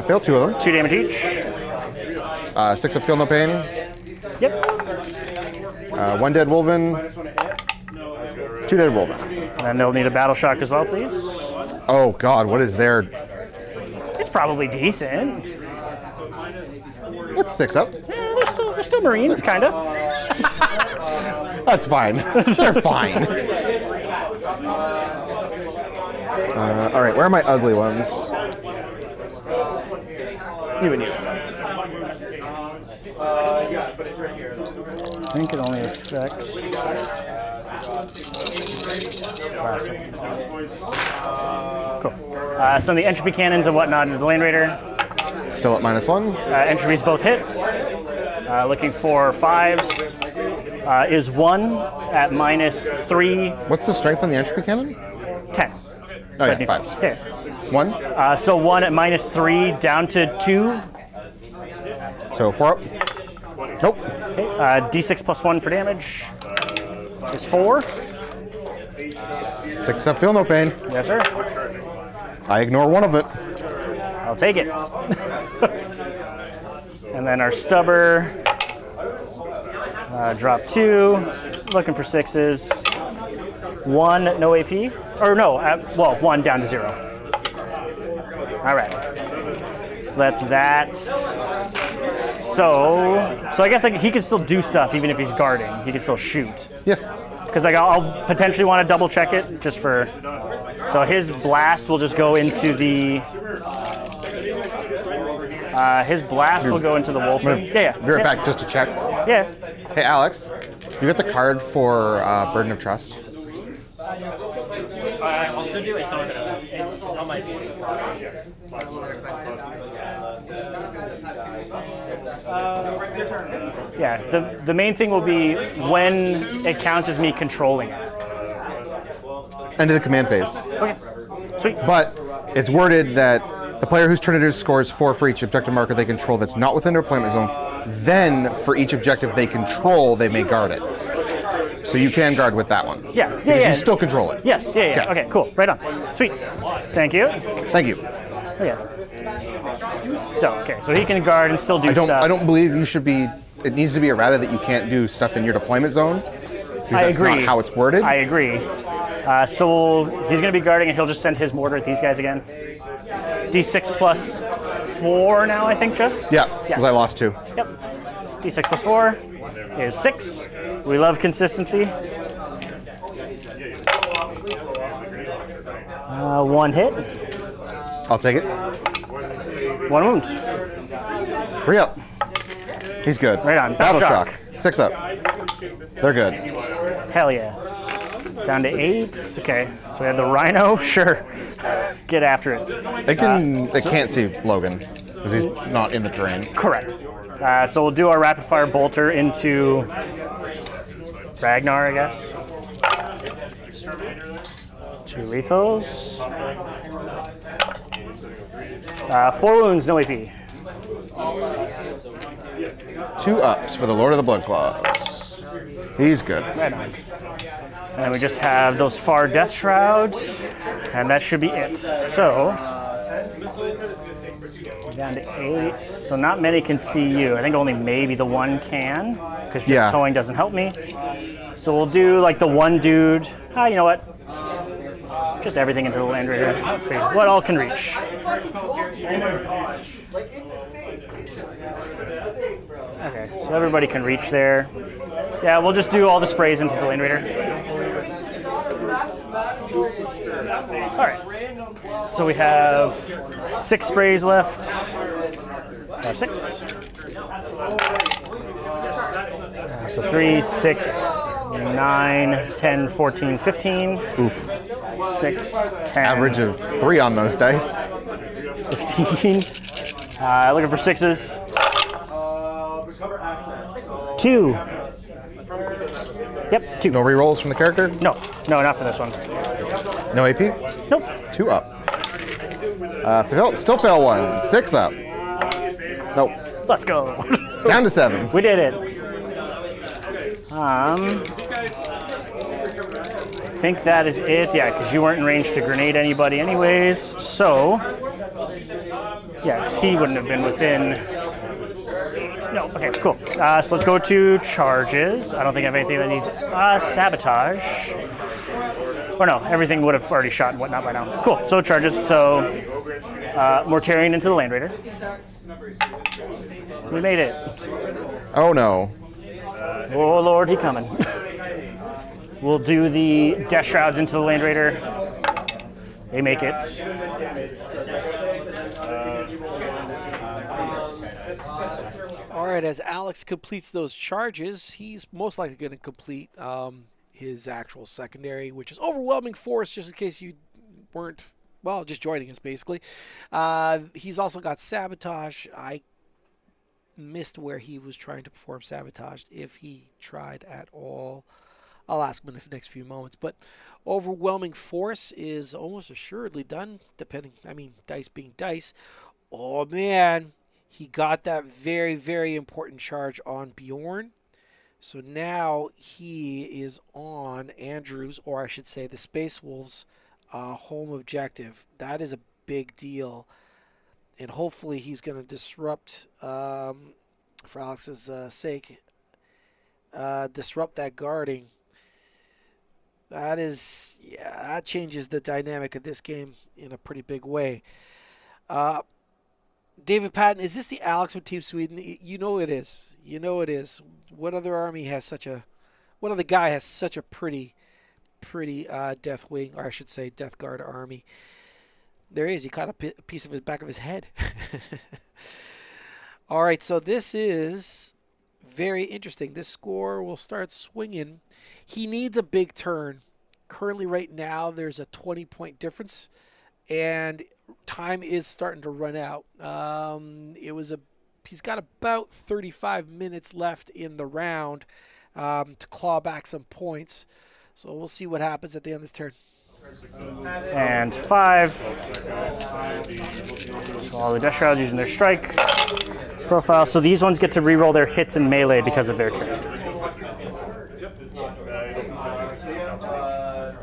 Failed 2 of them. 2 damage each. 6 of feel no pain. Yep. 1 dead Wolven. 2 dead Wolven. And then they'll need a battle shock as well, please. Oh God, what is there? It's probably decent. It's 6 up. Yeah, they're still Marines, kind of. That's fine. They're fine. All right, where are my ugly ones? You and you. I think it only affects. Last one. Cool. So the entropy cannons and whatnot into the Land Raider. Still at -1. Entropy's both hits. Looking for 5s. Is 1 at -3. What's the strength on the entropy cannon? 10. Oh So I yeah, need 5s. Yeah. 1. So 1 at -3 down to 2. So 4 up. Nope. Okay. D6 plus 1 for damage. Is 4. 6 up, feel no pain. Yes, sir. I ignore 1 of it. I'll take it. And then our Stubber. Drop 2. Looking for 6s. 1, no AP. Or no, 1 down to 0. All right. So that's that. So I guess he can still do stuff even if he's guarding. He can still shoot. Yeah. because like I'll potentially want to double check it just for. So his blast will just go into the. His blast will go into the wolf. Yeah. Be right back just to check. Yeah. Hey, Alex, you got the card for Burden of Trust? I'll send you. It's not gonna. It's on my. Yeah. The main thing will be when it counts as me controlling it. End of the command phase. Okay. Sweet. But it's worded that the player whose turn it is scores 4 for each objective marker they control that's not within their deployment zone. Then, for each objective they control, they may guard it. So you can guard with that one. Yeah. Because Yeah. you still control it. Yes. Yeah. Okay. Cool. Right on. Sweet. Thank you. Thank you. Yeah. So, okay. So he can guard and still do stuff. I don't believe you should be. It needs to be errata that you can't do stuff in your deployment zone. I that's agree. Not how it's worded. I agree. So he's going to be guarding, and he'll just send his mortar at these guys again. D6 plus 4 now, I think, just? Yeah, because I lost 2. Yep. D6 plus 4 is 6. We love consistency. 1 hit. I'll take it. 1 wound. 3 up. He's good. Right on. Battle Shock. shock. 6 up. They're good. Hell yeah. Down to 8. Okay. So we have the rhino. Sure. Get after it. They can't see Logan because he's not in the terrain. Correct. So we'll do our rapid fire bolter into Ragnar, I guess. 2 lethals. 4 wounds, no AP. 2 ups for the Lord of the Blood Claws. He's good. Right on. And then we just have those far death shrouds, and that should be it. So, down to 8. So not many can see you. I think only maybe the 1 can, because just towing doesn't help me. So we'll do like the 1 dude. You know what? Just everything into the land right here. Let's see what all can reach. Okay, so everybody can reach there. Yeah, we'll just do all the sprays into the Land Raider. All right. So we have 6 sprays left. 6. So 3, 6, 9, 10, 14, 15. Oof. 6, 10. Average of 3 on those dice. 15. Looking for 6s. 2. Yep, 2. No rerolls from the character? No, not for this one. No AP? Nope. 2 up. Still fail 1. 6 up. Nope. Let's go. Down to 7. We did it. I think that is it. Yeah, because you weren't in range to grenade anybody anyways. So, yeah, because he wouldn't have been within 8. No, okay, cool. So let's go to charges. I don't think I have anything that needs sabotage. Or no, everything would have already shot and whatnot by now. Cool, so charges. So, Mortarion into the Land Raider. We made it. Oh no. Oh Lord, he coming. We'll do the Death Shrouds into the Land Raider. They make it. All right, as Alex completes those charges, he's most likely going to complete his actual secondary, which is Overwhelming Force, just in case you weren't, well, just joining us, basically. He's also got Sabotage. I missed where he was trying to perform Sabotage, if he tried at all. I'll ask him in the next few moments. But Overwhelming Force is almost assuredly done, depending, dice being dice. Oh, man. He got that very, very important charge on Bjorn. So now he is on Andrew's, or I should say the Space Wolves' home objective. That is a big deal. And hopefully he's going to disrupt, for Alex's sake, disrupt that guarding. That changes the dynamic of this game in a pretty big way. David Patton, is this the Alex from Team Sweden? You know it is. What other army has such a One other guy has such a pretty Death Wing, or I should say Death Guard army. There he is. He caught a piece of the back of his head. All right, so this is very interesting. This score will start swinging. He needs a big turn. Currently, right now, there's a 20-point difference, and time is starting to run out. He's got about 35 minutes left in the round to claw back some points. So we'll see what happens at the end of this turn. And 5. So all the Death Shrouds using their strike profile. So these ones get to reroll their hits in melee because of their character.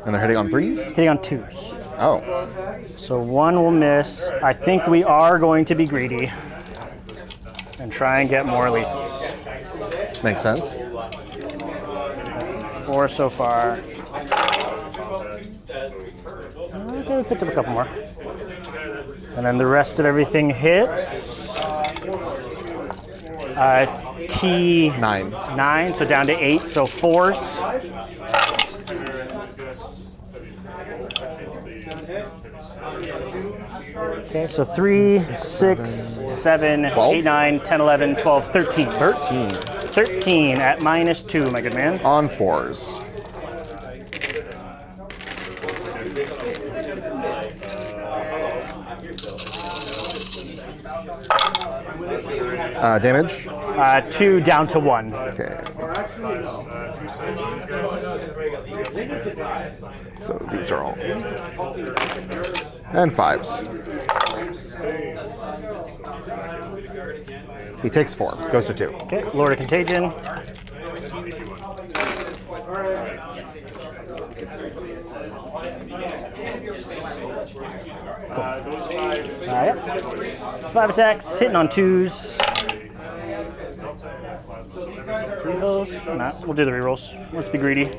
And they're hitting on 3s? Hitting on 2s. Oh. So 1 will miss. I think we are going to be greedy and try and get more lethals. Makes sense. 4 so far. Okay, we picked up a couple more. And then the rest of everything hits. T9, 9. so down to 8, so 4s. Okay, so 3, 6, 7, 12? 8, 9, 10, 11, 12, 13. 13. 13 at -2, my good man. On 4s. Damage? 2 down to 1. Okay. So these are all. And 5s. He takes 4, goes to 2. Okay, Lord of Contagion. Yep. 5 attacks, hitting on 2s. Rerolls? Nah, we'll do the rerolls. Let's be greedy.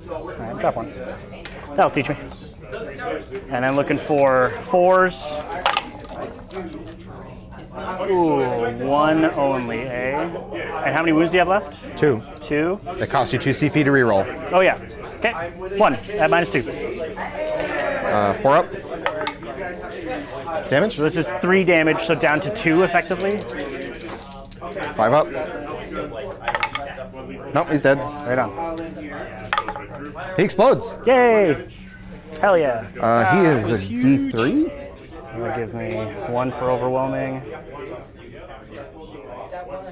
Alright, drop 1. That'll teach me. And then looking for 4s. Ooh, 1 only, eh? And how many wounds do you have left? 2. 2. That costs you 2 CP to reroll. Oh yeah. Okay. 1 at -2. 4 up. Damage? So this is 3 damage, so down to 2 effectively. 5 up. Nope, he's dead. Right on. He explodes. Yay! Hell yeah. He is a D3? So that'll give me 1 for overwhelming.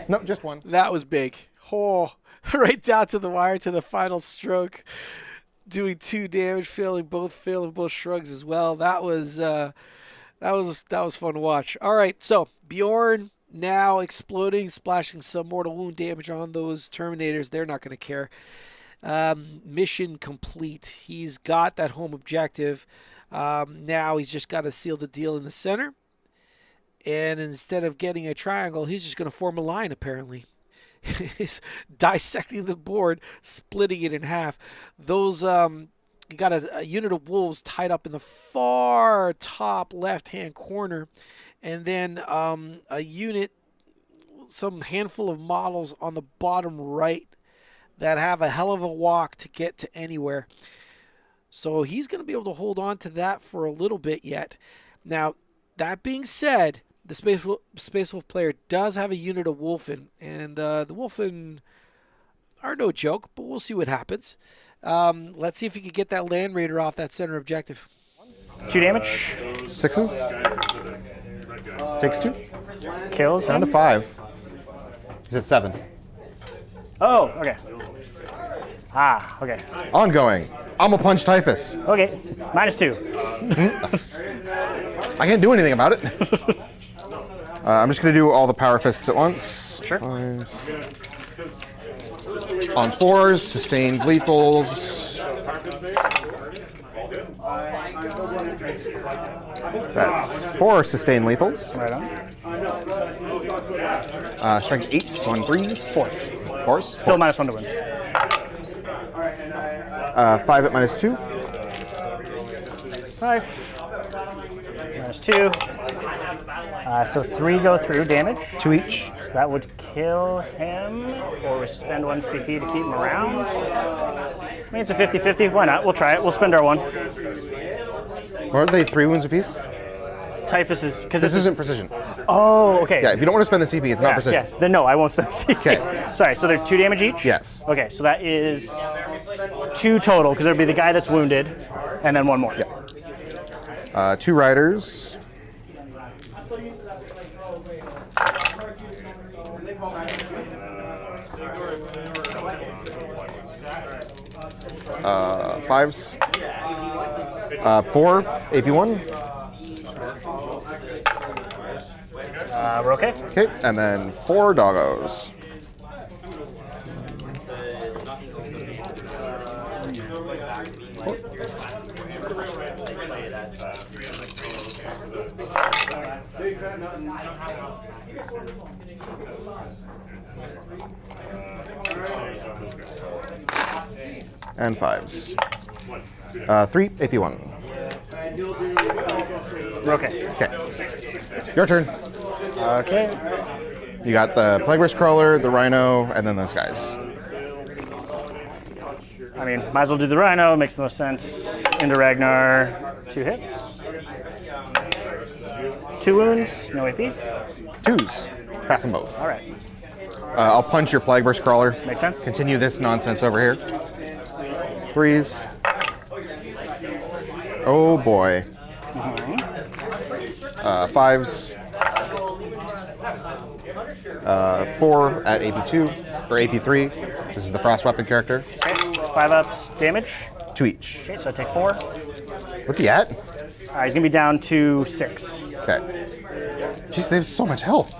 Nope, just 1. That was big. Oh, right down to the wire to the final stroke. Doing 2 damage, failing both shrugs as well. That was fun to watch. All right, so Bjorn now exploding, splashing some mortal wound damage on those Terminators. They're not going to care. Mission complete. He's got that home objective. Now he's just got to seal the deal in the center. And instead of getting a triangle, he's just going to form a line, apparently. He's dissecting the board, splitting it in half. Those, you got a unit of wolves tied up in the far top left-hand corner. And then a unit, some handful of models on the bottom right that have a hell of a walk to get to anywhere. So he's going to be able to hold on to that for a little bit yet. Now, that being said, the Space Wolf player does have a unit of Wolfen, and the Wolfen are no joke, but we'll see what happens. Let's see if he can get that Land Raider off that center objective. 2 damage. 6s. Takes 2. Kills Down to him. 5. He's at 7. Oh, okay. Okay. Ongoing. I'm a punch typhus. Okay. -2. I can't do anything about it. I'm just going to do all the power fists at once. Sure. 5. On 4s, sustained lethals. That's 4 sustained lethals. Right on. Strength 8s on 3s. 4s. Still -1 to win. 5 at -2. 5. Minus 2. So 3 go through damage. 2 each. So that would kill him, or we spend 1 CP to keep him around. I mean, it's a 50-50. Why not? We'll try it. We'll spend our 1. Aren't they 3 wounds apiece? Typhus is... because This isn't precision. Oh, okay. Yeah, if you don't want to spend the CP, it's not precision. Yeah, then no, I won't spend CP. Okay. Sorry, so they're 2 damage each? Yes. Okay, so that is 2 total, because there'll be the guy that's wounded, and then 1 more. Yeah. 2 riders. Fives. 4 AP1. We're okay? Okay, and then 4 doggos. And 5s. 3 AP1. We're okay. Okay. Your turn. Okay. You got the Plague Burst Crawler, the Rhino, and then those guys. I mean, might as well do the Rhino. Makes the most sense. Into Ragnar. 2 hits. 2 wounds. No AP. 2s. Pass them both. All right. I'll punch your Plague Burst Crawler. Makes sense. Continue this nonsense over here. 3s. Oh boy. 5s. 4 at AP2 or AP3. This is the Frost Weapon character. Okay. 5 ups. Damage. 2 each. Okay, so I take 4. What's he at? He's gonna be down to 6. Okay. Jeez, they have so much health.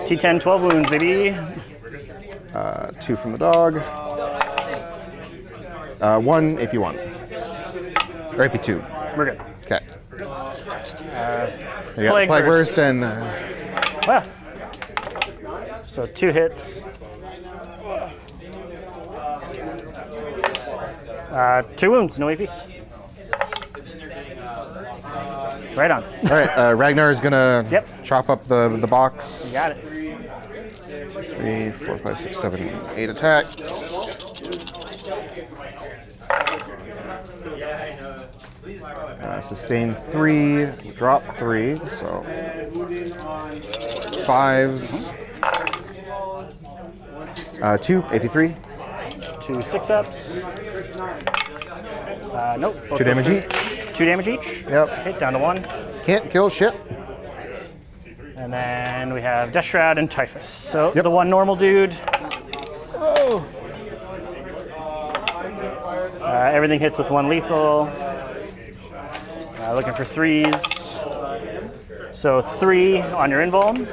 T10, 12 wounds, baby. 2 from the dog. 1 AP1. Or AP2. We're good. Okay. You got Plague Plague Burst. Burst and Well. So 2 hits. 2 wounds, no AP. Right on. all right. Ragnar is gonna Yep. chop up the box. Got it. 3, 4, 5, 6, 7, 8 attacks. Sustain 3, drop 3, so 5s. 2 AP3. 2 6-ups. Nope. both 2 go damage through. each. 2 damage each. Yep. Hit down to 1. Can't kill shit. And then we have Death Shroud and Typhus. So Yep. the one normal dude. Oh. Everything hits with 1 lethal. Looking for 3s. So 3 on your invuln.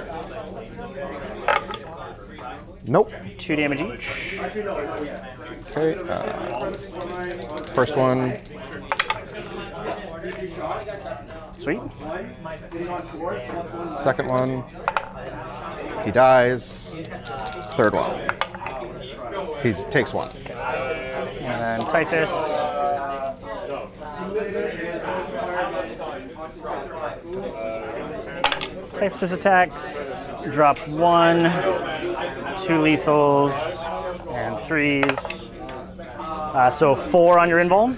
Nope. 2 damage each. Okay. First one. Sweet. Second one. He dies. Third one. He takes 1. And then Typhus. Typhus attacks. Drop 1. 2 lethals. And 3s. So 4 on your invuln.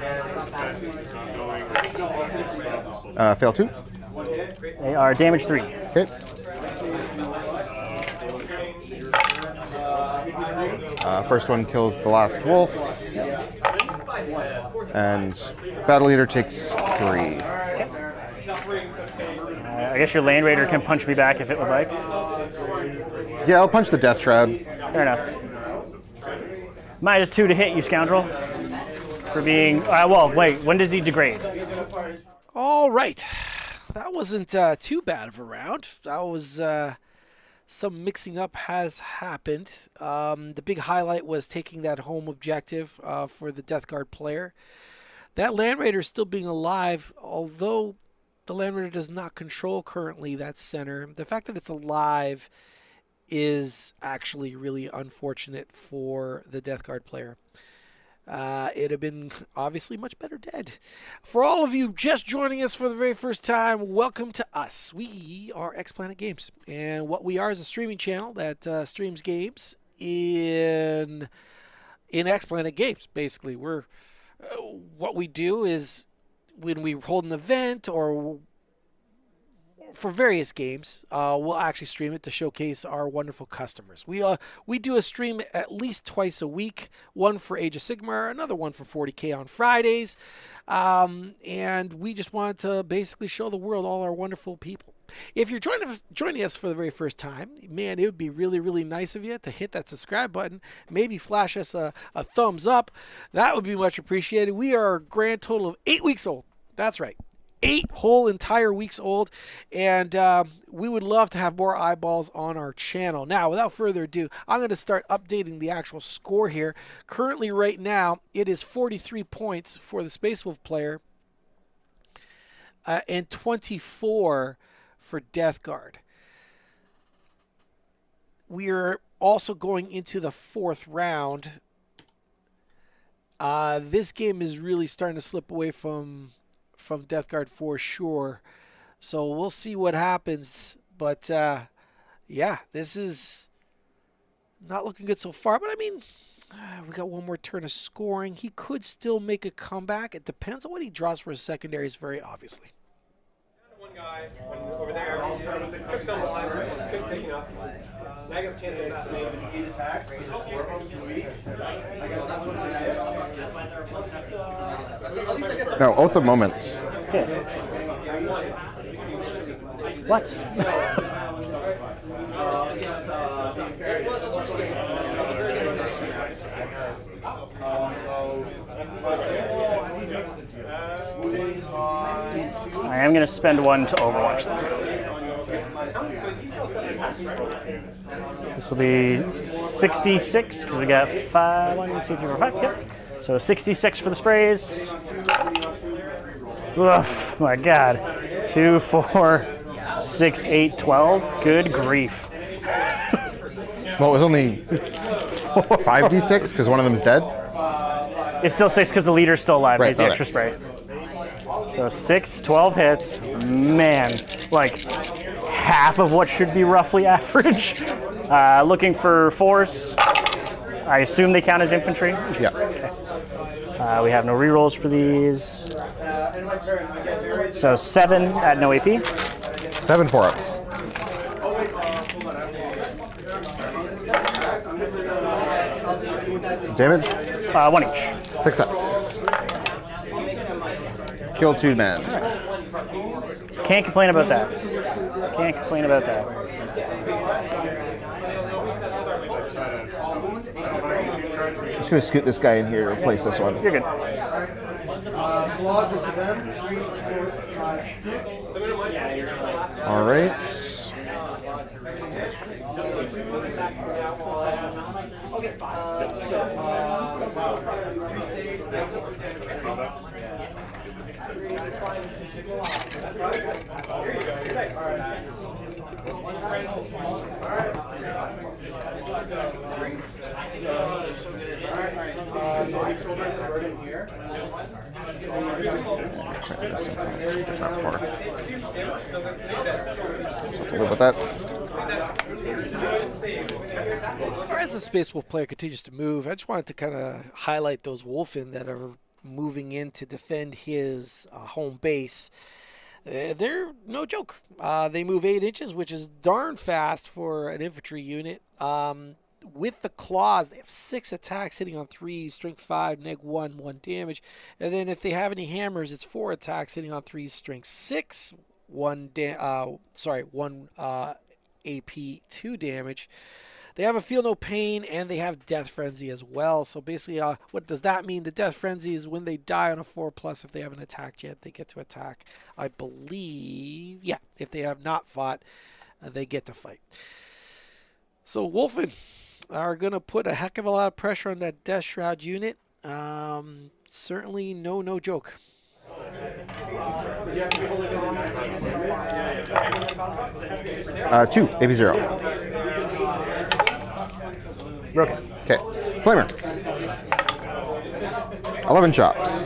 Fail 2. They are damage 3. Okay. First one kills the last wolf. And Battle Leader takes 3. I guess your Land Raider can punch me back if it would like. Yeah, I'll punch the Death Shroud. Fair enough. Minus 2 to hit, you scoundrel. For being... well, wait, when does he degrade? All right. That wasn't too bad of a round. That was... some mixing up has happened. The big highlight was taking that home objective for the Death Guard player. That Land Raider still being alive, although the Land Raider does not control currently that center. The fact that it's alive is actually really unfortunate for the Death Guard player. it'd have been obviously much better dead. For all of you just joining us for the very first time, welcome to us. We are X Planet Games, and what we are is a streaming channel that streams games in X Planet Games. Basically, we're what we do is when we hold an event or for various games, we'll actually stream it to showcase our wonderful customers. We do a stream at least twice a week, one for Age of Sigmar, another one for 40K on Fridays, and we just wanted to basically show the world all our wonderful people. If you're joining us for the very first time, man, it would be really, really nice of you to hit that subscribe button, maybe flash us a thumbs up. That would be much appreciated. We are a grand total of 8 weeks old. That's right. 8 whole entire weeks old, and we would love to have more eyeballs on our channel. Now, without further ado, I'm going to start updating the actual score here. Currently, right now, it is 43 points for the Space Wolf player and 24 for Death Guard. We are also going into the 4th round. This game is really starting to slip away from Death Guard for sure. So we'll see what happens. But yeah, this is not looking good so far. But I mean, we got one more turn of scoring. He could still make a comeback. It depends on what he draws for his secondaries, very obviously. One guy over there took someone, couldn't take enough. Now I got a chance to assassinate him. 8 attacks. Now, Oath of Moments. What? I am going to spend one to Overwatch them. This will be 66 because we got 5, 1, 2, 3, 4, 5. Yep. So 66 for the sprays. Oof, my God. 2, 4, 6, 8, 12. Good grief. Well, it was only 5d6 because one of them's dead. It's still 6 because the leader's still alive. Right, He's the okay. extra spray. So 6, 12 hits. Man, like half of what should be roughly average. Looking for 4s. I assume they count as infantry. Yeah. We have no rerolls for these. So 7 at no AP. 7 4-ups. Damage? 1 each. 6 ups. Kill 2 men. Can't complain about that. Can't complain about that. I'm just going to scoot this guy in here and replace this one. You're good. Claws with them. 3, 4, 5, 6. All right. Live with that. As the Space Wolf player continues to move, I just wanted to kind of highlight those Wolfen that are moving in to defend his home base. They're no joke. They move 8 inches, which is darn fast for an infantry unit. With the claws, they have 6 attacks hitting on 3s, strength 5, -1, 1 damage. And then if they have any hammers, it's 4 attacks hitting on 3s, strength 6, 1 AP, 2 damage. They have a Feel No Pain, and they have Death Frenzy as well. So basically, what does that mean? The Death Frenzy is when they die on a 4+, if they haven't attacked yet, they get to attack. I believe, yeah, if they have not fought, they get to fight. So Wolfen are going to put a heck of a lot of pressure on that Death Shroud unit. Certainly no joke. 2, AP 0. Broken. Okay. Flamer. 11 shots.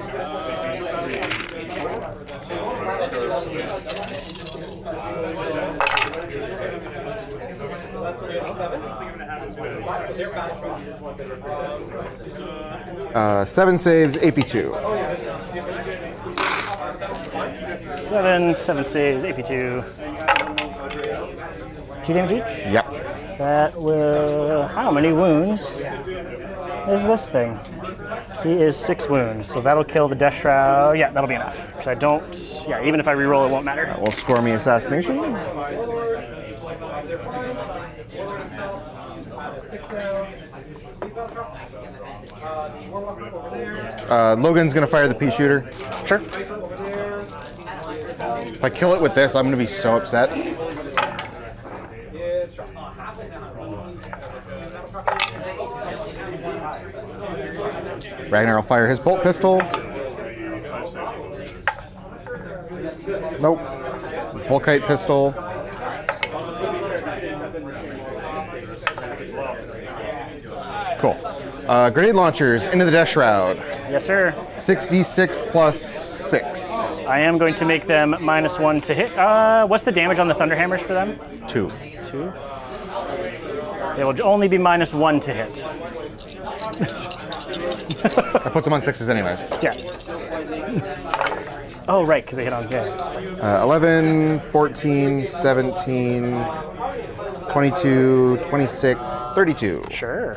Seven saves, AP2. 7 saves, AP2. 2 damage each? Yep. That will. How many wounds is this thing? He is 6 wounds, so that'll kill the Death Shroud. Yeah, that'll be enough. Because I don't. Yeah, even if I reroll, it won't matter. That will score me assassination. Logan's gonna fire the pea shooter. Sure. If I kill it with this, I'm gonna be so upset. Ragnar will fire his bolt pistol. Nope. Volkite pistol. Cool. Grenade launchers into the Death Shroud. Yes, sir. 6d6 plus 6. I am going to make them -1 to hit. What's the damage on the Thunderhammers for them? 2. 2. They will only be -1 to hit. That puts them on 6s anyways. Yeah. Oh, right, because they hit on good. 11, 14, 17, 22, 26, 32. Sure.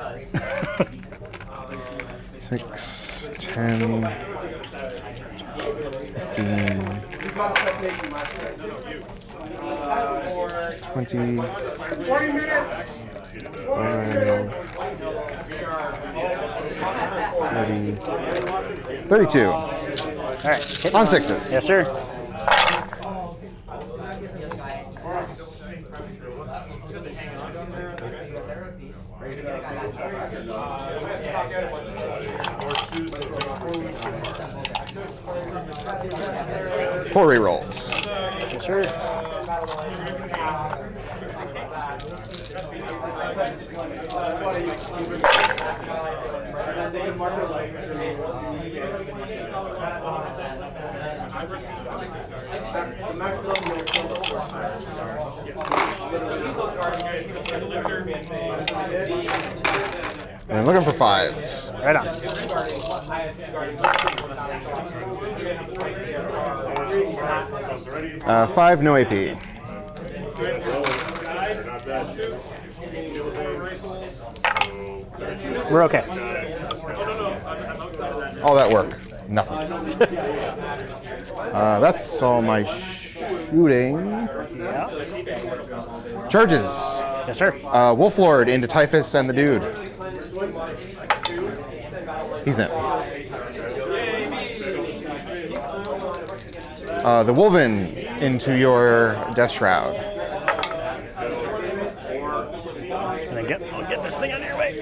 6, 10, 15, 20, 5, 30, 32. All right. Hit. On 6s. Yes, sir. Four rerolls. Yes, sir. And looking for 5s. Right on. 5, no AP. We're okay. All that work. Nothing. That's all my shooting. Yeah. Charges. Yes, sir. Wolf Lord into Typhus and the dude. He's in. The Wolven into your Death Shroud. I'll get this thing out of your way.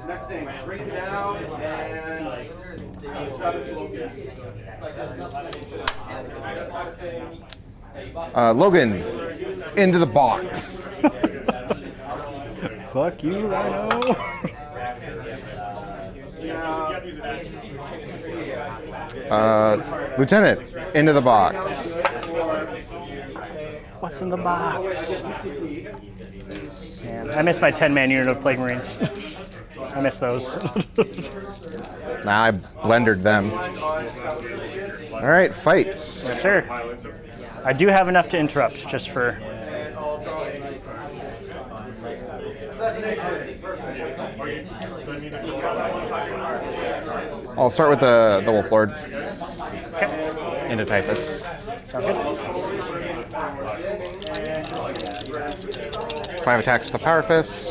Next thing, bring it down and establish Logan into the box. Fuck you, Rhino. Lieutenant into the box. What's in the box? Man, I missed my 10-man unit of Plague Marines. I miss those. Nah, I blendered them. All right, fights. Yes, sir. I do have enough to interrupt, just for... I'll start with the Wolf Lord Okay. into Typhus. Sounds good. 5 attacks with the Power Fist.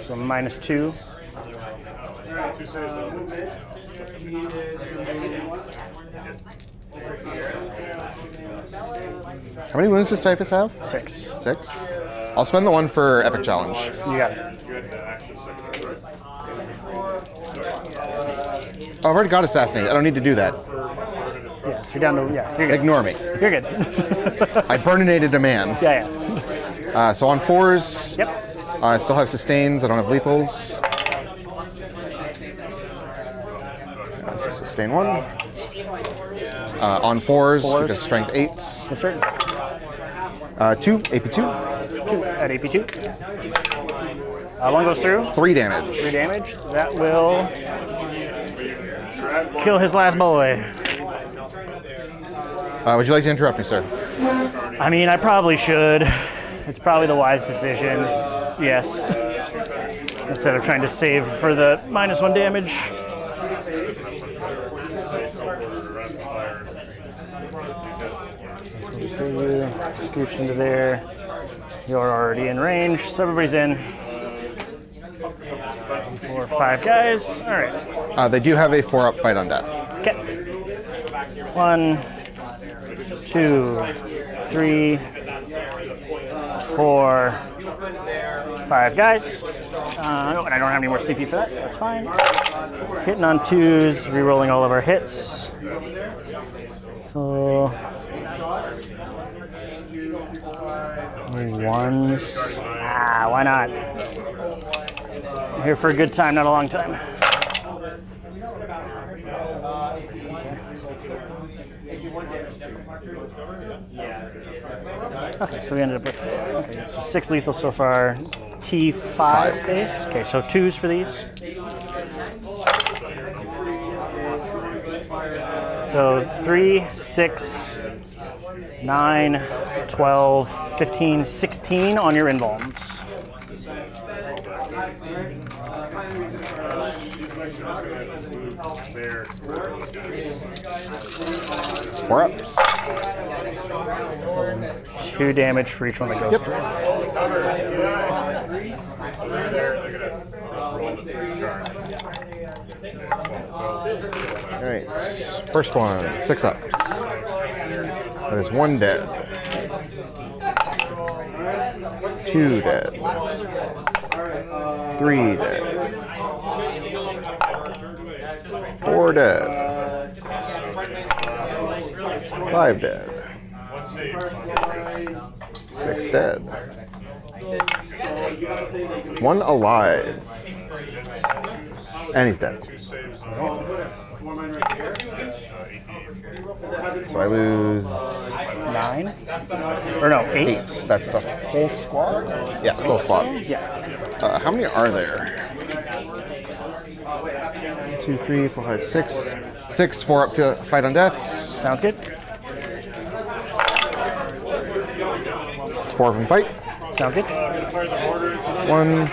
So -2. How many wounds does Typhus have? 6. 6. I'll spend the one for Epic Challenge. You got it. Oh, I've already got Assassinated. I don't need to do that. So you're down to, yeah, you're good. Ignore me. You're good. I burninated a man. Yeah. So on 4s, Yep. I still have sustains. I don't have lethals. So sustain 1. On 4s, because strength 8s. Yes, sir. 2, AP 2. 2 at AP 2. 1 goes through. 3 damage. 3 damage. That will kill his last boy. Would you like to interrupt me, sir? I mean, I probably should. It's probably the wise decision. Yes. Instead of trying to save for the -1 damage. So we'll just do you. Scooch into there. You're already in range, so everybody's in. 4, 5 guys. All right. They do have a 4-up fight on death. Okay. 1, 2, 3, 4, 5 guys. No, and I don't have any more CP for that, so that's fine. Hitting on 2s, re-rolling all of our hits. So 1s. Why not? I'm here for a good time, not a long time. Okay, so we ended up with so 6 lethal so far. T5 base. Okay, so 2s for these. So 3, 6, 9, 12, 15, 16 on your invulns. Four ups. 2 damage for each one that goes through. All right. First one, 6 ups. That is 1 dead. 2 dead. 3 dead. 4 dead. 5 dead. 6 dead. 1 alive. And he's dead. So I lose 9? Or no, 8? 8. That's the whole squad? Yeah, the whole squad. Yeah. How many are there? 2, 3, 4, 5, 6. 6 4-up fight on deaths. Sounds good. 4 of them fight. Sounds good. 1,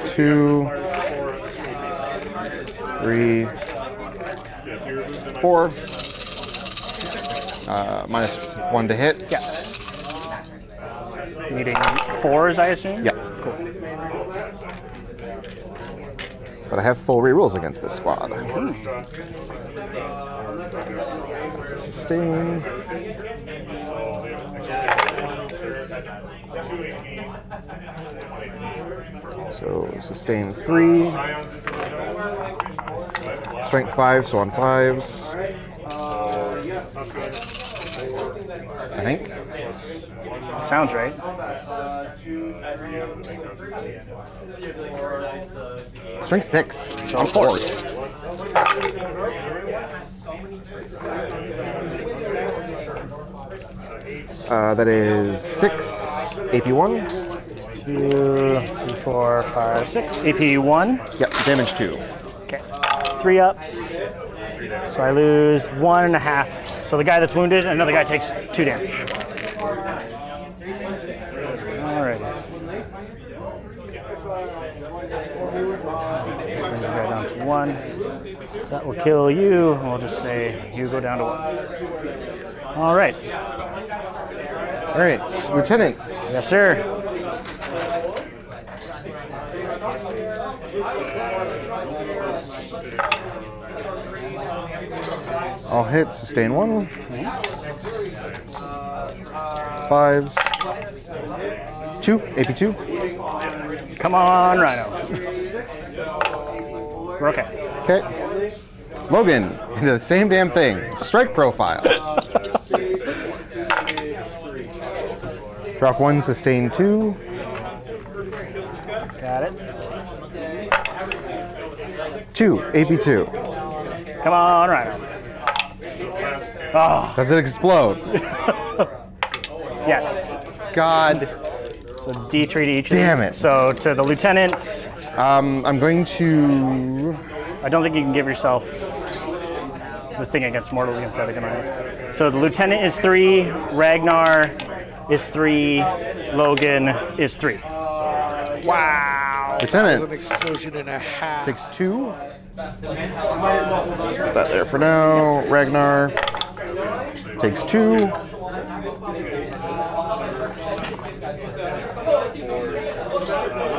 2, 3, 4. -1 to hit. Yeah. Needing 4s, I assume? Yeah. Cool. But I have full rerolls against this squad. That's a sustain. So sustain 3. Strength 5, so on 5s. I think. Sounds right. Strength 6, so on 4s. That is 6 AP1. 2, 3, 4, 5, 6. AP1. Yep, damage 2. Okay. 3 ups. So I lose 1.5. So the guy that's wounded, another guy takes 2 damage. Alright. So that brings the guy down to 1. So that will kill you. We'll just say you go down to 1. Alright. All right, Lieutenant. Yes, sir. I'll hit, sustain 1. 5s. 2, AP2. Come on, Rhino. We're okay. Okay. Logan, The same damn thing. Strike profile. Drop 1, sustain 2. Got it. 2, AP2. Come on, Rhino. Oh, Does it explode? yes. God So D3 to each. damn it. So to the lieutenant, I'm going to... I don't think you can give yourself the thing against mortals against other commands. So the lieutenant is 3, Ragnar is 3, Logan is 3. Wow. Lieutenant. That was an explosion and a half. Takes 2. Just put that there for now. Ragnar takes 2.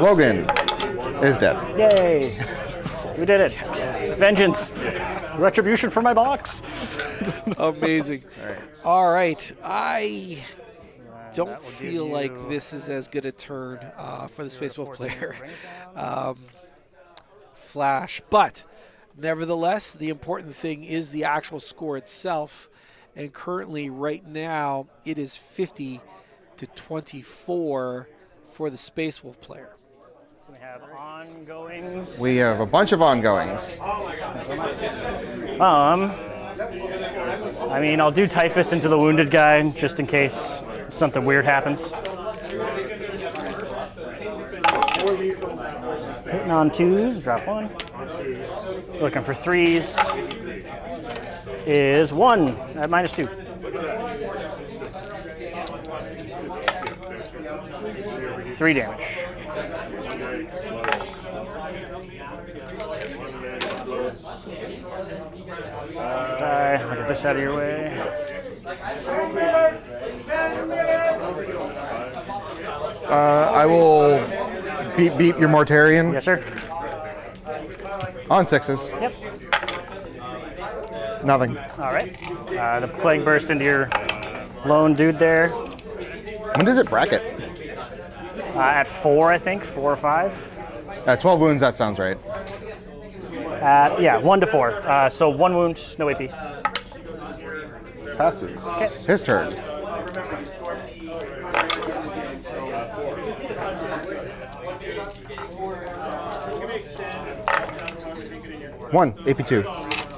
Logan is dead. Yay! We did it. Vengeance. Retribution for my box. Amazing. All right. I don't feel like this is as good a turn for the Space Wolf player. Flash. But nevertheless, the important thing is the actual score itself. And currently, right now, it is 50 to 24 for the Space Wolf player. We have ongoings. We have a bunch of ongoings. I mean, I'll do Typhus into the wounded guy just in case something weird happens. Hitting on 2s, drop 1. Looking for 3s is 1 at -2. Three damage. Die. I'll get this out of your way. I will beat your Mortarian Yes, sir. on 6s. Yep. Nothing. All right. The plague burst into your lone dude there. When does it bracket? At 4, I think. 4 or 5. 12 wounds, that sounds right. Yeah, 1 to 4. So 1 wound, no AP. Passes. His turn. One, AP2,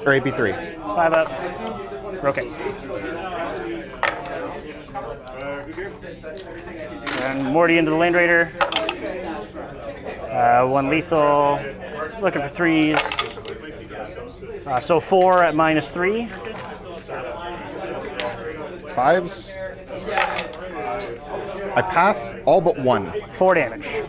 or AP3. 5 up. Okay. And Morty into the Land Raider. 1 lethal. Looking for 3s. So 4 at -3. 5s. I pass all but 1. 4 damage.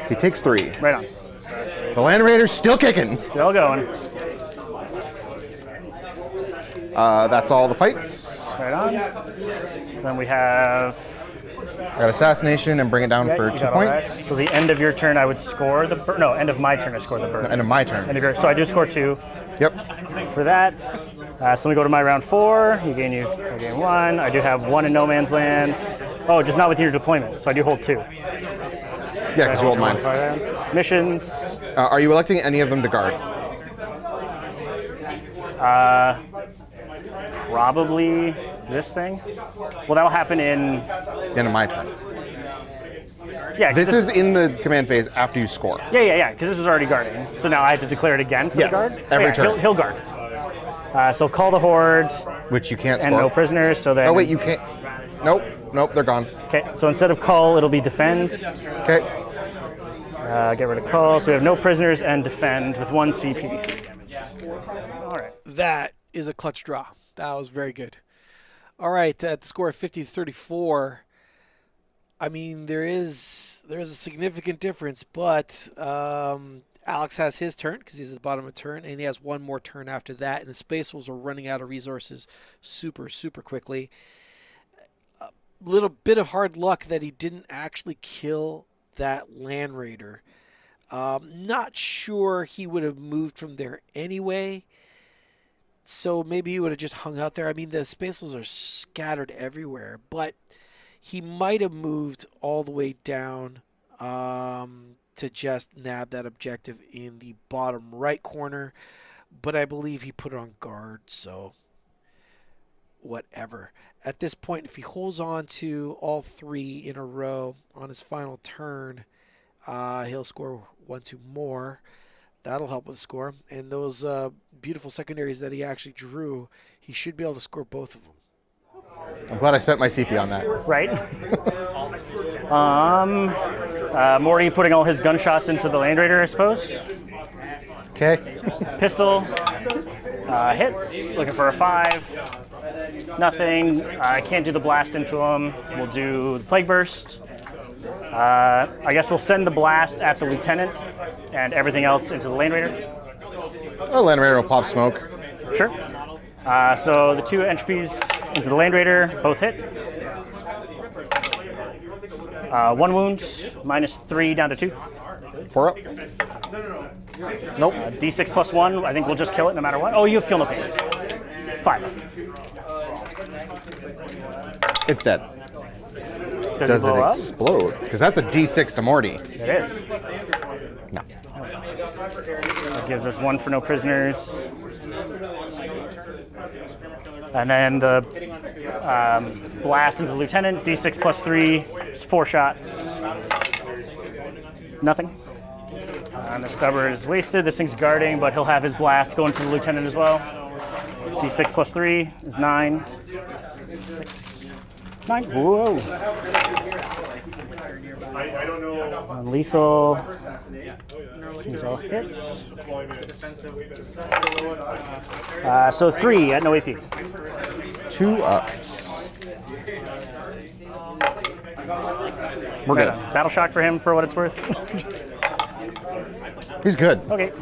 He takes 3. Right on. The Land Raider's still kicking. Still going. That's all the fights. Right on. So then we have. I got Assassination and bring it down Yeah, for you 2 got all that. points. So the end of your turn, I would score the burn. No, end of my turn, I score the burn. End of my turn. So I do score 2 Yep. for that. So let me go to my round 4. I gain 1. I do have 1 in No Man's Land. Oh, just not within your deployment. So I do hold 2. Yeah, because you hold mine. Missions. Are you electing any of them to guard? Probably this thing. Well, that'll happen in. End of my turn. Yeah, 'cause This is in the command phase after you score. Yeah, because this is already guarding. So now I have to declare it again for Yes, the guard? every Yeah, turn. He'll guard. So call the Horde Which you can't and score. no prisoners. So then. Oh, wait, you can't. Nope, they're gone. Okay, so instead of call, it'll be defend. Okay. Get rid of call. So we have no prisoners and defend with 1 CP. All right. That is a clutch draw. That was very good. All right, at the score of 50 to 34, I mean, there is a significant difference, but Alex has his turn because he's at the bottom of the turn, and he has 1 more turn after that, and the Space Wolves are running out of resources super, super quickly. A little bit of hard luck that he didn't actually kill that Land Raider. Not sure he would have moved from there anyway. So maybe he would have just hung out there. I mean, the Space Wolves are scattered everywhere, but he might have moved all the way down to to just nab that objective in the bottom right corner, but I believe he put it on guard, so whatever. At this point, if he holds on to all 3 in a row on his final turn, he'll score 1-2 more. That'll help with the score. And those beautiful secondaries that he actually drew, he should be able to score both of them. I'm glad I spent my CP on that. Right. Morty putting all his gunshots into the Land Raider, I suppose. Okay. Pistol. Hits. Looking for a 5. Nothing. I can't do the blast into him. We'll do the Plague Burst. I guess we'll send the blast at the Lieutenant and everything else into the Land Raider. Oh, Land Raider will pop smoke. Sure. So the 2 entropies into the Land Raider, both hit. 1 wound, -3 down to 2. 4 up. Nope. D6 +1, I think we'll just kill it no matter what. Oh, you have feel no pains. 5. It's dead. Does Does it it blow up? explode? Because that's a D6 to Morty. It is. No. So it gives us 1 for no prisoners. And then the blast into the Lieutenant, D6 +3, is 4 shots. Nothing. And the stubber is wasted. This thing's guarding, but he'll have his blast go into the Lieutenant as well. D6 +3 is 9. 6, 9. Whoa. I don't know. Lethal. These all hits. So 3 at no AP. 2 ups. We're good. Battle shock for him for what it's worth. He's good. Okay.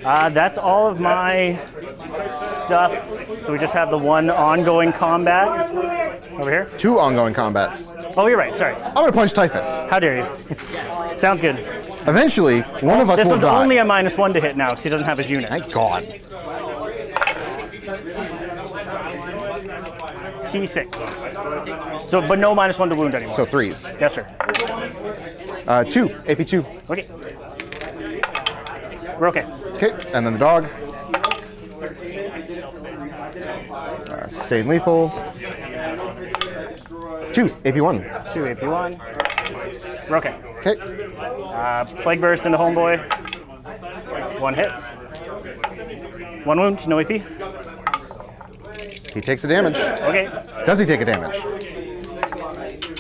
That's all of my stuff. So we just have the 1 ongoing combat over here. 2 ongoing combats. Oh, you're right. Sorry. I'm gonna punch Typhus. How dare you? Sounds good. Eventually, one of us This will one's die. only a -1 to hit now because he doesn't have his unit. Thank God. T6. So, but no -1 to wound anymore. So 3s. Yes, sir. 2. AP2. Okay. We're okay. Okay. And then the dog. Sustained lethal. 2. AP1. 2 AP1. We're okay. Okay. Plague Burst into Homeboy. 1 hit. 1 wound, no AP. He takes the damage. Okay. Does he take a damage?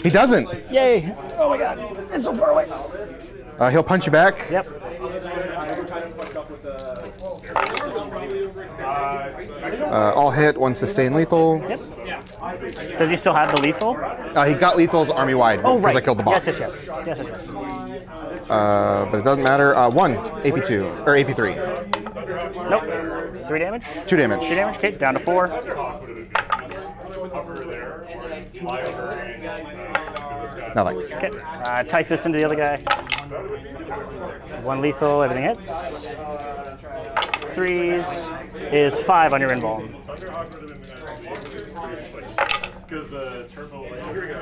He doesn't. Yay. Oh my god. It's so far away. He'll punch you back. Yep. All hit, 1 sustained lethal. Yep. Does he still have the lethal? He got lethals army wide Oh, because right. I killed the box. Yes. Yes. But it doesn't matter. 1 AP2 or AP3. Nope. 3 damage? 2 damage. 3 damage. Okay, down to 4. Nothing. Okay. Typhus into the other guy. 1 lethal, everything hits. 3s is 5 on your invuln.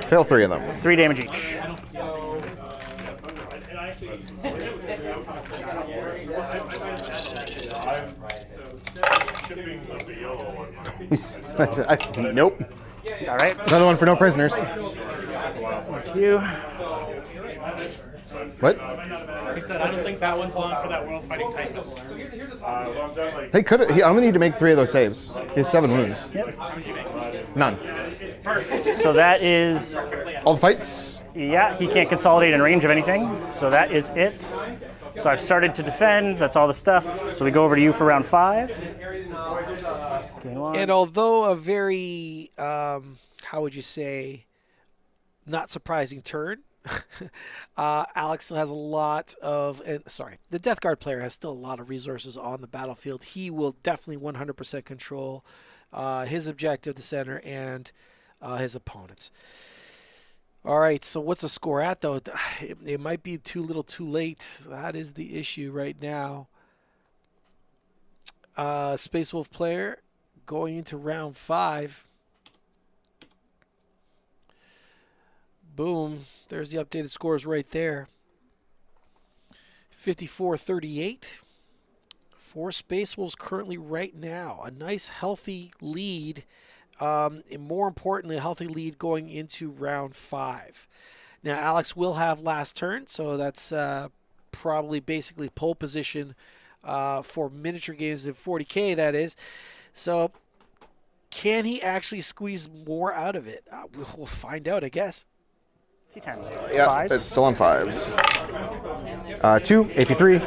Fail 3 of them. 3 damage each. Nope. All right. Another one for no prisoners. To you. What? He said, I don't think that one's long for that world fighting Typhus. He could. He only need to make 3 of those saves. He has 7 wounds. None. So that is, All the fights. yeah, he can't consolidate in range of anything. So that is it. So I've started to defend. That's all the stuff. So we go over to you for round 5. Gain 1. And although a very, how would you say, not surprising turn, Alex still has a lot of, the Death Guard player has still a lot of resources on the battlefield. He will definitely 100% control his objective, the center, and his opponents. All right, so what's the score at, though? It might be too little too late. That is the issue right now. Space Wolf player going into round 5. Boom. There's the updated scores right there. 54-38 for Space Wolves currently right now. A nice, healthy lead, and more importantly, a healthy lead going into round 5. Now, Alex will have last turn, so that's probably basically pole position for miniature games in 40K, that is. So, can he actually squeeze more out of it? We'll find out, I guess. T10. Yeah, Fives. it's still on 5s. 2, AP3.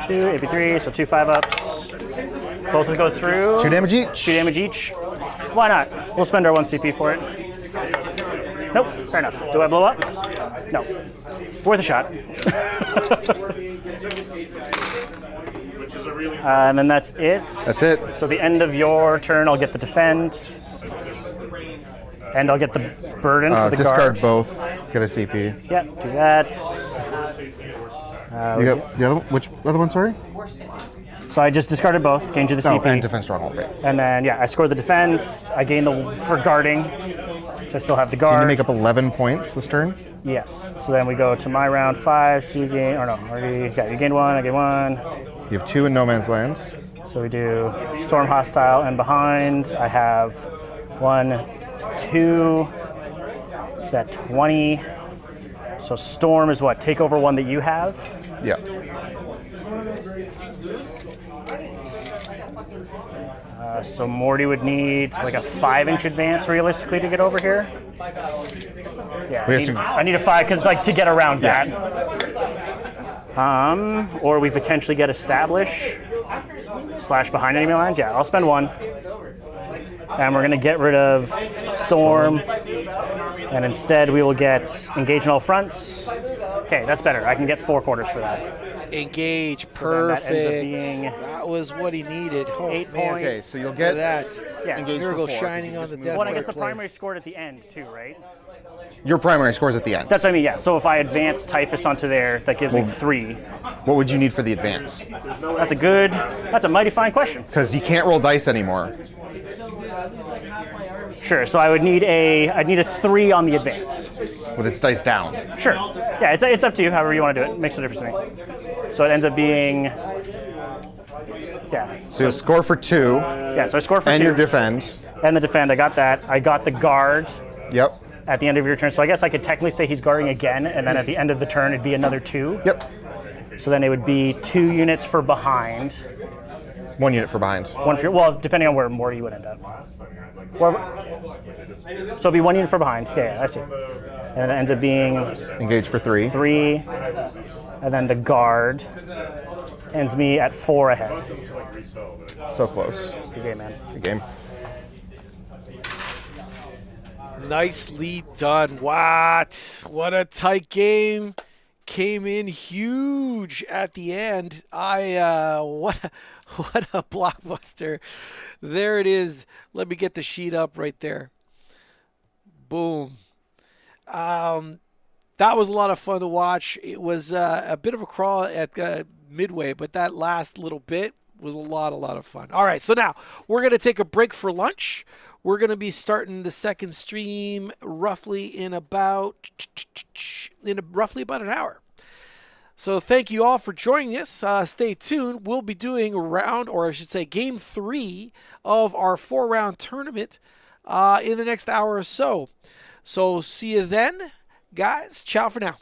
2, AP3, so 2 5-ups. Both will go through. 2 damage each. 2 damage each. Why not? We'll spend our 1 CP for it. Nope, fair enough. Do I blow up? No. Worth a shot. And then that's it. That's it. So the end of your turn, I'll get the defend. And I'll get the burden for the discard guard. both. Get a CP. Yeah, do that. You got the other one? Which other one, sorry? So I just discarded both, gained you the No, CP. and defense stronghold. Right. And then, yeah, I scored the defend. I gained the for guarding. So I still have the guard. So you make up 11 points this turn? Yes. So then we go to my round 5. So you gain, or no, already, yeah, you gained 1, I gained 1. You have 2 in No Man's Land. So we do Storm Hostile and behind. I have 1, 2. Is that 20? So Storm is what? Take over 1 that you have? Yeah. So Morty would need like a 5-inch advance realistically to get over here. Yeah, I need a 5 because like to get around that. Or we potentially get establish / behind enemy lines. Yeah, I'll spend 1. And we're gonna get rid of Storm, and instead we will get engage in all fronts. Okay, that's better. I can get 4 quarters for that. Engage, So perfect. then that ends up being that was what he needed. Oh, 8 man. points. Okay, so you'll Look get at that. Yeah. engage Miracle for 4. shining on the death. Well, and I guess the player. primary scored at the end too, right? Your primary scores at the end. That's what I mean. Yeah. So if I advance Typhus onto there, that gives me 3. What would you need for the advance? That's a mighty fine question. Because you can't roll dice anymore. Sure. So I would need I'd need a 3 on the advance. With its dice down. Sure. Yeah. It's up to you. However you want to do it. Makes no difference to me. So it ends up being. Yeah. So you'll score for 2. Yeah. So I score for 2. And your defend. And the defend. I got that. I got the guard. Yep. At the end of your turn. So I guess I could technically say he's guarding again, and then at the end of the turn it'd be another 2. Yep. So then it would be 2 units for behind. 1 unit for behind. 1 for, well, depending on where Morty would end up. So it'd be 1 unit for behind. Yeah, I see. And it ends up being Engage for 3. 3, and then the guard ends me at 4 ahead. So close. Good game, man. Good game. Nicely done. What a tight game. Came in huge at the end. What a blockbuster. There it is. Let me get the sheet up right there. Boom. That was a lot of fun to watch. It was a bit of a crawl at midway, but that last little bit was a lot of fun. All right, so now we're going to take a break for lunch. We're going to be starting the second stream roughly in roughly about an hour. So thank you all for joining us. Stay tuned. We'll be doing game 3 of our 4-round tournament in the next hour or so. So see you then, guys. Ciao for now.